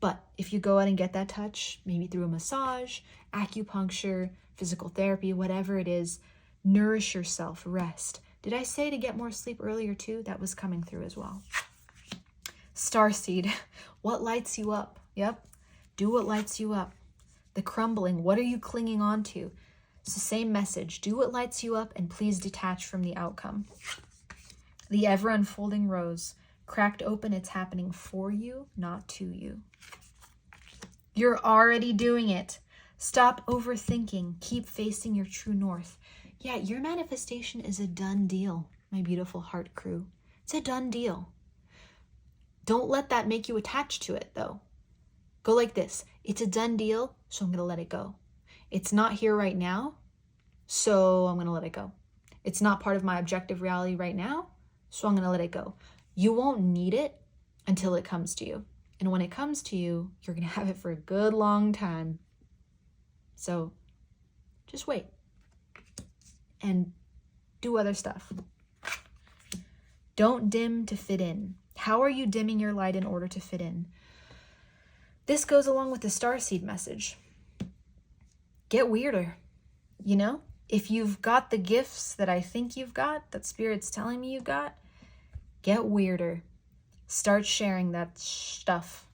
But if you go out and get that touch, maybe through a massage, acupuncture, physical therapy, whatever it is, nourish yourself, rest. Did I say to get more sleep earlier too? That was coming through as well. Starseed, what lights you up? Yep, do what lights you up. The crumbling, what are you clinging on to? It's the same message. Do what lights you up and please detach from the outcome. The ever-unfolding rose, cracked open, it's happening for you, not to you. You're already doing it. Stop overthinking. Keep facing your true north. Yeah, your manifestation is a done deal, my beautiful heart crew. It's a done deal. Don't let that make you attached to it, though. Go like this. It's a done deal, so I'm going to let it go. It's not here right now, so I'm going to let it go. It's not part of my objective reality right now, so I'm going to let it go. You won't need it until it comes to you. And when it comes to you, you're going to have it for a good long time. So just wait and do other stuff. Don't dim to fit in. How are you dimming your light in order to fit in? This goes along with the starseed message. Get weirder, you know? If you've got the gifts that I think you've got, that Spirit's telling me you've got, get weirder. Start sharing that stuff.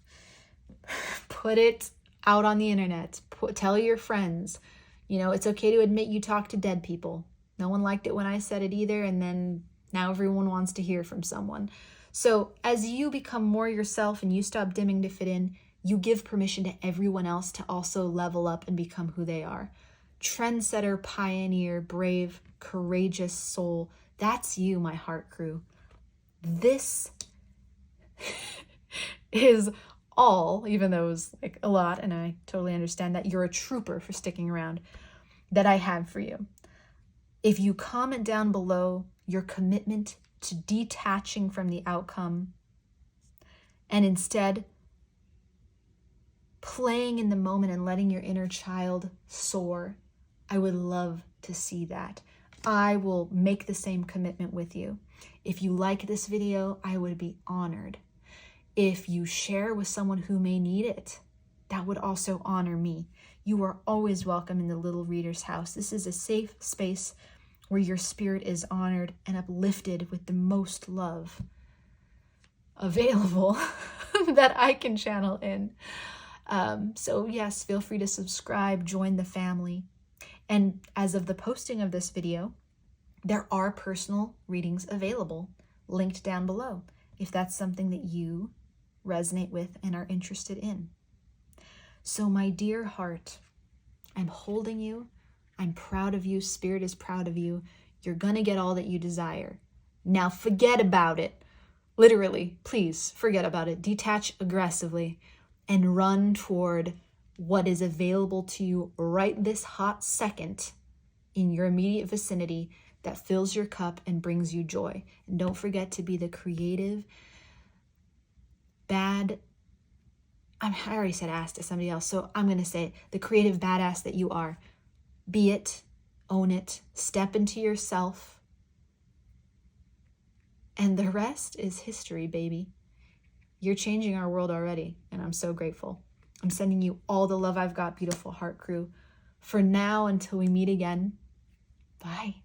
Put it out on the internet. Tell your friends. You know, it's okay to admit you talk to dead people. No one liked it when I said it either, and then now everyone wants to hear from someone. So as you become more yourself and you stop dimming to fit in, you give permission to everyone else to also level up and become who they are. Trendsetter, pioneer, brave, courageous soul. That's you, my heart crew. This is all, even though it was like a lot, and I totally understand that you're a trooper for sticking around, that I have for you. If you comment down below your commitment to detaching from the outcome and instead playing in the moment and letting your inner child soar, I would love to see that. I will make the same commitment with you. If you like this video, I would be honored. If you share with someone who may need it, that would also honor me. You are always welcome in the Little Reader's house. This is a safe space where your spirit is honored and uplifted with the most love available that I can channel in. So yes, feel free to subscribe, join the family. And as of the posting of this video, there are personal readings available, linked down below, if that's something that you resonate with and are interested in. So my dear heart, I'm holding you, I'm proud of you. Spirit is proud of you. You're going to get all that you desire. Now forget about it. Literally, please forget about it. Detach aggressively and run toward what is available to you right this hot second in your immediate vicinity that fills your cup and brings you joy. And don't forget to be the creative, I already said ass to somebody else, so I'm going to say it, the creative badass that you are. Be it, own it, step into yourself, and the rest is history, baby. You're changing our world already, and I'm so grateful. I'm sending you all the love I've got, beautiful heart crew. For now, until we meet again, bye.